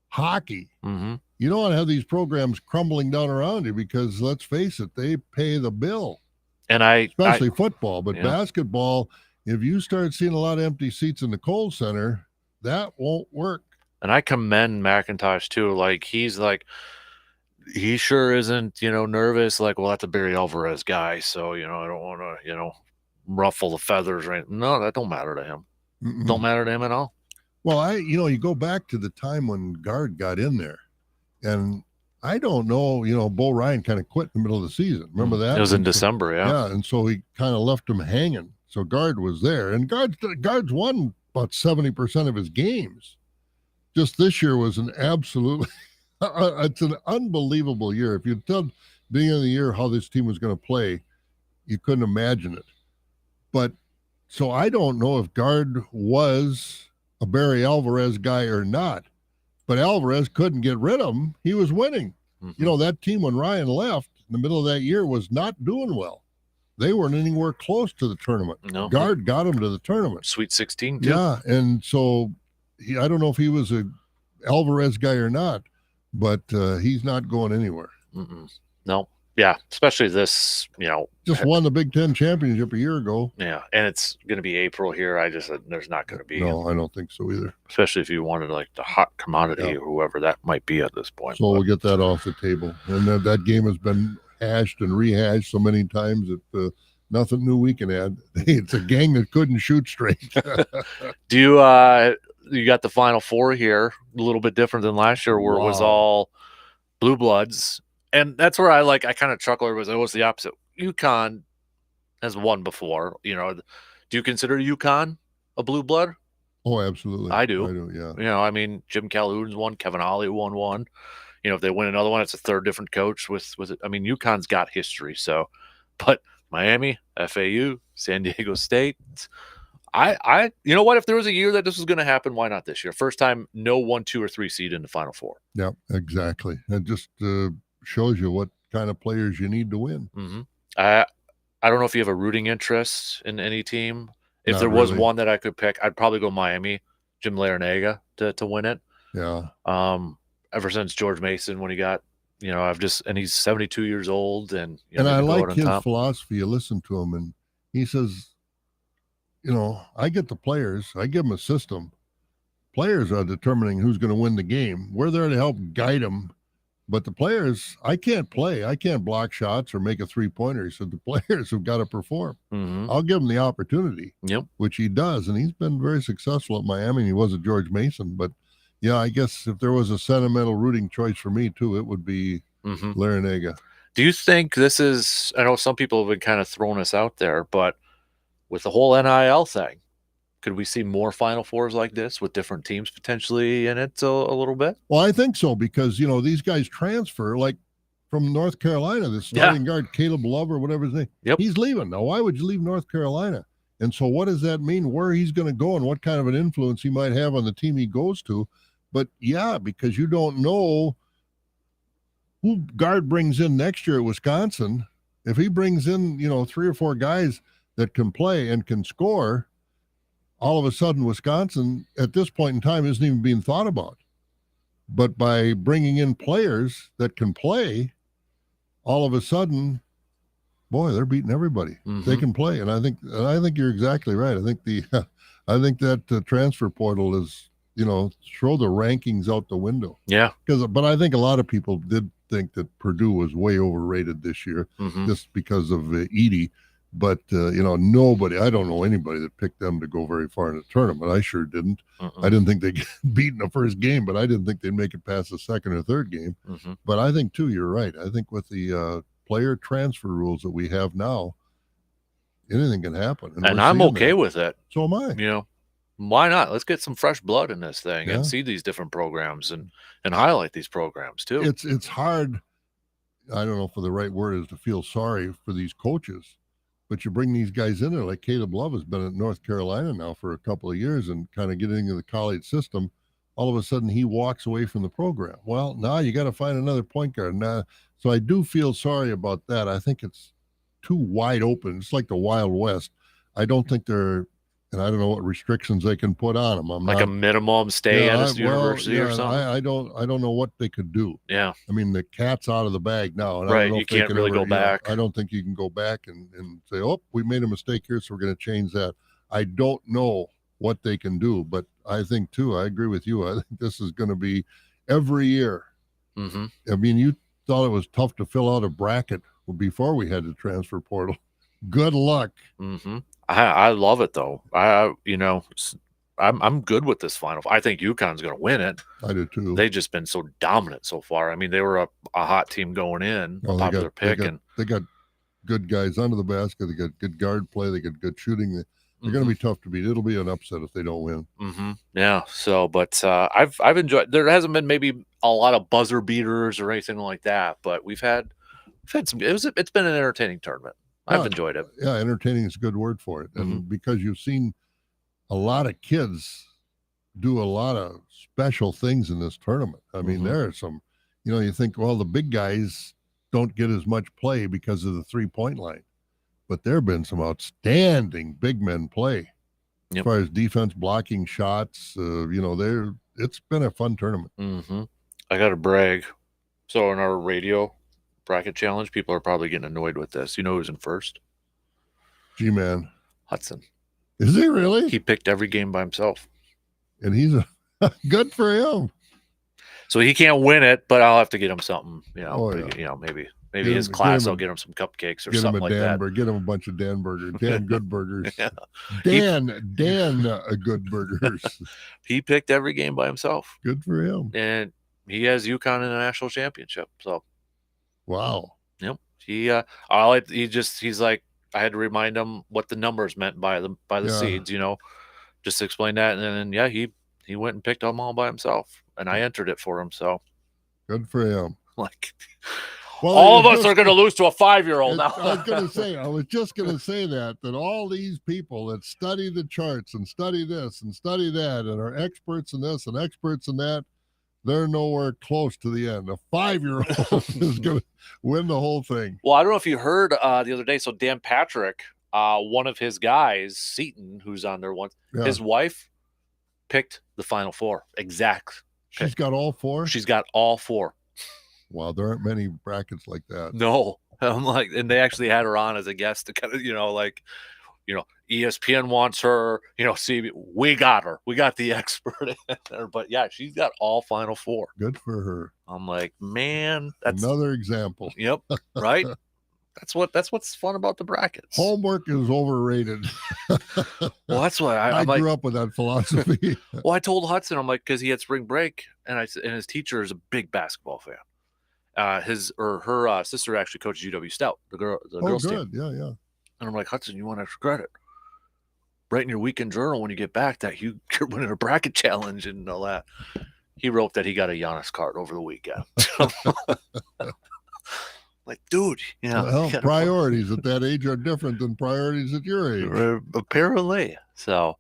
hockey. Mm-hmm. You don't want to have these programs crumbling down around you because, let's face it, they pay the bill. And especially football, but basketball, if you start seeing a lot of empty seats in the Kohl Center, that won't work. And I commend McIntosh too. Like he sure isn't, nervous. Like, well, that's a Barry Alvarez guy, so I don't want to, ruffle the feathers. Right? No, that don't matter to him. Mm-mm. Don't matter to him at all. Well, you go back to the time when Gard got in there, and I don't know, Bo Ryan kind of quit in the middle of the season. Remember that? It was in December, yeah. Yeah, and so he kind of left him hanging. So Gard was there, and Gard's won about 70% of his games. Just this year was an absolutely, it's an unbelievable year. If you'd told beginning of the year how this team was going to play, you couldn't imagine it. But so I don't know if Gard was a Barry Alvarez guy or not. But Alvarez couldn't get rid of him. He was winning. Mm-hmm. That team, when Ryan left in the middle of that year, was not doing well. They weren't anywhere close to the tournament. No. Gard got him to the tournament. Sweet 16, too. Yeah, and so I don't know if he was a Alvarez guy or not, but he's not going anywhere. Mm-mm. No. Yeah, especially this, just won the Big Ten championship a year ago. Yeah, and it's going to be April here. There's not going to be. No, I don't think so either. Especially if you wanted like the hot commodity or whoever that might be at this point. So we'll get that off the table. And that game has been hashed and rehashed so many times that nothing new we can add. It's a gang that couldn't shoot straight. Do you got the Final Four here, a little bit different than last year where it was all blue bloods. And that's where I kind of chuckle. It was the opposite. UConn has won before. Do you consider UConn a blue blood? Oh, absolutely. I do. Yeah. I mean, Jim Calhoun's won. Kevin Ollie won one. If they win another one, it's a third different coach with it. I mean, UConn's got history. So, but Miami, FAU, San Diego State. You know what? If there was a year that this was going to happen, why not this year? First time, no 1, 2, or 3 seed in the Final Four. Yeah, exactly. It just shows you what kind of players you need to win. Mm-hmm. I don't know if you have a rooting interest in any team. If Not there was really. One that I could pick, I'd probably go Miami, Jim Larinaga to win it. Yeah. Ever since George Mason when he got, and he's 72 years old and I like his philosophy. You listen to him and he says, I get the players, I give them a system. Players are determining who's going to win the game. We're there to help guide them. But the players, I can't play. I can't block shots or make a three-pointer. So the players have got to perform. Mm-hmm. I'll give them the opportunity, yep, which he does. And he's been very successful at Miami. He was at George Mason. But, yeah, I guess if there was a sentimental rooting choice for me, too, it would be Larinaga. Do you think this is – I know some people have been kind of throwing us out there, but with the whole NIL thing, could we see more Final Fours like this with different teams potentially in it a little bit? Well, I think so because, these guys transfer. Like from North Carolina, the Yeah. starting guard, Caleb Love or whatever his name. Yep. He's leaving. Now, why would you leave North Carolina? And so what does that mean? Where he's going to go and what kind of an influence he might have on the team he goes to. But yeah, because you don't know who guard brings in next year at Wisconsin. If he brings in, 3 or 4 guys that can play and can score, all of a sudden Wisconsin at this point in time isn't even being thought about. But by bringing in players that can play, all of a sudden, boy, they're beating everybody. Mm-hmm. They can play, and I think you're exactly right. I think I think that transfer portal is, throw the rankings out the window. Yeah. But I think a lot of people did think that Purdue was way overrated this year, just because of Edey. But nobody. I don't know anybody that picked them to go very far in the tournament. I sure didn't. I didn't think they'd get beaten the first game, but I didn't think they'd make it past the second or third game. But I think too, you're right. I think with the player transfer rules that we have now, anything can happen. And I'm okay with it. So am I. Why not? Let's get some fresh blood in this thing and see these different programs and highlight these programs too. It's hard. I don't know if the right word is to feel sorry for these coaches, but you bring these guys in there like Caleb Love has been at North Carolina now for a couple of years and kind of getting into the college system. All of a sudden he walks away from the program. Well, now you got to find another point guard. Now, so I do feel sorry about that. I think it's too wide open. It's like the Wild West. I don't think they're, and I don't know what restrictions they can put on them. I'm like not, a minimum stay at a university or something. I don't know what they could do. Yeah. I mean, the cat's out of the bag now. And right. I don't know you can't really go back. I don't think you can go back and say, oh, we made a mistake here, so we're going to change that. I don't know what they can do, but I think too, I agree with you. I think this is going to be every year. I mean, you thought it was tough to fill out a bracket before we had the transfer portal. Good luck. I love it though. I'm good with this final. I think UConn's going to win it. I do too. They've just been so dominant so far. I mean, they were a hot team going in, a popular pick, and they got good guys under the basket. They got good guard play. They got good shooting. They're going to be tough to beat. It'll be an upset if they don't win. Yeah. So, but I've enjoyed. There hasn't been maybe a lot of buzzer beaters or anything like that, but we've had some. It's been an entertaining tournament. I've enjoyed it. Yeah, entertaining is a good word for it, and because you've seen a lot of kids do a lot of special things in this tournament. I mean, there are some. You think, well, the big guys don't get as much play because of the 3-point line. But there have been some outstanding big men play as far as defense, blocking shots. It's been a fun tournament. I got to brag. So in our radio bracket challenge, people are probably getting annoyed with this. You know who's in first? G-Man. Hudson. Is he really? He picked every game by himself. And he's good for him. So he can't win it, but I'll have to get him something. Maybe his class, I'll get him some cupcakes or something like that. Get him a bunch of Dan Burgers. Dan Good Burgers. Dan Good Burgers. He picked every game by himself. Good for him. And he has UConn in the national championship. So, wow. Yep. He's like, I had to remind him what the numbers meant by the seeds. Just to explain that, and then he went and picked them all by himself, and I entered it for him. So, good for him. Like. Well, all of us are going to lose to a 5-year-old now. I was just going to say that all these people that study the charts and study this and study that and are experts in this and experts in that, they're nowhere close to the end. A 5-year-old is going to win the whole thing. Well, I don't know if you heard the other day. So Dan Patrick, one of his guys, Seton, who's on there once, his wife picked the Final Four. Exact. She's got all 4? She's got all 4. Wow, there aren't many brackets like that. No, I'm like, and they actually had her on as a guest to kind of, ESPN wants her, see, we got her. We got the expert in there. But yeah, she's got all Final Four. Good for her. I'm like, man, that's another example. Yep. Right. That's what's fun about the brackets. Homework is overrated. Well, that's why I grew up with that philosophy. Well, I told Hudson, I'm like, because he had spring break, and his teacher is a big basketball fan. Her sister actually coaches UW Stout, the girls team. Yeah. And I'm like, Hudson, you want extra credit? Write in your weekend journal when you get back that you're winning a bracket challenge and all that. He wrote that he got a Giannis card over the weekend. Like, dude, Well, you gotta priorities at that age are different than priorities at your age. apparently. So,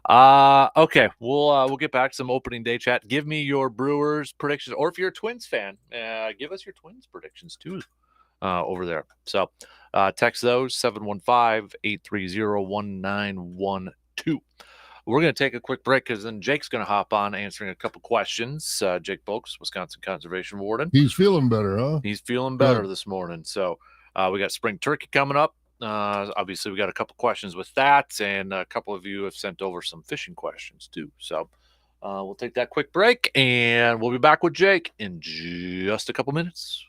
okay, we'll get back to some opening day chat. Give me your Brewers predictions, or if you're a Twins fan, give us your Twins predictions too, over there. So, text those 715-830-1912. We're going to take a quick break because then Jake's going to hop on answering a couple questions. Jake Bolks, Wisconsin Conservation Warden. He's feeling better, huh? He's feeling better Good. this morning. So we got spring turkey coming up. Obviously, we got a couple questions with that, and a couple of you have sent over some fishing questions too. So we'll take that quick break, and we'll be back with Jake in just a couple minutes.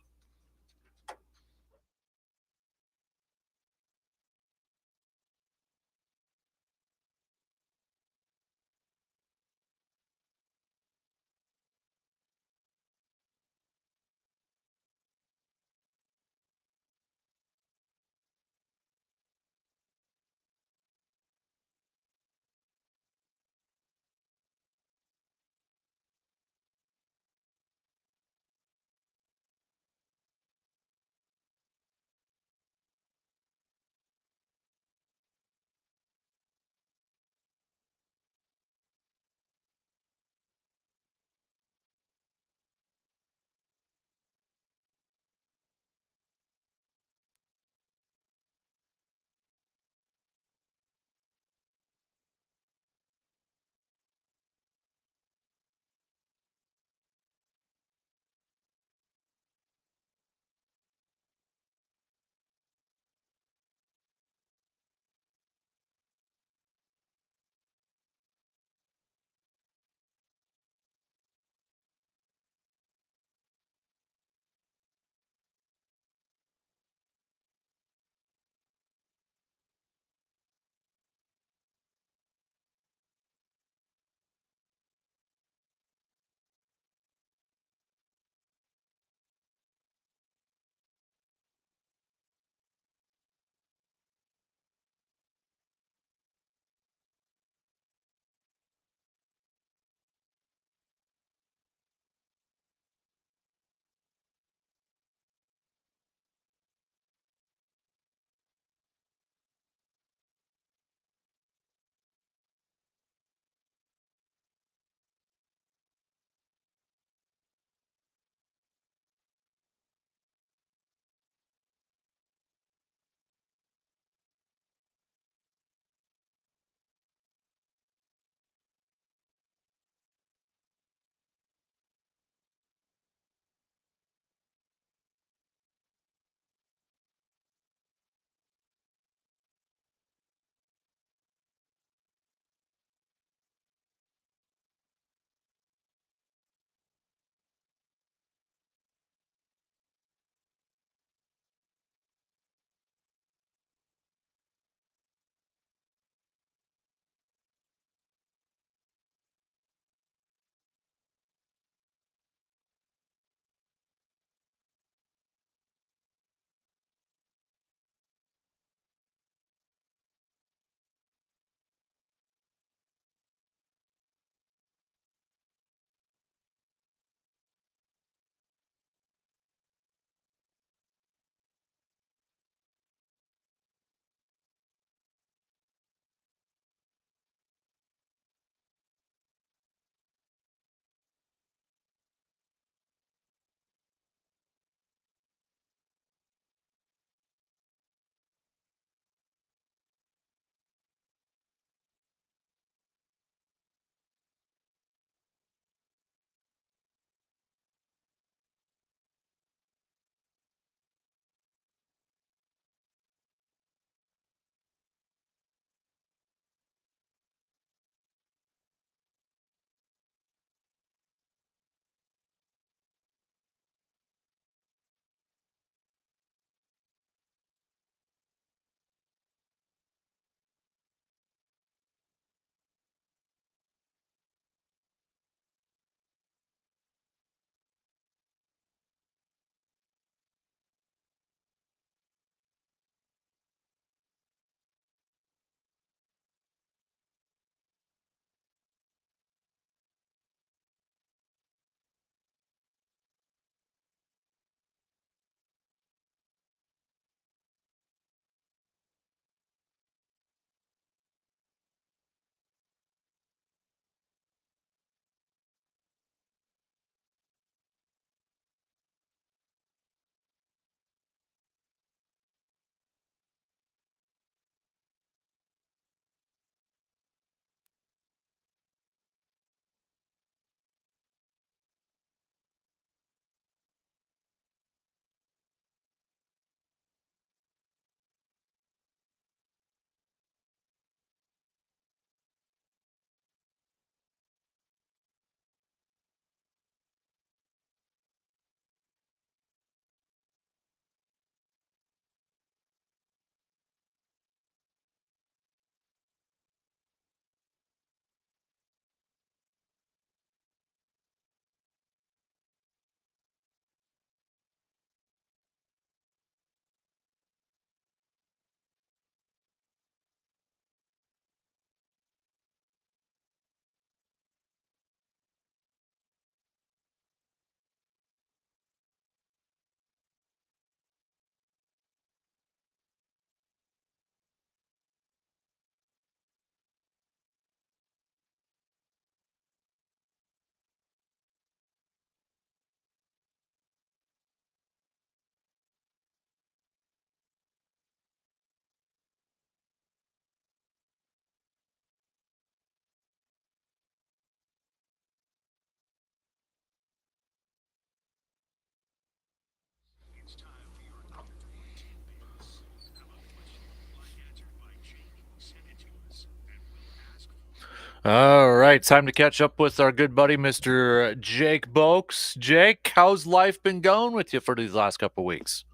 All right, time to catch up with our good buddy, Mr. Jake Boakes. Jake, how's life been going with you for these last couple weeks?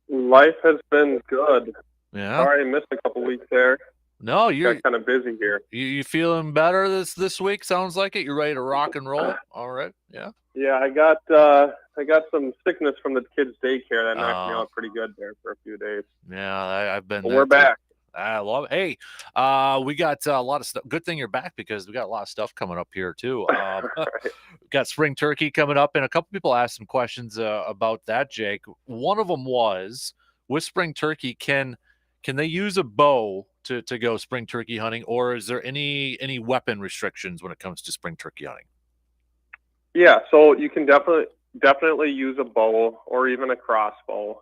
Life has been good. Yeah. Sorry I missed a couple weeks there. No, Got kind of busy here. you feeling better this week? Sounds like it. You ready to rock and roll? All right. Yeah. Yeah, I got some sickness from the kids' daycare that knocked me out pretty good there for a few days. Yeah, I've been But there we're too. back. I love it. Hey, we got a lot of stuff. Good thing you're back because we got a lot of stuff coming up here too. Got spring turkey coming up, and a couple people asked some questions about that, Jake. One of them was with spring turkey, can they use a bow to go spring turkey hunting, or is there any weapon restrictions when it comes to spring turkey hunting? Yeah, so you can definitely use a bow or even a crossbow.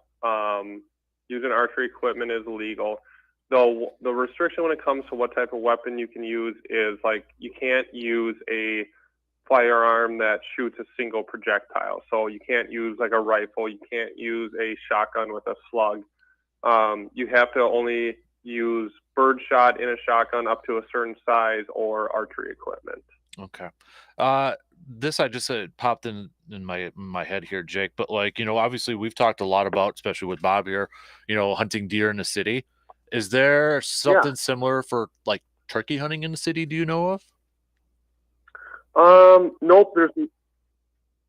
Using archery equipment is legal. Though the restriction when it comes to what type of weapon you can use is like you can't use a firearm that shoots a single projectile. So you can't use like a rifle. You can't use a shotgun with a slug. You have to only use birdshot in a shotgun up to a certain size or archery equipment. Okay. This I just popped in my head here, Jake. But like obviously we've talked a lot about, especially with Bob here, hunting deer in the city. Is there Yeah. something similar for like turkey hunting in the city? Do you know of? Nope.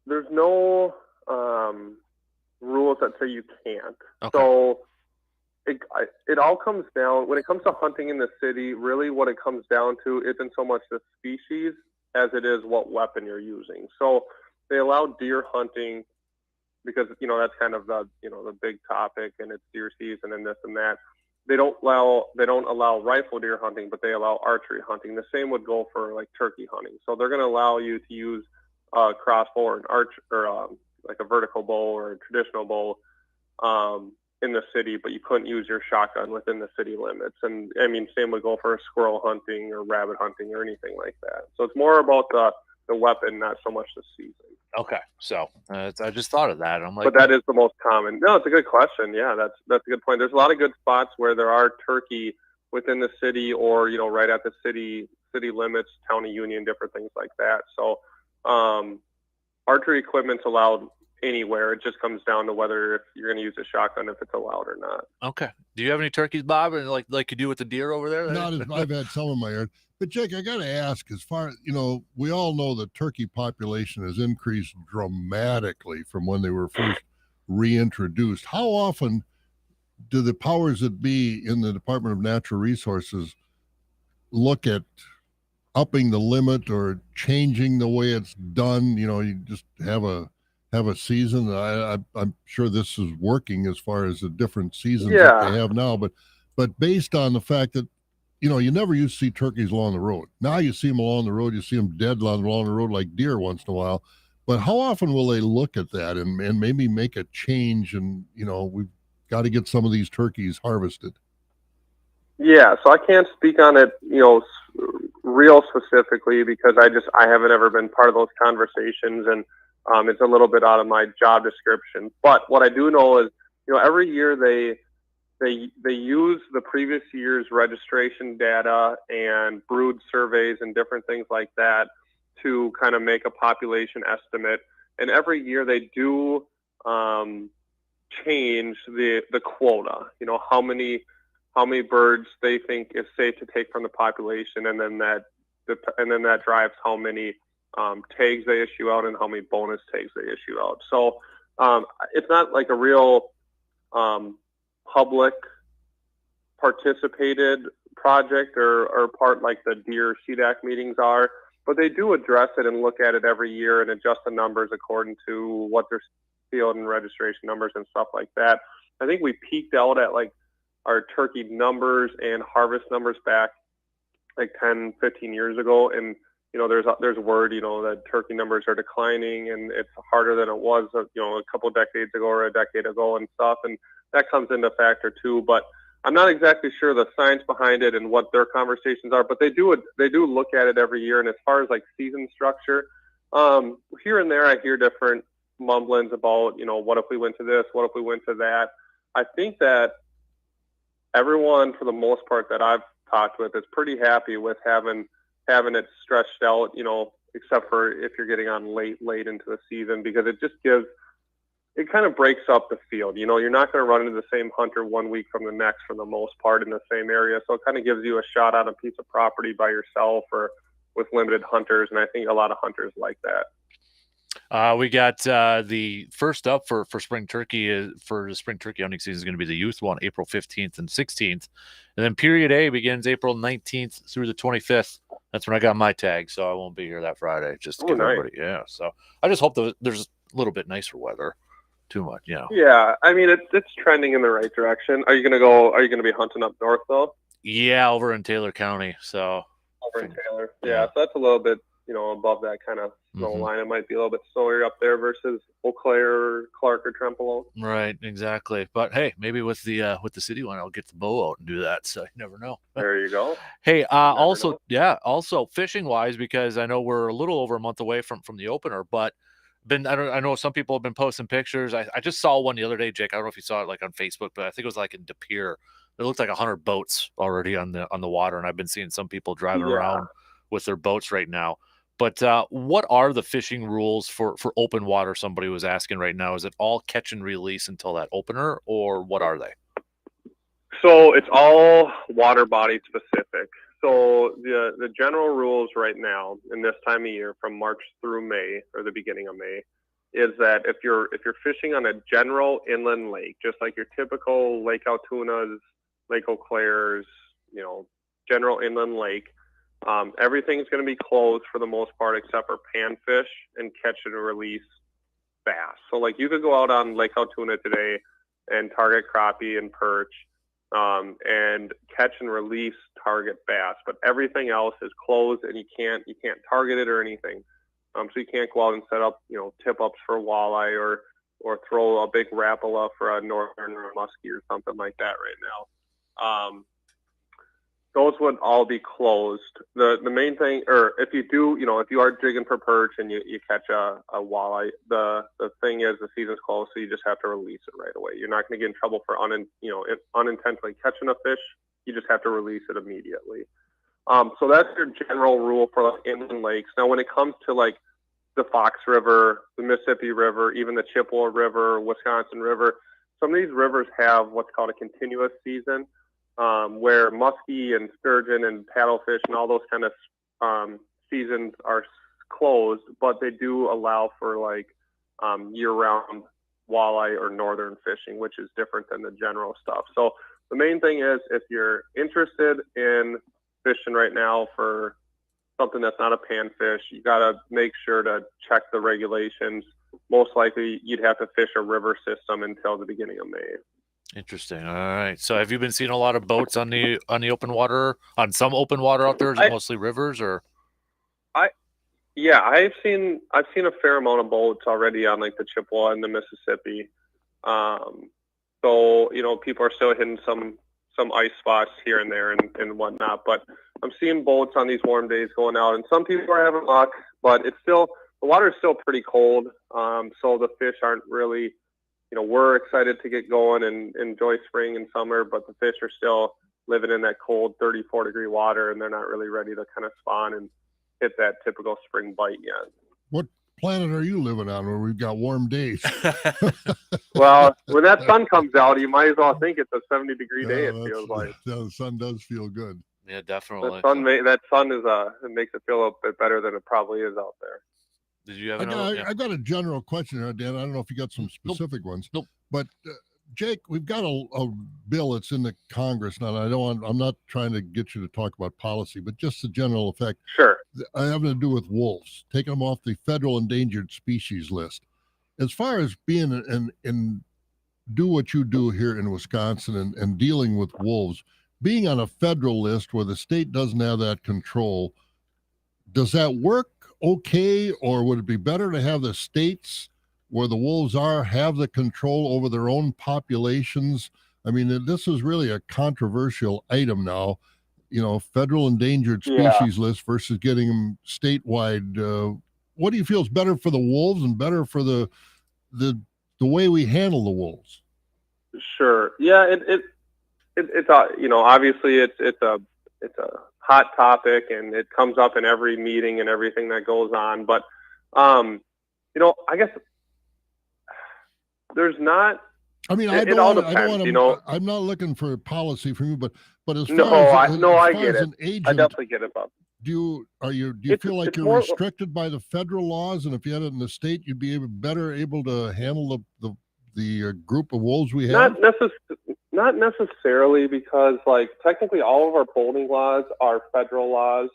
There's no rules that say you can't. Okay. So it all comes down when it comes to hunting in the city. Really, what it comes down to isn't so much the species as it is what weapon you're using. So they allow deer hunting because that's kind of the big topic, and it's deer season and this and that. They don't allow rifle deer hunting, but they allow archery hunting. The same would go for like turkey hunting. So they're going to allow you to use a crossbow or an arch or like a vertical bow or a traditional bow in the city, but you couldn't use your shotgun within the city limits. And I mean, same would go for squirrel hunting or rabbit hunting or anything like that. So it's more about the weapon, not so much the season. Okay, so I just thought of that. I'm like, but that is the most common. No, it's a good question. Yeah, that's a good point. There's a lot of good spots where there are turkey within the city, or right at the city limits, town of Union, different things like that. So, archery equipment's allowed anywhere. It just comes down to whether if you're going to use a shotgun, if it's allowed or not. Okay. Do you have any turkeys, Bob, and like you do with the deer over there? Not as I've had some in my yard. But Jake, I got to ask, as far we all know the turkey population has increased dramatically from when they were first reintroduced. How often do the powers that be in the Department of Natural Resources look at upping the limit or changing the way it's done? You just have a season. I'm sure this is working as far as the different seasons that they have now, but based on the fact that you never used to see turkeys along the road. Now you see them along the road. You see them dead along the road like deer once in a while. But how often will they look at that and maybe make a change? And we've got to get some of these turkeys harvested. Yeah, so I can't speak on it, real specifically because I haven't ever been part of those conversations, and it's a little bit out of my job description. But what I do know is, every year they use the previous year's registration data and brood surveys and different things like that to kind of make a population estimate. And every year they do change the quota. How many birds they think is safe to take from the population, and then that drives how many tags they issue out and how many bonus tags they issue out. So it's not like a real public participated project or part like the deer CDAC meetings are, but they do address it and look at it every year and adjust the numbers according to what their field and registration numbers and stuff like that. I think we peaked out at like our turkey numbers and harvest numbers back like 10, 15 years ago. And, there's word, that turkey numbers are declining and it's harder than it was, a couple decades ago or a decade ago and stuff. And that comes into factor too, but I'm not exactly sure the science behind it and what their conversations are, but they do look at it every year. And as far as like season structure, here and there, I hear different mumblings about, what if we went to this? What if we went to that? I think that everyone, for the most part that I've talked with, is pretty happy with having having it stretched out, except for if you're getting on late into the season, because it kind of breaks up the field. You're not going to run into the same hunter 1 week from the next for the most part in the same area. So it kind of gives you a shot on a piece of property by yourself or with limited hunters. And I think a lot of hunters like that. We got the first up for spring turkey for the spring turkey hunting season is going to be the youth one, April 15th and 16th. And then period A begins April 19th through the 25th. That's when I got my tag, so I won't be here that Friday. Just to give everybody, yeah. So I just hope that there's a little bit nicer weather. Too much, Yeah, I mean it's trending in the right direction. Are you gonna be hunting up north though? Yeah, over in Taylor County. So over in Taylor, yeah. So that's a little bit above that kind of snow line. It might be a little bit snowier up there versus Eau Claire or Clark or Trempealeau. Right, exactly. But hey, maybe with the city one, I'll get the bow out and do that. So you never know. There you go. Hey, also fishing wise, because I know we're a little over a month away from the opener, but I know some people have been posting pictures. I just saw one the other day, Jake. I don't know if you saw it like on Facebook, but I think it was like in De Pere. It looked like 100 boats already on the water, and I've been seeing some people driving around with their boats right now. But what are the fishing rules for open water? Somebody was asking right now. Is it all catch and release until that opener, or what are they? So it's all water body specific. So the general rules right now in this time of year from March through May or the beginning of May is that if you're fishing on a general inland lake, just like your typical Lake Altoona's, Lake Eau Claire's, general inland lake, everything's going to be closed for the most part except for panfish and catch and release bass. So like you could go out on Lake Altoona today and target crappie and perch and catch and release target bass, but everything else is closed and you can't target it or anything. So you can't go out and set up tip ups for walleye or throw a big rapala for a northern or a muskie or something like that right now. Those would all be closed. The main thing, or if you are jigging for perch and you catch a walleye, the thing is the season's closed, so you just have to release it right away. You're not going to get in trouble for unintentionally catching a fish. You just have to release it immediately. So that's your general rule for like inland lakes. Now, when it comes to like the Fox River, the Mississippi River, even the Chippewa River, Wisconsin River, some of these rivers have what's called a continuous season. Where muskie and sturgeon and paddlefish and all those kind of seasons are closed, but they do allow for like year-round walleye or northern fishing, which is different than the general stuff. So the main thing is if you're interested in fishing right now for something that's not a panfish, you got to make sure to check the regulations. Most likely you'd have to fish a river system until the beginning of May. Interesting. All right. So have you been seeing a lot of boats on the open water, on some open water out there? Is it mostly rivers or? I've seen a fair amount of boats already on like the Chippewa and the Mississippi. So, people are still hitting some ice spots here and there and whatnot, but I'm seeing boats on these warm days going out, and some people are having luck, but the water is still pretty cold. So the fish aren't really, we're excited to get going and enjoy spring and summer, but the fish are still living in that cold 34-degree water, and they're not really ready to kind of spawn and hit that typical spring bite yet. What planet are you living on where we've got warm days? Well, when that sun comes out, you might as well think it's a 70-degree day, it feels like. The sun does feel good. Yeah, definitely. That sun it makes it feel a bit better than it probably is out there. Did you have I got a general question here, Dan. I don't know if you got some specific ones. Nope. But Jake, we've got a bill that's in the Congress now. I'm not trying to get you to talk about policy, but just the general effect. Sure. Having to do with wolves, taking them off the federal endangered species list. As far as being and do what you do here in Wisconsin and dealing with wolves, being on a federal list where the state doesn't have that control, does that work okay, or would it be better to have the states where the wolves have the control over their own populations? I mean, this is really a controversial item now, federal endangered species list versus getting them statewide. What do you feel is better for the wolves and better for the way we handle the wolves? Sure. Yeah, it's obviously it's a hot topic, and it comes up in every meeting and everything that goes on. But, I guess there's not. I mean, it all depends, I'm not looking for policy from you, but as far I as get it. an agent, I definitely get it, Bob. do you feel like you're restricted by the federal laws, and if you had it in the state, you'd be better able to handle the group of wolves we have? Not necessarily, because like technically all of our bowling laws are federal laws.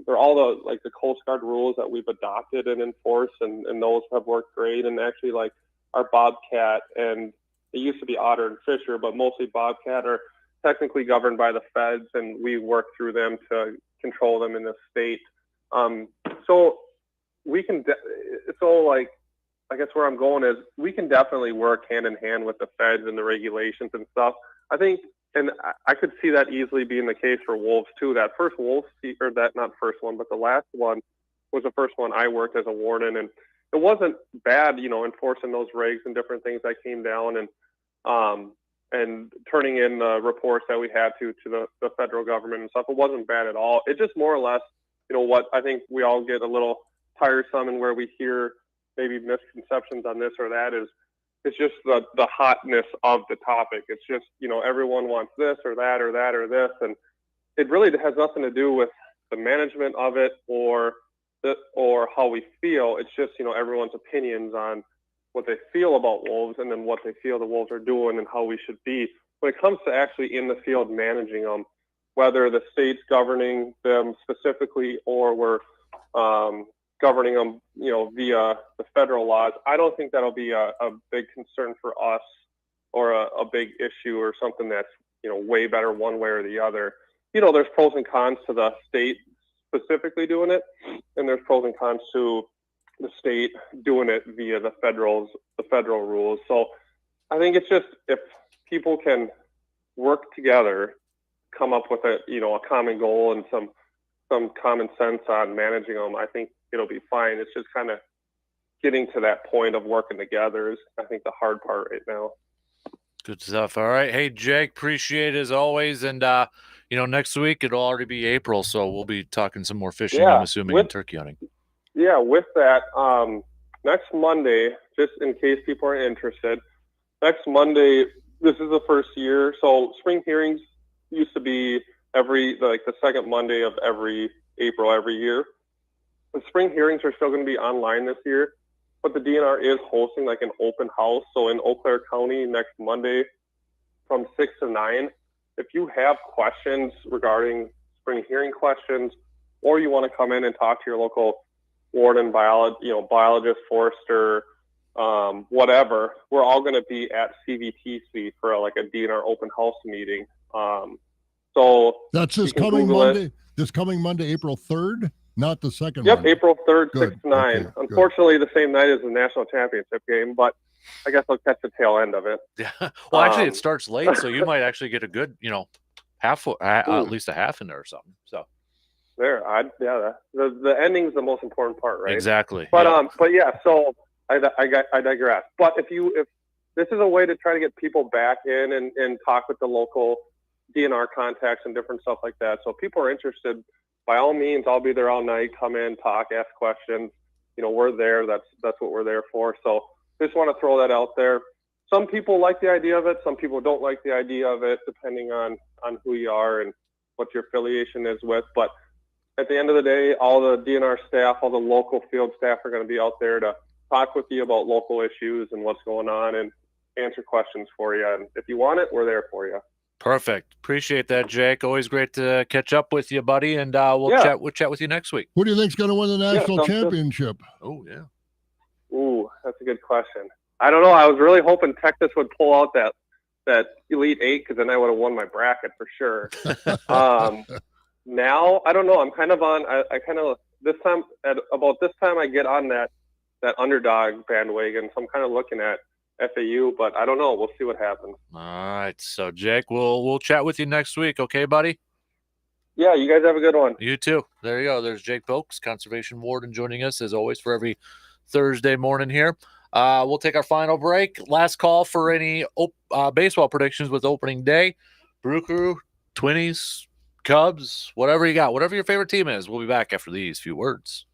They're all the Coast Guard rules that we've adopted and enforced, and those have worked great. And actually, like our Bobcat, and it used to be Otter and Fisher, but mostly Bobcat, are technically governed by the feds, and we work through them to control them in the state. So we can, I guess where I'm going is we can definitely work hand in hand with the feds and the regulations and stuff. I think, and I could see that easily being the case for wolves too. That first wolf, or that not first one, but the last one was the first one I worked as a warden, and it wasn't bad, enforcing those regs and different things that came down, and turning in the reports that we had to the federal government and stuff. It wasn't bad at all. It just more or less, what I think we all get a little tiresome, and where we hear maybe misconceptions on this or that is, it's just the hotness of the topic. It's just, everyone wants this or that or that or this. And it really has nothing to do with the management of it or how we feel. It's just, everyone's opinions on what they feel about wolves, and then what they feel the wolves are doing and how we should be. When it comes to actually in the field managing them, whether the state's governing them specifically or we're governing them, via the federal laws, I don't think that'll be a big concern for us, or a big issue, or something that's, way better one way or the other. There's pros and cons to the state specifically doing it, and there's pros and cons to the state doing it via the federal rules. So I think it's just, if people can work together, come up with a common goal and some common sense on managing them, I think it'll be fine. It's just kind of getting to that point of working together is, I think, the hard part right now. Good stuff. All right. Hey, Jake, appreciate it as always. And, next week it'll already be April, so we'll be talking some more fishing, I'm assuming, and turkey hunting. Yeah, with that, next Monday, just in case people are interested, next Monday, this is the first year. So spring hearings used to be the second Monday of every April every year. The spring hearings are still going to be online this year, but the DNR is hosting an open house. So in Eau Claire County next Monday from 6 to 9, if you have questions regarding spring hearing questions, or you want to come in and talk to your local warden, biologist, forester, whatever, we're all going to be at CVTC for a DNR open house meeting. So that's this coming Monday. This coming Monday, April 3rd, not the second. Yep, Monday. April 3rd, Good. 6 to 9. Okay, unfortunately, the same night as the national championship game, but I guess I'll catch the tail end of it. Yeah. Well, actually, it starts late, so you might actually get a good, half, at least a half in there or something. So the ending's the most important part, right? Exactly. But yeah. So I digress. But if this is a way to try to get people back in and talk with the local DNR contacts and different stuff like that. So if people are interested, by all means, I'll be there all night. Come in, talk, ask questions. We're there. That's what we're there for. So just want to throw that out there. Some people like the idea of it. Some people don't like the idea of it, depending on who you are and what your affiliation is with. But at the end of the day, all the DNR staff, all the local field staff are going to be out there to talk with you about local issues and what's going on, and answer questions for you. And if you want it, we're there for you. Perfect. Appreciate that, Jake. Always great to catch up with you, buddy. And we'll chat with you next week. Who do you think's going to win the national championship? Oh, yeah. Ooh, that's a good question. I don't know. I was really hoping Texas would pull out that Elite Eight, because then I would have won my bracket for sure. Now, I don't know. I'm kind of on. I kind of about this time I get on that underdog bandwagon. So I'm kind of looking at FAU, but I don't know. We'll see what happens. All right. So, Jake, we'll chat with you next week. Okay, buddy? Yeah, you guys have a good one. You too. There you go. There's Jake Folks, Conservation Warden, joining us as always for every Thursday morning here. We'll take our final break. Last call for any baseball predictions with opening day. Brew Crew, 20s, Cubs, whatever you got, whatever your favorite team is. We'll be back after these few words.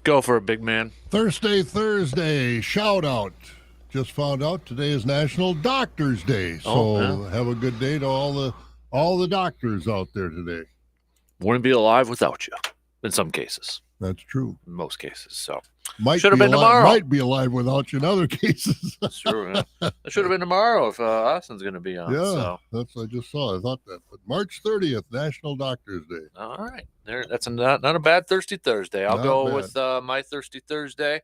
Go for it, big man. Thursday, shout out. Just found out today is National Doctors Day, so have a good day to all the doctors out there today. Wouldn't be alive without you, in some cases. That's true. In most cases, so should have been tomorrow. Might be alive without you in other cases. That's true. Yeah. It should have been tomorrow if Austin's going to be on. Yeah, so. that's what I just saw. I thought that. But March 30th, National Doctors Day. All right, that's not a bad Thirsty Thursday. I'll go with my Thirsty Thursday.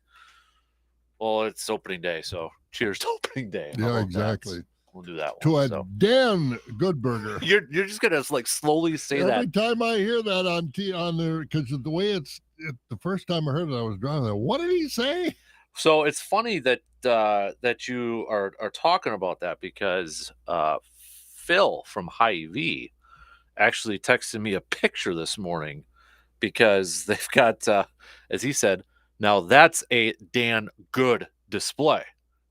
Well, it's opening day, so cheers to opening day. Yeah, exactly. We'll do that one. To a Dan Goodburger. You're just gonna like slowly say that every time I hear that on there, because the way the first time I heard it, I was driving. What did he say? So it's funny that that you are talking about that because Phil from Hy-Vee actually texted me a picture this morning because they've got, as he said, now that's a Dan Good display.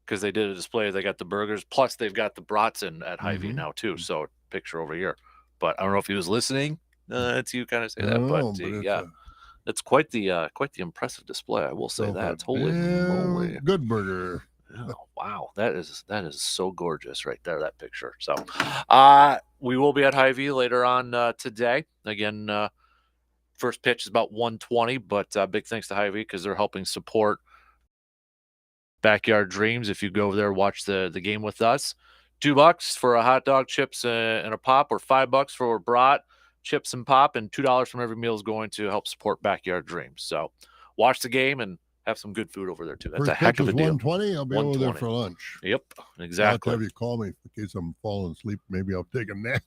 Because they did a display, they got the burgers, plus they've got the brats in at Hy-Vee now too. So picture over here, but I don't know if he was listening to you kind of say that, but yeah, it's quite the impressive display. I will say that. Holy moly, good burger! Oh, wow, that is so gorgeous right there. That picture. So, we will be at Hy-Vee later on today. Again, first pitch is about 1:20, but big thanks to Hy-Vee because they're helping support Backyard Dreams. If you go over there, watch the game with us. $2 for a hot dog, chips, and a pop, or $5 for a brat, chips and pop, and $2 from every meal is going to help support Backyard Dreams. So watch the game and have some good food over there too. That's a heck of a deal. 1:20. I'll be over there for lunch. Yep, exactly. I'll have you call me in case I'm falling asleep. Maybe I'll take a nap.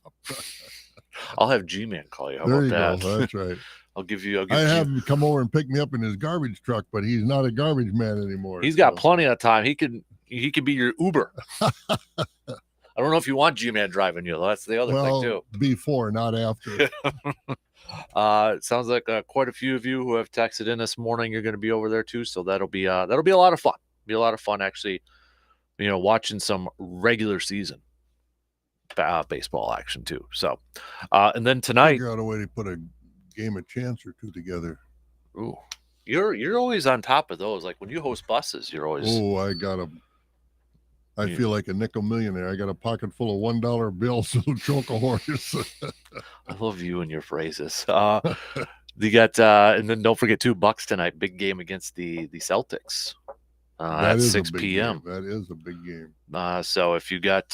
I'll have G-Man call you. How there about you go. That's right. I have him come over and pick me up in his garbage truck, but he's not a garbage man anymore. He's got plenty of time. He could be your Uber. I don't know if you want G-Man driving you. That's the other thing too. Before, not after. It sounds like quite a few of you who have texted in this morning. You're going to be over there too, so that'll be a lot of fun. Be a lot of fun actually. Watching some regular season baseball action too. So, and then tonight, figure out a way to put a game of chance or two together. Ooh, you're always on top of those. Like when you host buses, you're always. Oh, I feel like a nickel millionaire. I got a pocket full of $1 bills that'll choke a horse. I love you and your phrases. You got, and then don't forget $2 tonight. Big game against the Celtics at 6 p.m. That is a big game. So if you got,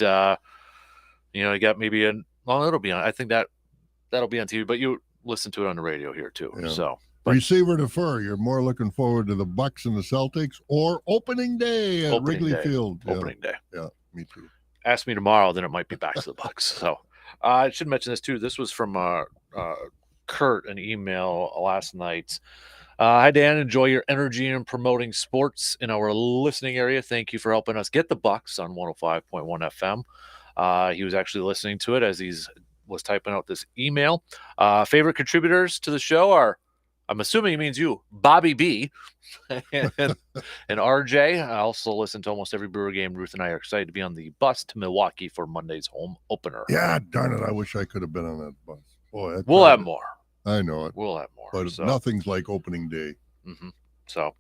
you got maybe it'll be on. I think that'll be on TV, but you listen to it on the radio here too. Yeah. So receiver to fur, you're more looking forward to the Bucks and the Celtics or opening day at Wrigley Field. Opening day. Yeah, me too. Ask me tomorrow, then it might be back to the Bucks. So I should mention this too. This was from Kurt, an email last night. Hi Dan, enjoy your energy in promoting sports in our listening area. Thank you for helping us get the Bucks on 105.1 FM. He was actually listening to it as was typing out this email. Favorite contributors to the show are, I'm assuming he means you, Bobby B and RJ. I also listen to almost every Brewer game. Ruth and I are excited to be on the bus to Milwaukee for Monday's home opener. Yeah, darn it. I wish I could have been on that bus. Boy, we'll have more. I know it. We'll have more. But nothing's like opening day. Mm-hmm. So,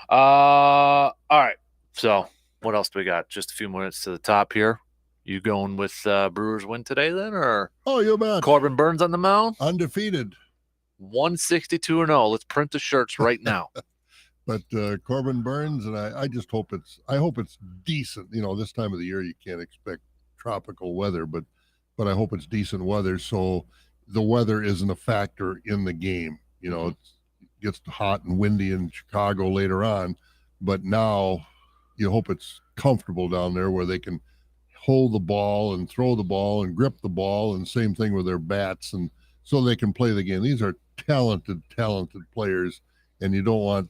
all right. So what else do we got? Just a few minutes to the top here. You going with Brewers win today then, or? Oh, you bet. Corbin Burns on the mound? Undefeated. 162-0. Let's print the shirts right now. But Corbin Burns, and I just hope it's decent. This time of the year you can't expect tropical weather, but I hope it's decent weather so the weather isn't a factor in the game. It gets hot and windy in Chicago later on, but now you hope it's comfortable down there where they can hold the ball and throw the ball and grip the ball, and same thing with their bats, and so they can play the game. These are talented players, and you don't want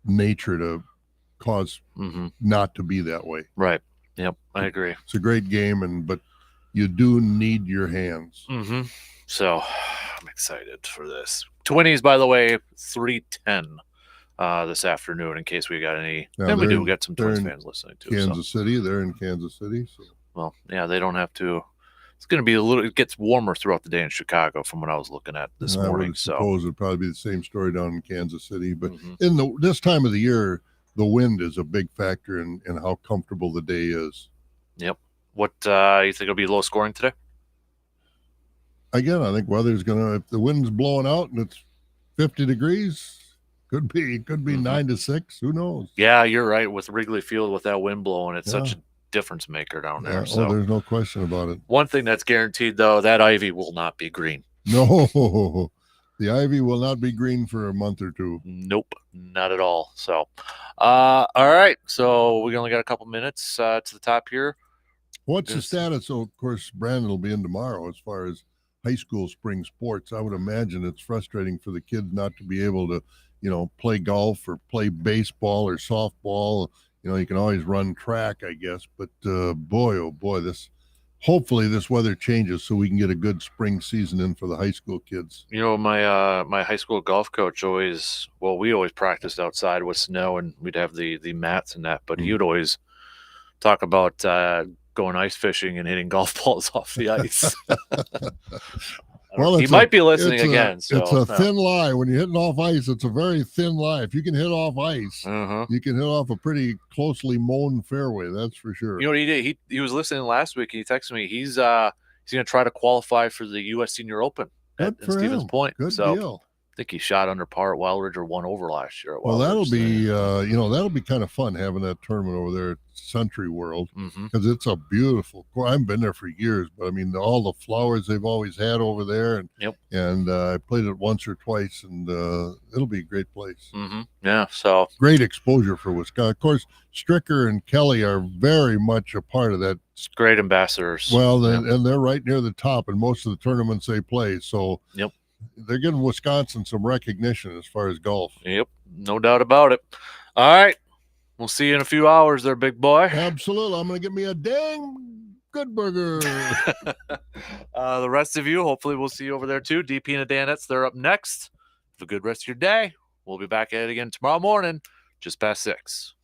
nature to cause not to be that way. Right. Yep, I agree. It's a great game, but you do need your hands. Mm-hmm. So I'm excited for this. Twinnies, by the way, 3:10 this afternoon. In case we got any, and we got some Twins fans listening to Kansas City. They're in Kansas City. So. Well, yeah, they don't have to it's going to be it gets warmer throughout the day in Chicago from what I was looking at this I morning. would So suppose it'd probably be the same story down in Kansas City. But Mhm. in this time of the year, the wind is a big factor in how comfortable the day is. Yep. What you think will be low scoring today? Again, I think weather's gonna, if the wind's blowing out and it's 50 degrees, could be Mhm. 9 to 6. Who knows? Yeah, you're right. With Wrigley Field, with that wind blowing, it's such Yeah. a difference maker down Yeah. there. Oh, So there's no question about it. one thing that's guaranteed, though, that ivy will not be green. No, the ivy will not be green for a month or two. Nope, not at all. So, all right. So we only got a couple minutes to the top here. What's the status? So, of course, Brandon will be in tomorrow as far as high school spring sports. I would imagine it's frustrating for the kids not to be able to, play golf or play baseball or softball. You can always run track, I guess. But boy, oh boy, hopefully this weather changes so we can get a good spring season in for the high school kids. My my high school golf coach we always practiced outside with snow, and we'd have the mats and that. But he would always talk about going ice fishing and hitting golf balls off the ice. Well, he might be listening again. So it's a thin lie. When you're hitting off ice, it's a very thin lie. If you can hit off ice, Uh-huh. you can hit off a pretty closely mown fairway. That's for sure. You know what he did? He was listening last week. And he texted me. He's going to try to qualify for the U.S. Senior Open Good at for Stevens him. Point. Good so deal. I think he shot under par at Wildridge or won over last year. At Well, Wildridge. that'll be kind of fun having that tournament over there at Century World Mhm. because it's a beautiful course. I've been there for years, but I mean all the flowers they've always had over there, and Yep. I played it once or twice, and it'll be a great place. Mhm. Yeah. So Great exposure for Wisconsin. Of course, Stricker and Kelly are very much a part of that. great ambassadors. Well, Yep. and they're right near the top in most of the tournaments they play. So Yep. they're giving Wisconsin some recognition as far as golf. Yep. No doubt about it. All right. We'll see you in a few hours there, big boy. Absolutely. I'm going to get me a dang good burger. The rest of you, hopefully we'll see you over there too. DP and the Danettes, they're up next. Have a good rest of your day. We'll be back at it again tomorrow morning, just past 6.